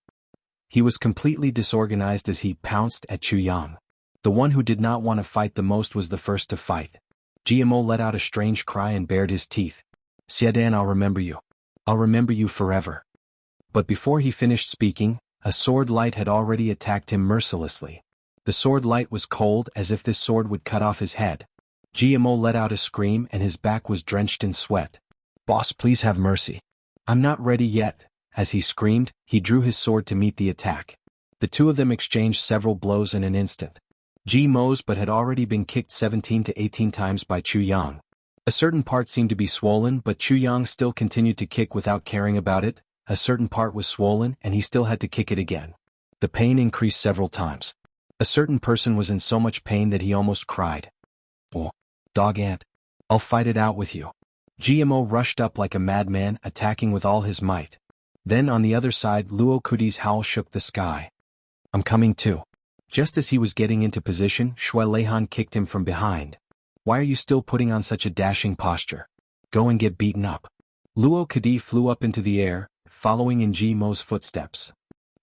He was completely disorganized as he pounced at Chu Yang. The one who did not want to fight the most was the first to fight. GMO let out a strange cry and bared his teeth. "Xiedan, I'll remember you. I'll remember you forever." But before he finished speaking, a sword light had already attacked him mercilessly. The sword light was cold as if this sword would cut off his head. GMO let out a scream and his back was drenched in sweat. "Boss, please have mercy. I'm not ready yet." As he screamed, he drew his sword to meet the attack. The two of them exchanged several blows in an instant. GMO's but had already been kicked 17 to 18 times by Chu Yang. A certain part seemed to be swollen, but Chu Yang still continued to kick without caring about it. A certain part was swollen and he still had to kick it again. The pain increased several times. A certain person was in so much pain that he almost cried. "Oh, dog ant. I'll fight it out with you." GMO rushed up like a madman, attacking with all his might. Then on the other side, Luo Kudi's howl shook the sky. "I'm coming too." Just as he was getting into position, Shui Leihan kicked him from behind. "Why are you still putting on such a dashing posture? Go and get beaten up." Luo Kudi flew up into the air, following in GMO's footsteps.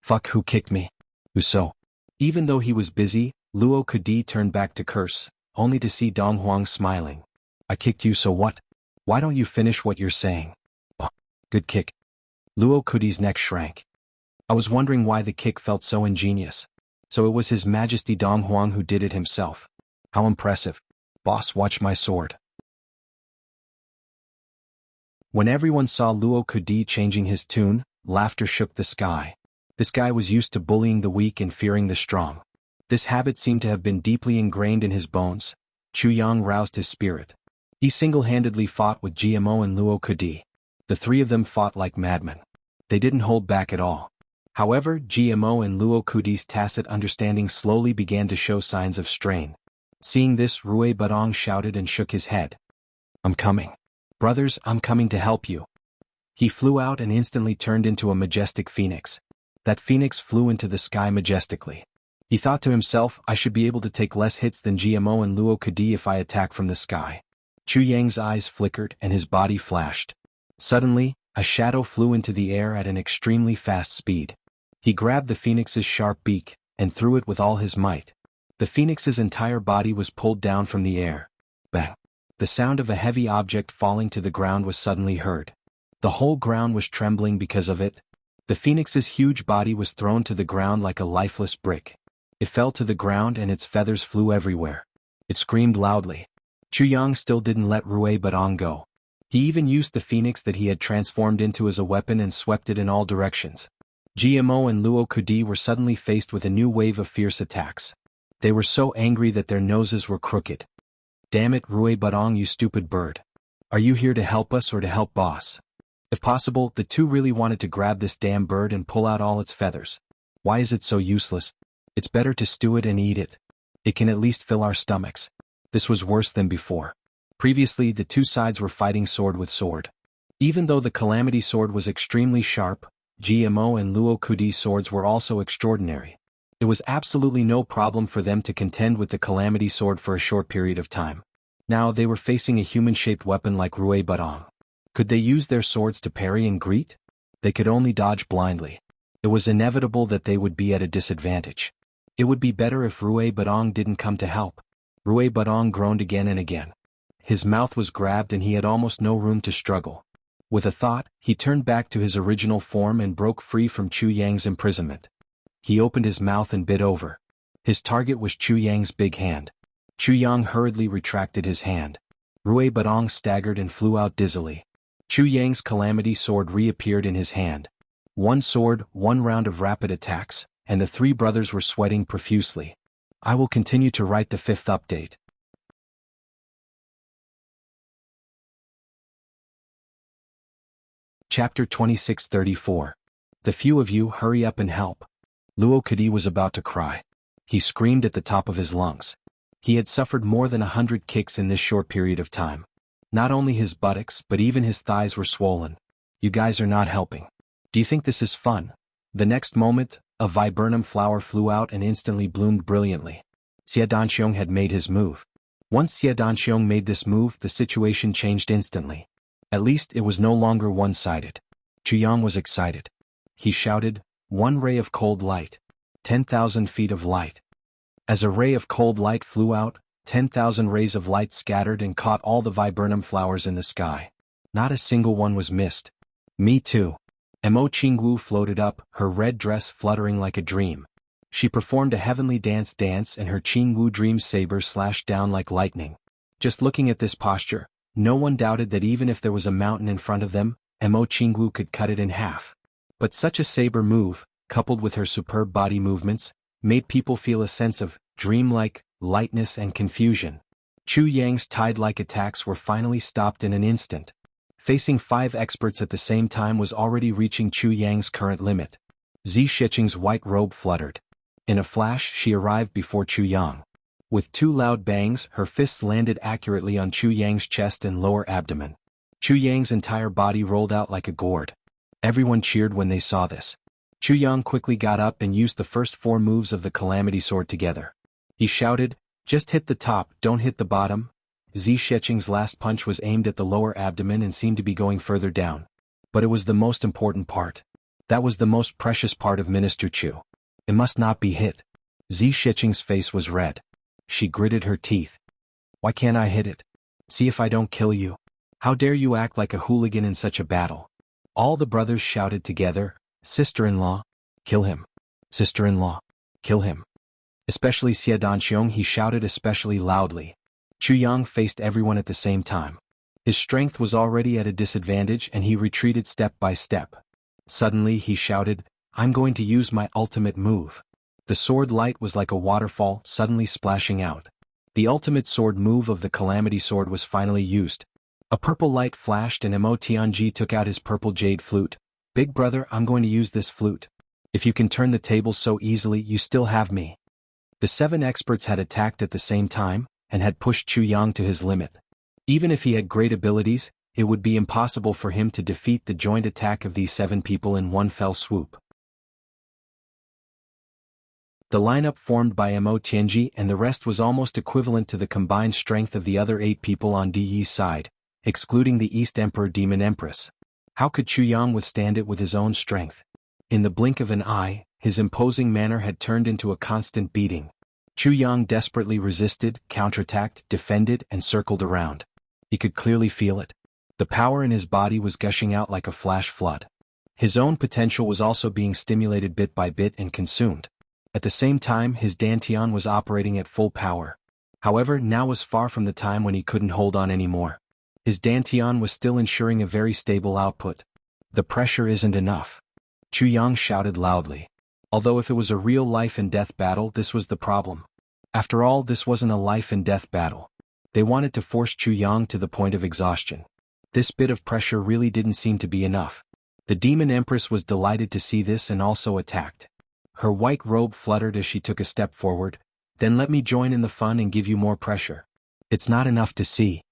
"Fuck, who kicked me? Who so?" Even though he was busy, Luo Kudi turned back to curse, only to see Dong Huang smiling. "I kicked you, so what? Why don't you finish what you're saying?" "Oh, good kick." Luo Kudi's neck shrank. "I was wondering why the kick felt so ingenious. So it was His Majesty Dong Huang who did it himself. How impressive. Boss, watch my sword." When everyone saw Luo Kudi changing his tune, laughter shook the sky. This guy was used to bullying the weak and fearing the strong. This habit seemed to have been deeply ingrained in his bones. Chu Yang roused his spirit. He single-handedly fought with GMO and Luo Kudi. The three of them fought like madmen. They didn't hold back at all. However, GMO and Luo Kudi's tacit understanding slowly began to show signs of strain. Seeing this, Rui Badong shouted and shook his head. "I'm coming. Brothers, I'm coming to help you." He flew out and instantly turned into a majestic phoenix. That phoenix flew into the sky majestically. He thought to himself, "I should be able to take less hits than GMO and Luo Kudi if I attack from the sky." Chu Yang's eyes flickered and his body flashed. Suddenly, a shadow flew into the air at an extremely fast speed. He grabbed the phoenix's sharp beak and threw it with all his might. The phoenix's entire body was pulled down from the air. Bang! The sound of a heavy object falling to the ground was suddenly heard. The whole ground was trembling because of it. The phoenix's huge body was thrown to the ground like a lifeless brick. It fell to the ground and its feathers flew everywhere. It screamed loudly. Chu Yang still didn't let Rui Badong go. He even used the phoenix that he had transformed into as a weapon and swept it in all directions. GMO and Luo Kudi were suddenly faced with a new wave of fierce attacks. They were so angry that their noses were crooked. Damn it, Rui Badong, you stupid bird. Are you here to help us or to help boss? If possible, the two really wanted to grab this damn bird and pull out all its feathers. Why is it so useless? It's better to stew it and eat it. It can at least fill our stomachs. This was worse than before. Previously, the two sides were fighting sword with sword. Even though the Calamity sword was extremely sharp, GMO and Luo Kudi's swords were also extraordinary. It was absolutely no problem for them to contend with the Calamity sword for a short period of time. Now they were facing a human-shaped weapon like Rui Badong. Could they use their swords to parry and greet? They could only dodge blindly. It was inevitable that they would be at a disadvantage. It would be better if Rui Badong didn't come to help. Rui Badong groaned again and again. His mouth was grabbed and he had almost no room to struggle. With a thought, he turned back to his original form and broke free from Chu Yang's imprisonment. He opened his mouth and bit over. His target was Chu Yang's big hand. Chu Yang hurriedly retracted his hand. Rui Badong staggered and flew out dizzily. Chu Yang's Calamity sword reappeared in his hand. One sword, one round of rapid attacks, and the three brothers were sweating profusely. I will continue to write the 5th update. Chapter 2634. The few of you, hurry up and help. Luo Kudi was about to cry. He screamed at the top of his lungs. He had suffered more than 100 kicks in this short period of time. Not only his buttocks but even his thighs were swollen. You guys are not helping. Do you think this is fun? The next moment, a viburnum flower flew out and instantly bloomed brilliantly. Xie Danxiong had made his move. Once Xie Danxiong made this move, the situation changed instantly. At least it was no longer one-sided. Chu Yang was excited. He shouted, "One ray of cold light. 10,000 feet of light." As a ray of cold light flew out, 10,000 rays of light scattered and caught all the viburnum flowers in the sky. Not a single one was missed. Me too. Mo Qingwu floated up, her red dress fluttering like a dream. She performed a heavenly dance and her Qingwu dream saber slashed down like lightning. Just looking at this posture, no one doubted that even if there was a mountain in front of them, Mo Qingwu could cut it in half. But such a saber move, coupled with her superb body movements, made people feel a sense of dreamlike lightness and confusion. Chu Yang's tide-like attacks were finally stopped in an instant. Facing 5 experts at the same time was already reaching Chu Yang's current limit. Zi Shiqing's white robe fluttered. In a flash she arrived before Chu Yang. With 2 loud bangs, her fists landed accurately on Chu Yang's chest and lower abdomen. Chu Yang's entire body rolled out like a gourd. Everyone cheered when they saw this. Chu Yang quickly got up and used the first 4 moves of the Calamity sword together. He shouted, "Just hit the top, don't hit the bottom." Zi Shiqing's last punch was aimed at the lower abdomen and seemed to be going further down. But it was the most important part. That was the most precious part of Minister Chu. It must not be hit. Zi Shiqing's face was red. She gritted her teeth. "Why can't I hit it? See if I don't kill you. How dare you act like a hooligan in such a battle?" All the brothers shouted together, "Sister-in-law, kill him. Sister-in-law, kill him." Especially Xie Danxiong, he shouted especially loudly. Chu Yang faced everyone at the same time. His strength was already at a disadvantage and he retreated step by step. Suddenly he shouted, "I'm going to use my ultimate move." The sword light was like a waterfall suddenly splashing out. The ultimate sword move of the Calamity sword was finally used. A purple light flashed and Mo Tianji took out his purple jade flute. "Big brother, I'm going to use this flute. If you can turn the tables so easily, you still have me." The 7 experts had attacked at the same time, and had pushed Chu Yang to his limit. Even if he had great abilities, it would be impossible for him to defeat the joint attack of these 7 people in one fell swoop. The lineup formed by Mo Tianji and the rest was almost equivalent to the combined strength of the other 8 people on Di Yi's side, excluding the East Emperor Demon Empress. How could Chu Yang withstand it with his own strength? In the blink of an eye, his imposing manner had turned into a constant beating. Chu Yang desperately resisted, counterattacked, defended, and circled around. He could clearly feel it. The power in his body was gushing out like a flash flood. His own potential was also being stimulated bit by bit and consumed. At the same time, his dantian was operating at full power. However, now was far from the time when he couldn't hold on anymore. His dantian was still ensuring a very stable output. The pressure isn't enough. Chu Yang shouted loudly. Although if it was a real life-and-death battle, this was the problem. After all, this wasn't a life-and-death battle. They wanted to force Chu Yang to the point of exhaustion. This bit of pressure really didn't seem to be enough. The Demon Empress was delighted to see this and also attacked. Her white robe fluttered as she took a step forward. Then let me join in the fun and give you more pressure. It's not enough to see.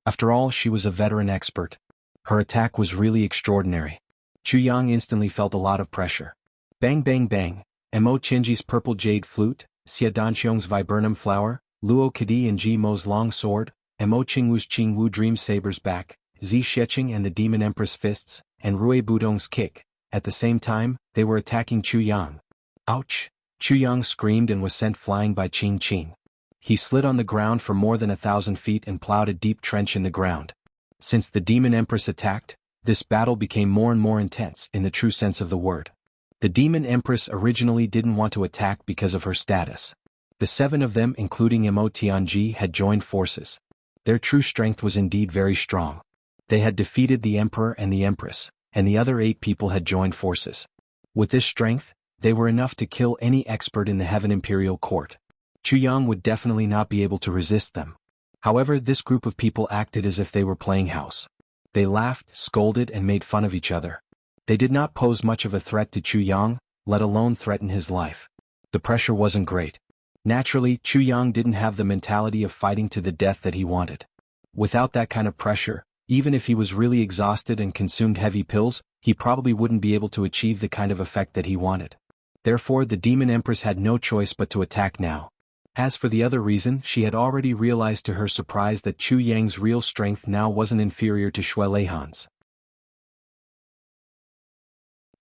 After all, she was a veteran expert. Her attack was really extraordinary. Chu Yang instantly felt a lot of pressure. Bang bang bang, Mo Qinji's purple jade flute, Xia Danqiong's viburnum flower, Luo Kadi and Ji Mo's long sword, Mo Qingwu's Qingwu dream saber's back, Zi Sheqing and the Demon Empress fists, and Rui Budong's kick. At the same time, they were attacking Chu Yang. Ouch! Chu Yang screamed and was sent flying by Qing Qing. He slid on the ground for more than 1,000 feet and plowed a deep trench in the ground. Since the Demon Empress attacked, this battle became more and more intense in the true sense of the word. The Demon Empress originally didn't want to attack because of her status. The 7 of them, including Mo Tianji, had joined forces. Their true strength was indeed very strong. They had defeated the Emperor and the Empress, and the other 8 people had joined forces. With this strength, they were enough to kill any expert in the Heaven Imperial Court. Chu Yang would definitely not be able to resist them. However, this group of people acted as if they were playing house. They laughed, scolded, and made fun of each other. They did not pose much of a threat to Chu Yang, let alone threaten his life. The pressure wasn't great. Naturally, Chu Yang didn't have the mentality of fighting to the death that he wanted. Without that kind of pressure, even if he was really exhausted and consumed heavy pills, he probably wouldn't be able to achieve the kind of effect that he wanted. Therefore, the Demon Empress had no choice but to attack now. As for the other reason, she had already realized to her surprise that Chu Yang's real strength now wasn't inferior to Xue Leihan's.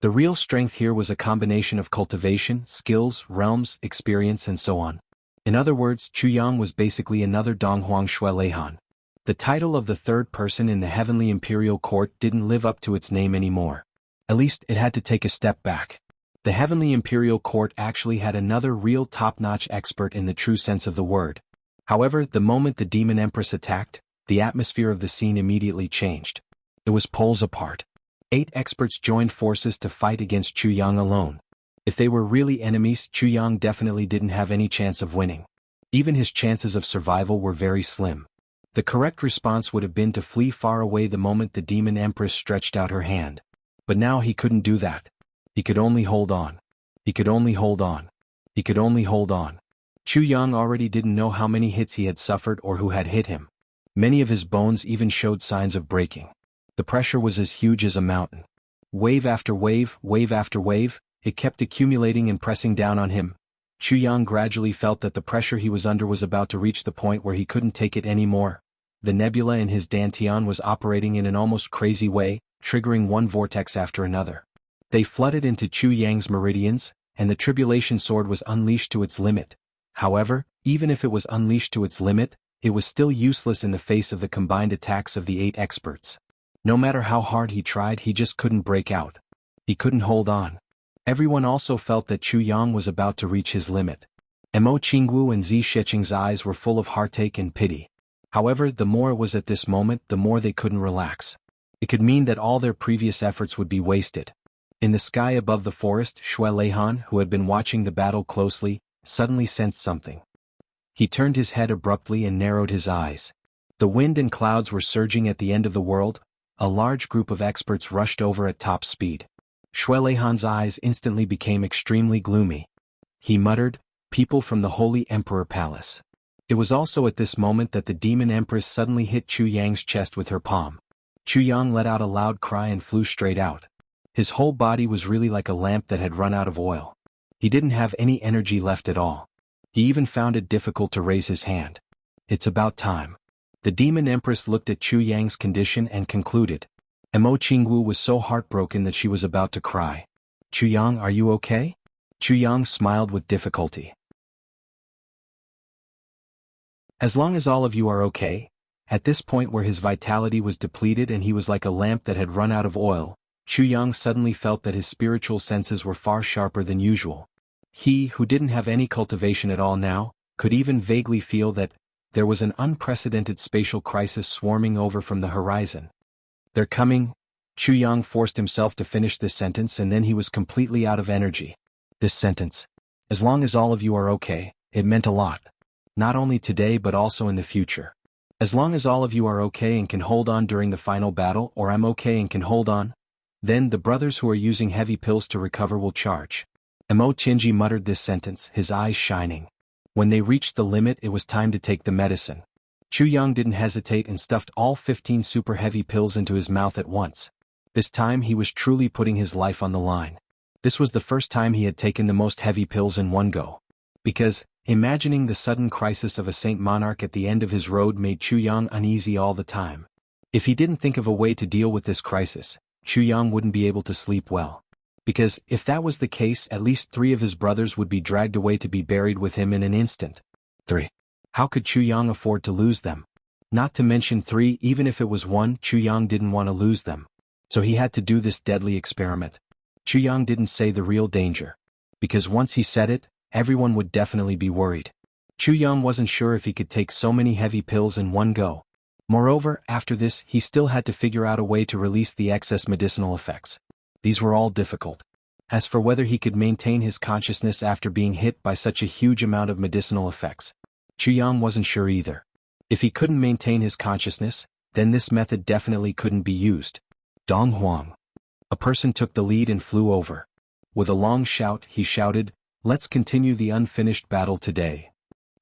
The real strength here was a combination of cultivation, skills, realms, experience, and so on. In other words, Chu Yang was basically another Donghuang Xue Leihan. The title of the third person in the Heavenly Imperial Court didn't live up to its name anymore. At least, it had to take a step back. The Heavenly Imperial Court actually had another real top-notch expert in the true sense of the word. However, the moment the Demon Empress attacked, the atmosphere of the scene immediately changed. It was poles apart. 8 experts joined forces to fight against Chu Yang alone. If they were really enemies, Chu Yang definitely didn't have any chance of winning. Even his chances of survival were very slim. The correct response would have been to flee far away the moment the Demon Empress stretched out her hand. But now he couldn't do that. He could only hold on. He could only hold on. He could only hold on. Chu Yang already didn't know how many hits he had suffered or who had hit him. Many of his bones even showed signs of breaking. The pressure was as huge as a mountain. Wave after wave, wave after wave, it kept accumulating and pressing down on him. Chu Yang gradually felt that the pressure he was under was about to reach the point where he couldn't take it anymore. The nebula in his dantian was operating in an almost crazy way, triggering one vortex after another. They flooded into Chu Yang's meridians, and the tribulation sword was unleashed to its limit. However, even if it was unleashed to its limit, it was still useless in the face of the combined attacks of the 8 experts. No matter how hard he tried, he just couldn't break out. He couldn't hold on. Everyone also felt that Chu Yang was about to reach his limit. Mo Qingwu and Zi Sheqing's eyes were full of heartache and pity. However, the more it was at this moment, the more they couldn't relax. It could mean that all their previous efforts would be wasted. In the sky above the forest, Xue Leihan, who had been watching the battle closely, suddenly sensed something. He turned his head abruptly and narrowed his eyes. The wind and clouds were surging at the end of the world. A large group of experts rushed over at top speed. Xue Leihan's eyes instantly became extremely gloomy. He muttered, "People from the Holy Emperor Palace." It was also at this moment that the Demon Empress suddenly hit Chu Yang's chest with her palm. Chu Yang let out a loud cry and flew straight out. His whole body was really like a lamp that had run out of oil. He didn't have any energy left at all. He even found it difficult to raise his hand. It's about time. The Demon Empress looked at Chu Yang's condition and concluded. Mo Qingwu was so heartbroken that she was about to cry. "Chu Yang, are you okay?" Chu Yang smiled with difficulty. "As long as all of you are okay." At this point where his vitality was depleted and he was like a lamp that had run out of oil, Chu Yang suddenly felt that his spiritual senses were far sharper than usual. He, who didn't have any cultivation at all now, could even vaguely feel that there was an unprecedented spatial crisis swarming over from the horizon. "They're coming." Chu Yang forced himself to finish this sentence, and then he was completely out of energy. This sentence, "As long as all of you are okay," it meant a lot. Not only today but also in the future. As long as all of you are okay and can hold on during the final battle, or I'm okay and can hold on, then the brothers who are using heavy pills to recover will charge. Mo Tianji muttered this sentence, his eyes shining. When they reached the limit, it was time to take the medicine. Chu Yang didn't hesitate and stuffed all 15 super heavy pills into his mouth at once. This time he was truly putting his life on the line. This was the first time he had taken the most heavy pills in one go. Because, imagining the sudden crisis of a Saint Monarch at the end of his road made Chu Yang uneasy all the time. If he didn't think of a way to deal with this crisis, Chu Yang wouldn't be able to sleep well. Because, if that was the case, at least 3 of his brothers would be dragged away to be buried with him in an instant. 3. How could Chu Yang afford to lose them? Not to mention 3, even if it was 1, Chu Yang didn't want to lose them. So he had to do this deadly experiment. Chu Yang didn't say the real danger. Because once he said it, everyone would definitely be worried. Chu Yang wasn't sure if he could take so many heavy pills in one go. Moreover, after this, he still had to figure out a way to release the excess medicinal effects. These were all difficult. As for whether he could maintain his consciousness after being hit by such a huge amount of medicinal effects, Chu Yang wasn't sure either. If he couldn't maintain his consciousness, then this method definitely couldn't be used. Dong Huang. A person took the lead and flew over. With a long shout, he shouted, "Let's continue the unfinished battle today."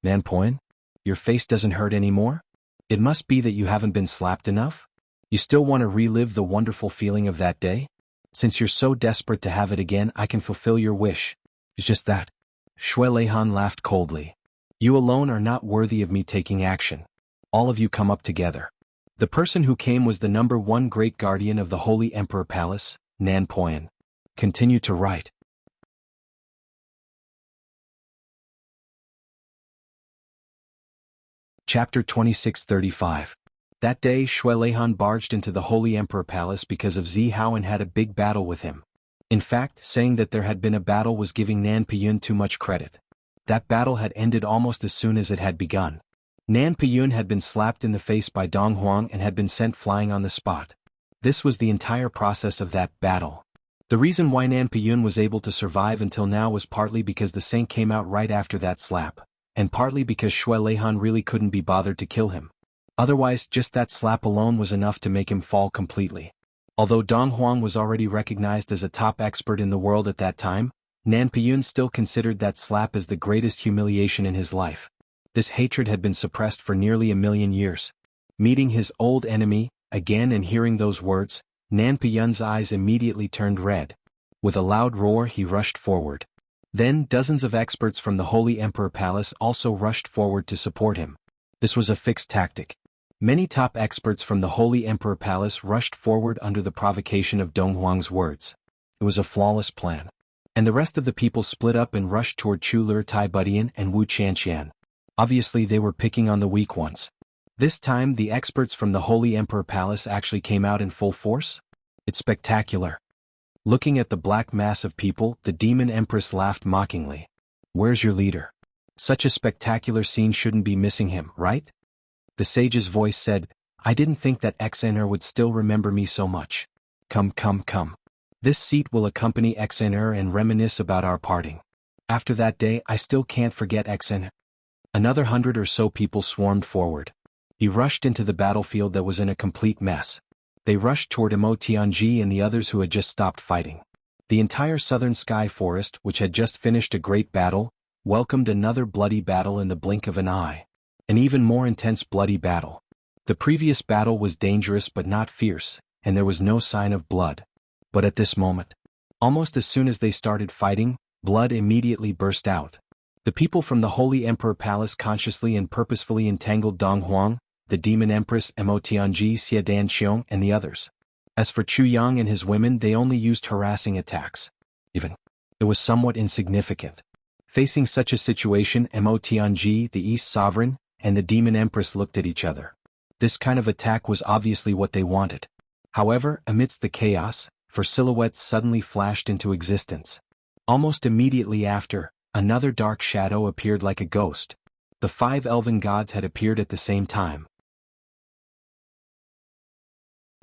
Nan Poin? Your face doesn't hurt anymore? It must be that you haven't been slapped enough? You still want to relive the wonderful feeling of that day? Since you're so desperate to have it again, I can fulfill your wish. It's just that. Shui Leihan laughed coldly. You alone are not worthy of me taking action. All of you come up together. The person who came was the #1 great guardian of the Holy Emperor Palace, Nan Poin. Continue to write. Chapter 2635. That day Shui Leihan barged into the Holy Emperor Palace because of Zi Hao and had a big battle with him. In fact, saying that there had been a battle was giving Nan Piyun too much credit. That battle had ended almost as soon as it had begun. Nan Piyun had been slapped in the face by Dong Huang and had been sent flying on the spot. This was the entire process of that battle. The reason why Nan Piyun was able to survive until now was partly because the saint came out right after that slap, and partly because Shui Leihan really couldn't be bothered to kill him. Otherwise, just that slap alone was enough to make him fall completely. Although Dong Huang was already recognized as a top expert in the world at that time, Nan Piyun still considered that slap as the greatest humiliation in his life. This hatred had been suppressed for nearly 1,000,000 years. Meeting his old enemy, again, and hearing those words, Nan Piyun's eyes immediately turned red. With a loud roar he rushed forward. Then dozens of experts from the Holy Emperor Palace also rushed forward to support him. This was a fixed tactic. Many top experts from the Holy Emperor Palace rushed forward under the provocation of Dong Huang's words. It was a flawless plan. And the rest of the people split up and rushed toward Chu Lur Tai Budian and Wu Qianqian. Obviously they were picking on the weak ones. This time the experts from the Holy Emperor Palace actually came out in full force. It's spectacular. Looking at the black mass of people, the Demon Empress laughed mockingly. Where's your leader? Such a spectacular scene shouldn't be missing him, right? The sage's voice said, I didn't think that XNR would still remember me so much. Come. This seat will accompany XNR and reminisce about our parting. After that day I still can't forget XNR. Another 100 or so people swarmed forward. He rushed into the battlefield that was in a complete mess. They rushed toward Mo Tianji and the others who had just stopped fighting. The entire southern sky forest, which had just finished a great battle, welcomed another bloody battle in the blink of an eye. An even more intense bloody battle. The previous battle was dangerous but not fierce, and there was no sign of blood. But at this moment, almost as soon as they started fighting, blood immediately burst out. The people from the Holy Emperor Palace consciously and purposefully entangled Dong Huang, the Demon Empress Mo Tianji, Xie Dan Xiong, and the others. As for Chu Yang and his women, they only used harassing attacks. It was somewhat insignificant. Facing such a situation, Mo Tianji, the East Sovereign, and the Demon Empress looked at each other. This kind of attack was obviously what they wanted. However, amidst the chaos, 4 silhouettes suddenly flashed into existence. Almost immediately after, Another dark shadow appeared like a ghost. The 5 elven gods had appeared at the same time.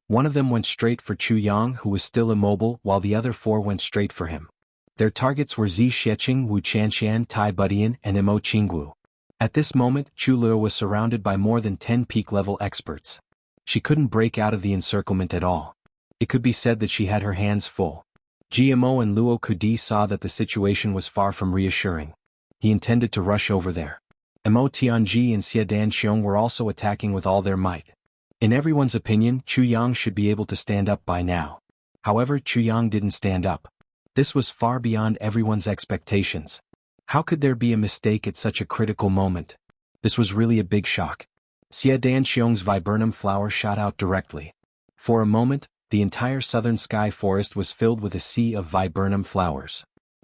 One of them went straight for Chu Yang, who was still immobile, while the other 4 went straight for him. Their targets were Zi Xiecheng, Wu Qianshan, Tai Budian, and Mo Qingwu. At this moment, Chu Luo was surrounded by more than 10 peak-level experts. She couldn't break out of the encirclement at all. It could be said that she had her hands full. GMO and Luo Kudi saw that the situation was far from reassuring. He intended to rush over there. Mo Tianji and Xie Danxiong were also attacking with all their might. In everyone's opinion, Chu Yang should be able to stand up by now. However, Chu Yang didn't stand up. This was far beyond everyone's expectations. How could there be a mistake at such a critical moment? This was really a big shock. Xie Danxiong's viburnum flower shot out directly. For a moment, the entire southern sky forest was filled with a sea of viburnum flowers.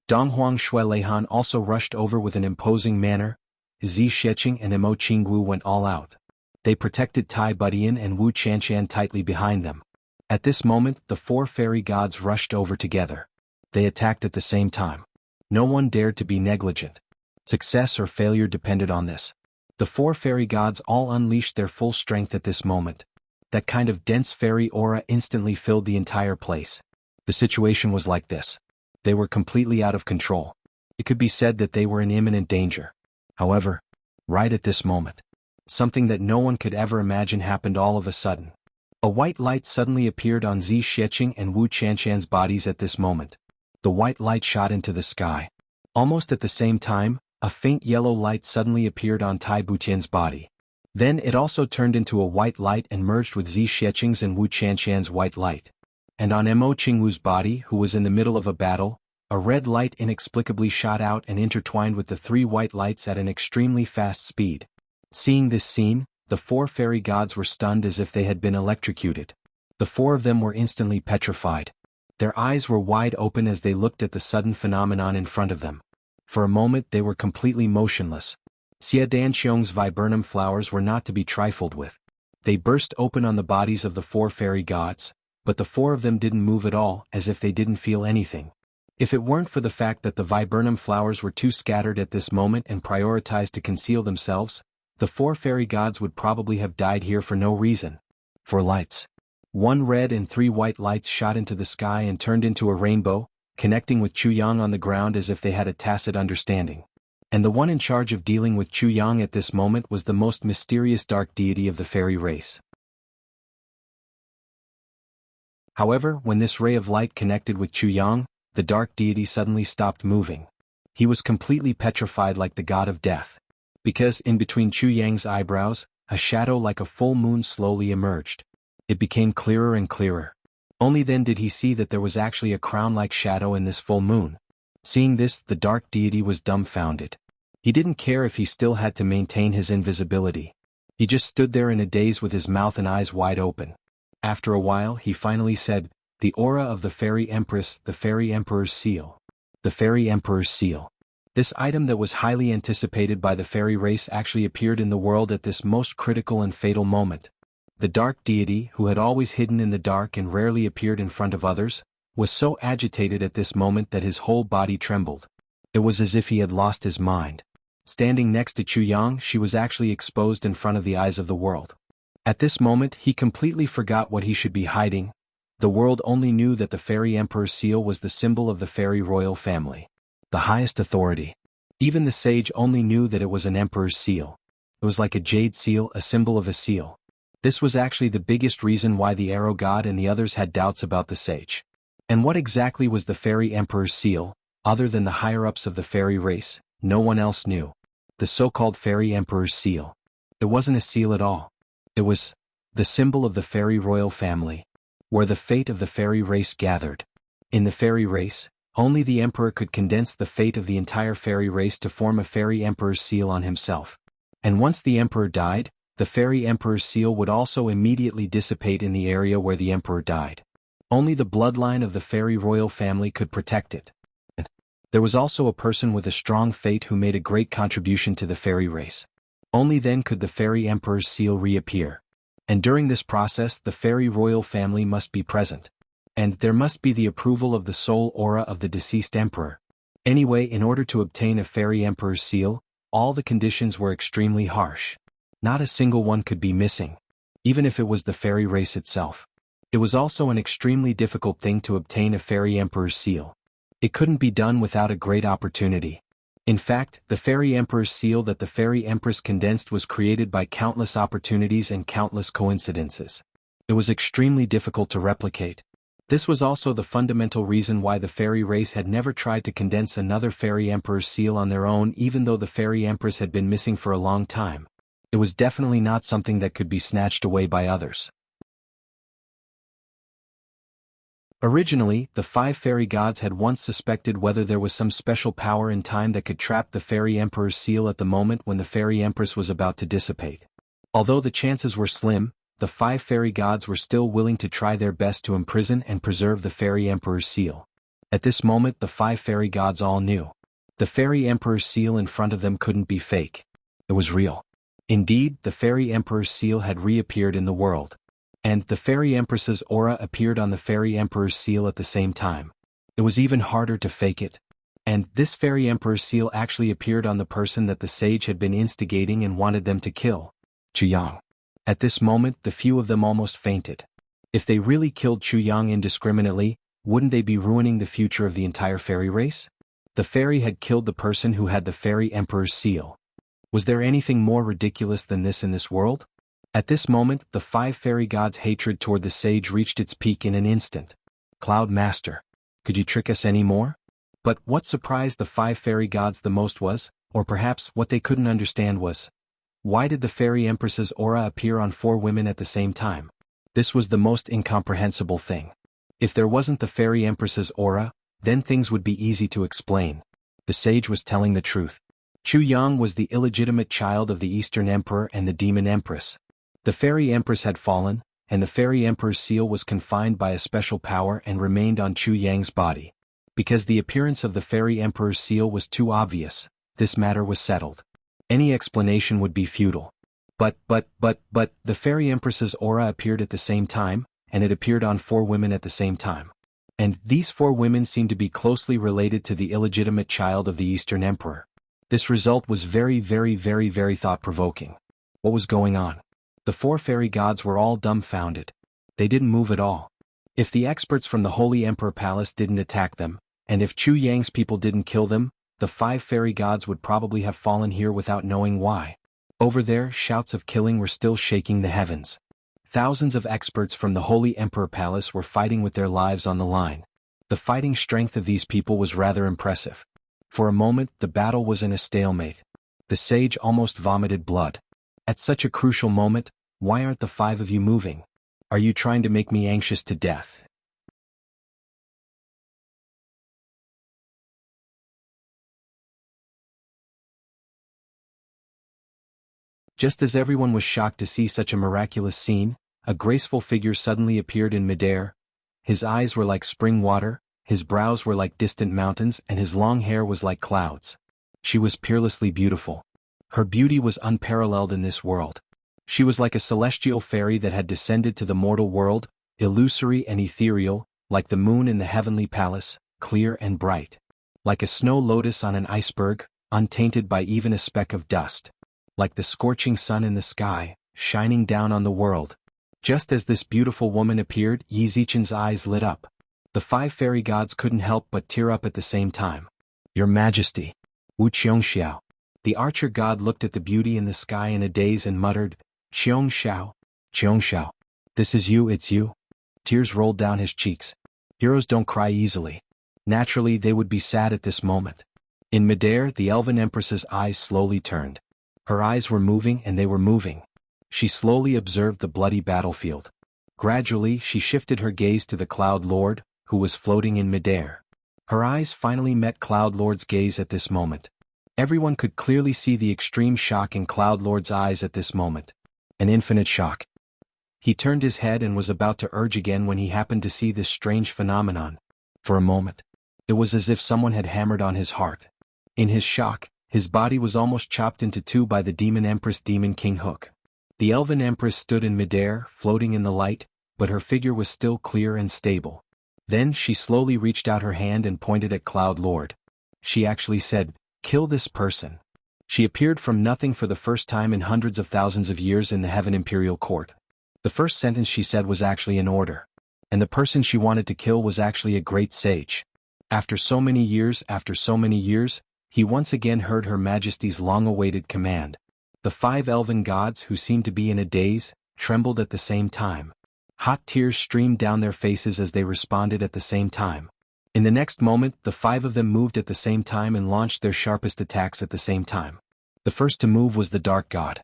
Donghuang Shueleihan also rushed over with an imposing manner. Zi Xiecheng and Mo Qingwu went all out. They protected Tai Budian and Wu Qianshan tightly behind them. At this moment, the 4 fairy gods rushed over together. They attacked at the same time. No one dared to be negligent. Success or failure depended on this. The 4 fairy gods all unleashed their full strength at this moment. That kind of dense fairy aura instantly filled the entire place. The situation was like this. They were completely out of control. It could be said that they were in imminent danger. However, right at this moment, something that no one could ever imagine happened all of a sudden. A white light suddenly appeared on Zi Xiecheng and Wu Qianshan's bodies at this moment. The white light shot into the sky. Almost at the same time, a faint yellow light suddenly appeared on Tai Butian's body. Then it also turned into a white light and merged with Zi Xiecheng's and Wu Qianshan's white light. And on Mo Qingwu's body, who was in the middle of a battle, a red light inexplicably shot out and intertwined with the 3 white lights at an extremely fast speed. Seeing this scene, the 4 fairy gods were stunned as if they had been electrocuted. The 4 of them were instantly petrified. Their eyes were wide open as they looked at the sudden phenomenon in front of them. For a moment they were completely motionless. Xie Danxiong's viburnum flowers were not to be trifled with. They burst open on the bodies of the 4 fairy gods, but the 4 of them didn't move at all, as if they didn't feel anything. If it weren't for the fact that the viburnum flowers were too scattered at this moment and prioritized to conceal themselves, the 4 fairy gods would probably have died here for no reason. 4 lights. 1 red and 3 white lights shot into the sky and turned into a rainbow, connecting with Chu Yang on the ground as if they had a tacit understanding. And the one in charge of dealing with Chu Yang at this moment was the most mysterious dark deity of the fairy race. However, when this ray of light connected with Chu Yang, the dark deity suddenly stopped moving. He was completely petrified like the god of death. Because in between Chu Yang's eyebrows, a shadow like a full moon slowly emerged. It became clearer and clearer. Only then did he see that there was actually a crown-like shadow in this full moon. Seeing this, the dark deity was dumbfounded. He didn't care if he still had to maintain his invisibility. He just stood there in a daze with his mouth and eyes wide open. After a while, he finally said, "The aura of the Fairy Empress, the Fairy Emperor's seal." The Fairy Emperor's seal. This item that was highly anticipated by the fairy race actually appeared in the world at this most critical and fatal moment. The dark deity, who had always hidden in the dark and rarely appeared in front of others, was so agitated at this moment that his whole body trembled. It was as if he had lost his mind. Standing next to Chu Yang, she was actually exposed in front of the eyes of the world. At this moment, he completely forgot what he should be hiding. The world only knew that the Fairy Emperor's seal was the symbol of the fairy royal family. The highest authority. Even the sage only knew that it was an emperor's seal. It was like a jade seal, a symbol of a seal. This was actually the biggest reason why the arrow god and the others had doubts about the sage. And what exactly was the Fairy Emperor's seal, other than the higher-ups of the fairy race? No one else knew. The so-called Fairy Emperor's seal. It wasn't a seal at all. It was the symbol of the fairy royal family, where the fate of the fairy race gathered. In the fairy race, only the emperor could condense the fate of the entire fairy race to form a Fairy Emperor's seal on himself. And once the emperor died, the Fairy Emperor's seal would also immediately dissipate in the area where the emperor died. Only the bloodline of the fairy royal family could protect it. There was also a person with a strong fate who made a great contribution to the fairy race. Only then could the Fairy Emperor's seal reappear. And during this process the fairy royal family must be present. And there must be the approval of the soul aura of the deceased emperor. Anyway, in order to obtain a fairy emperor's seal, all the conditions were extremely harsh. Not a single one could be missing, even if it was the fairy race itself. It was also an extremely difficult thing to obtain a fairy emperor's seal. It couldn't be done without a great opportunity. In fact, the fairy emperor's seal that the fairy empress condensed was created by countless opportunities and countless coincidences. It was extremely difficult to replicate. This was also the fundamental reason why the fairy race had never tried to condense another fairy emperor's seal on their own, even though the fairy empress had been missing for a long time. It was definitely not something that could be snatched away by others. Originally, the 5 fairy gods had once suspected whether there was some special power in time that could trap the fairy emperor's seal at the moment when the fairy empress was about to dissipate. Although the chances were slim, the 5 fairy gods were still willing to try their best to imprison and preserve the fairy emperor's seal. At this moment, the 5 fairy gods all knew. The fairy emperor's seal in front of them couldn't be fake. It was real. Indeed, the fairy emperor's seal had reappeared in the world. And the fairy empress's aura appeared on the fairy emperor's seal at the same time. It was even harder to fake it. And this fairy emperor's seal actually appeared on the person that the sage had been instigating and wanted them to kill, Jianghu. At this moment, the few of them almost fainted. If they really killed Jianghu indiscriminately, wouldn't they be ruining the future of the entire fairy race? The fairy had killed the person who had the fairy emperor's seal. Was there anything more ridiculous than this in this world? At this moment, the 5 fairy gods' hatred toward the sage reached its peak in an instant. Cloud Master, could you trick us any more? But what surprised the 5 fairy gods the most was, or perhaps what they couldn't understand was, why did the fairy empress's aura appear on 4 women at the same time? This was the most incomprehensible thing. If there wasn't the fairy empress's aura, then things would be easy to explain. The sage was telling the truth. Jianghu was the illegitimate child of the Eastern Emperor and the Demon Empress. The fairy empress had fallen, and the fairy emperor's seal was confined by a special power and remained on Jianghu's body. Because the appearance of the fairy emperor's seal was too obvious, this matter was settled. Any explanation would be futile. But the fairy empress's aura appeared at the same time, and it appeared on 4 women at the same time. And these 4 women seemed to be closely related to the illegitimate child of the Eastern Emperor. This result was very thought-provoking. What was going on? The 4 fairy gods were all dumbfounded. They didn't move at all. If the experts from the Holy Emperor Palace didn't attack them, and if Jianghu's people didn't kill them, the 5 fairy gods would probably have fallen here without knowing why. Over there, shouts of killing were still shaking the heavens. Thousands of experts from the Holy Emperor Palace were fighting with their lives on the line. The fighting strength of these people was rather impressive. For a moment, the battle was in a stalemate. The sage almost vomited blood. At such a crucial moment, why aren't the 5 of you moving? Are you trying to make me anxious to death? Just as everyone was shocked to see such a miraculous scene, a graceful figure suddenly appeared in midair. His eyes were like spring water, his brows were like distant mountains, and his long hair was like clouds. She was peerlessly beautiful. Her beauty was unparalleled in this world. She was like a celestial fairy that had descended to the mortal world, illusory and ethereal, like the moon in the heavenly palace, clear and bright. Like a snow lotus on an iceberg, untainted by even a speck of dust. Like the scorching sun in the sky, shining down on the world. Just as this beautiful woman appeared, Yi Zichen's eyes lit up. The 5 fairy gods couldn't help but tear up at the same time. Your Majesty, Wuxia. The archer god looked at the beauty in the sky in a daze and muttered, Qiongxiao, Qiongxiao. This is you, it's you. Tears rolled down his cheeks. Heroes don't cry easily. Naturally, they would be sad at this moment. In midair, the elven empress's eyes slowly turned. Her eyes were moving and they were moving. She slowly observed the bloody battlefield. Gradually, she shifted her gaze to the Cloud Lord, who was floating in midair. Her eyes finally met Cloud Lord's gaze at this moment. Everyone could clearly see the extreme shock in Cloud Lord's eyes at this moment. An infinite shock. He turned his head and was about to urge again when he happened to see this strange phenomenon. For a moment, it was as if someone had hammered on his heart. In his shock, his body was almost chopped into 2 by the Demon Empress Demon King Hook. The Elven Empress stood in midair, floating in the light, but her figure was still clear and stable. Then she slowly reached out her hand and pointed at Cloud Lord. She actually said, "Kill this person." She appeared from nothing for the first time in hundreds of thousands of years in the Heaven Imperial Court. The first sentence she said was actually an order. And the person she wanted to kill was actually a great sage. After so many years, he once again heard Her Majesty's long-awaited command. The 5 elven gods, who seemed to be in a daze, trembled at the same time. Hot tears streamed down their faces as they responded at the same time. In the next moment, the 5 of them moved at the same time and launched their sharpest attacks at the same time. The first to move was the Dark God.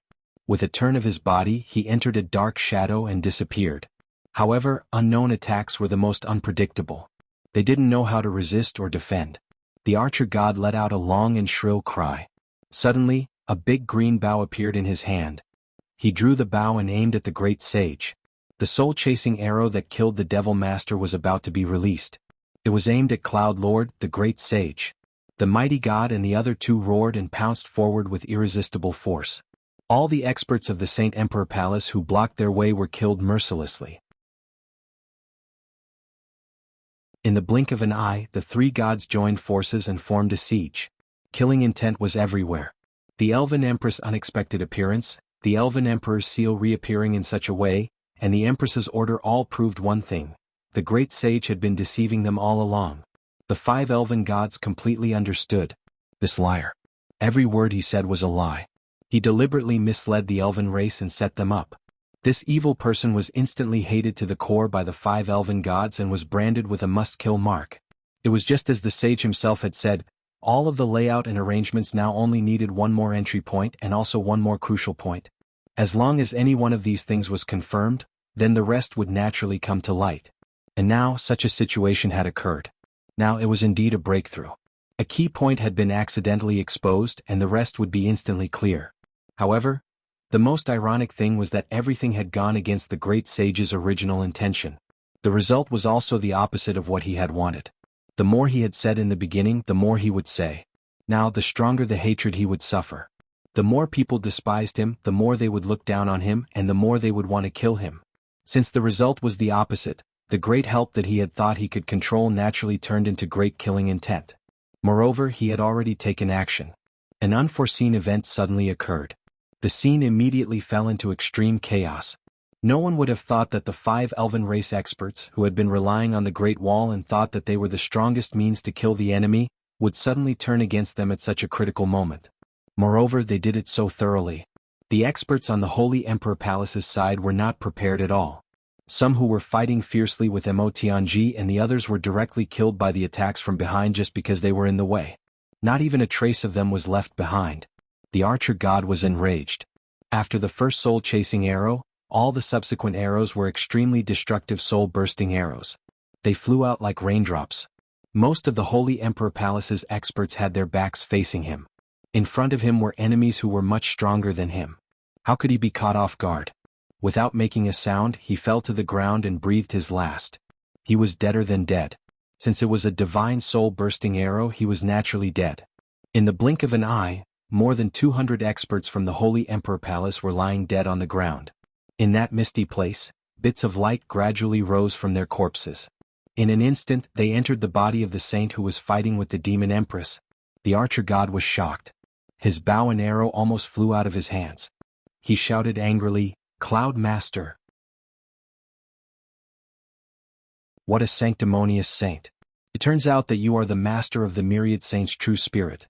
With a turn of his body, he entered a dark shadow and disappeared. However, unknown attacks were the most unpredictable. They didn't know how to resist or defend. The Archer God let out a long and shrill cry. Suddenly, a big green bow appeared in his hand. He drew the bow and aimed at the great sage. The soul-chasing arrow that killed the Devil Master was about to be released. It was aimed at Cloud Lord, the great sage. The mighty god and the other 2 roared and pounced forward with irresistible force. All the experts of the Saint Emperor Palace who blocked their way were killed mercilessly. In the blink of an eye, the 3 gods joined forces and formed a siege. Killing intent was everywhere. The Elven Empress' unexpected appearance, the Elven Emperor's seal reappearing in such a way, and the Empress's order all proved one thing. The great sage had been deceiving them all along. The 5 elven gods completely understood. This liar. Every word he said was a lie. He deliberately misled the elven race and set them up. This evil person was instantly hated to the core by the 5 elven gods and was branded with a must-kill mark. It was just as the sage himself had said, all of the layout and arrangements now only needed one more entry point and also one more crucial point. As long as any one of these things was confirmed, then the rest would naturally come to light. And now such a situation had occurred. Now it was indeed a breakthrough. A key point had been accidentally exposed and the rest would be instantly clear. However, the most ironic thing was that everything had gone against the great sage's original intention. The result was also the opposite of what he had wanted. The more he had said in the beginning, the more he would say. Now the stronger the hatred he would suffer. The more people despised him, the more they would look down on him and the more they would want to kill him. Since the result was the opposite, the great help that he had thought he could control naturally turned into great killing intent. Moreover, he had already taken action. An unforeseen event suddenly occurred. The scene immediately fell into extreme chaos. No one would have thought that the 5 elven race experts, who had been relying on the Great Wall and thought that they were the strongest means to kill the enemy, would suddenly turn against them at such a critical moment. Moreover, they did it so thoroughly. The experts on the Holy Emperor Palace's side were not prepared at all. Some who were fighting fiercely with Tianji and the others were directly killed by the attacks from behind just because they were in the way. Not even a trace of them was left behind. The Archer God was enraged. After the first soul-chasing arrow, all the subsequent arrows were extremely destructive soul-bursting arrows. They flew out like raindrops. Most of the Holy Emperor Palace's experts had their backs facing him. In front of him were enemies who were much stronger than him. How could he be caught off guard? Without making a sound, he fell to the ground and breathed his last. He was deader than dead. Since it was a divine soul-bursting arrow, he was naturally dead. In the blink of an eye, more than 200 experts from the Holy Emperor Palace were lying dead on the ground. In that misty place, bits of light gradually rose from their corpses. In an instant, they entered the body of the saint who was fighting with the demon empress. The Archer God was shocked. His bow and arrow almost flew out of his hands. He shouted angrily, "Cloud Master! What a sanctimonious saint! It turns out that you are the master of the myriad saints' true spirit."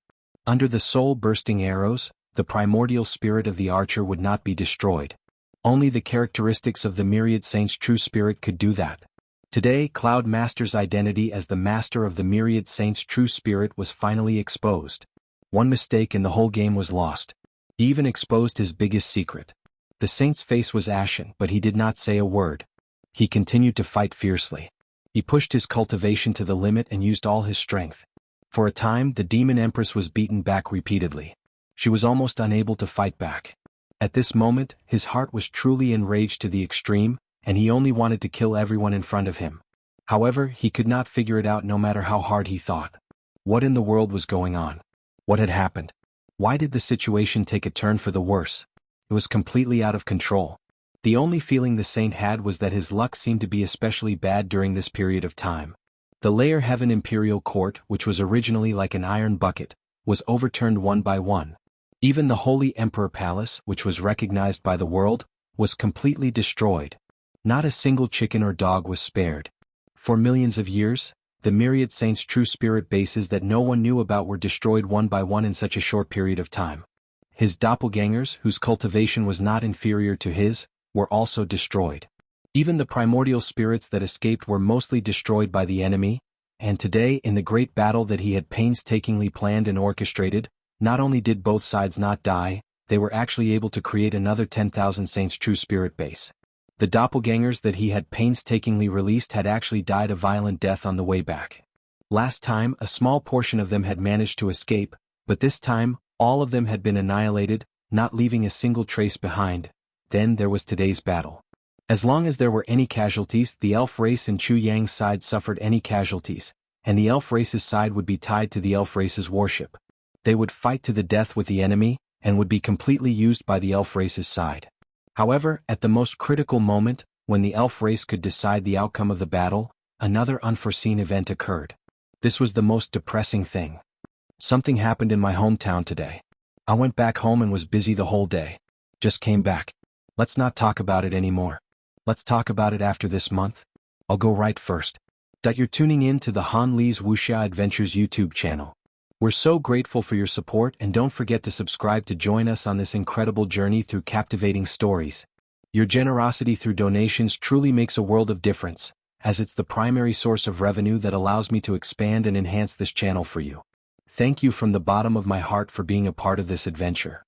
Under the soul-bursting arrows, the primordial spirit of the archer would not be destroyed. Only the characteristics of the myriad saints' true spirit could do that. Today, Cloud Master's identity as the master of the myriad saints' true spirit was finally exposed. One mistake and the whole game was lost. He even exposed his biggest secret. The saint's face was ashen, but he did not say a word. He continued to fight fiercely. He pushed his cultivation to the limit and used all his strength. For a time, the demon empress was beaten back repeatedly. She was almost unable to fight back. At this moment, his heart was truly enraged to the extreme, and he only wanted to kill everyone in front of him. However, he could not figure it out no matter how hard he thought. What in the world was going on? What had happened? Why did the situation take a turn for the worse? It was completely out of control. The only feeling the saint had was that his luck seemed to be especially bad during this period of time. The Layer Heaven Imperial Court, which was originally like an iron bucket, was overturned one by one. Even the Holy Emperor Palace, which was recognized by the world, was completely destroyed. Not a single chicken or dog was spared. For millions of years, the myriad saints' true spirit bases that no one knew about were destroyed one by one in such a short period of time. His doppelgangers, whose cultivation was not inferior to his, were also destroyed. Even the primordial spirits that escaped were mostly destroyed by the enemy, and today in the great battle that he had painstakingly planned and orchestrated, not only did both sides not die, they were actually able to create another 10,000 saints' true spirit base. The doppelgangers that he had painstakingly released had actually died a violent death on the way back. Last time, a small portion of them had managed to escape, but this time, all of them had been annihilated, not leaving a single trace behind. Then there was today's battle. As long as there were any casualties, the elf race and Chu Yang's side suffered any casualties, and the elf race's side would be tied to the elf race's warship. They would fight to the death with the enemy, and would be completely used by the elf race's side. However, at the most critical moment, when the elf race could decide the outcome of the battle, another unforeseen event occurred. This was the most depressing thing. Something happened in my hometown today. I went back home and was busy the whole day. Just came back. Let's not talk about it anymore. Let's talk about it after this month. I'll go right first. You're tuning in to the Han Li's Wuxia Adventures YouTube channel. We're so grateful for your support, and don't forget to subscribe to join us on this incredible journey through captivating stories. Your generosity through donations truly makes a world of difference, as it's the primary source of revenue that allows me to expand and enhance this channel for you. Thank you from the bottom of my heart for being a part of this adventure.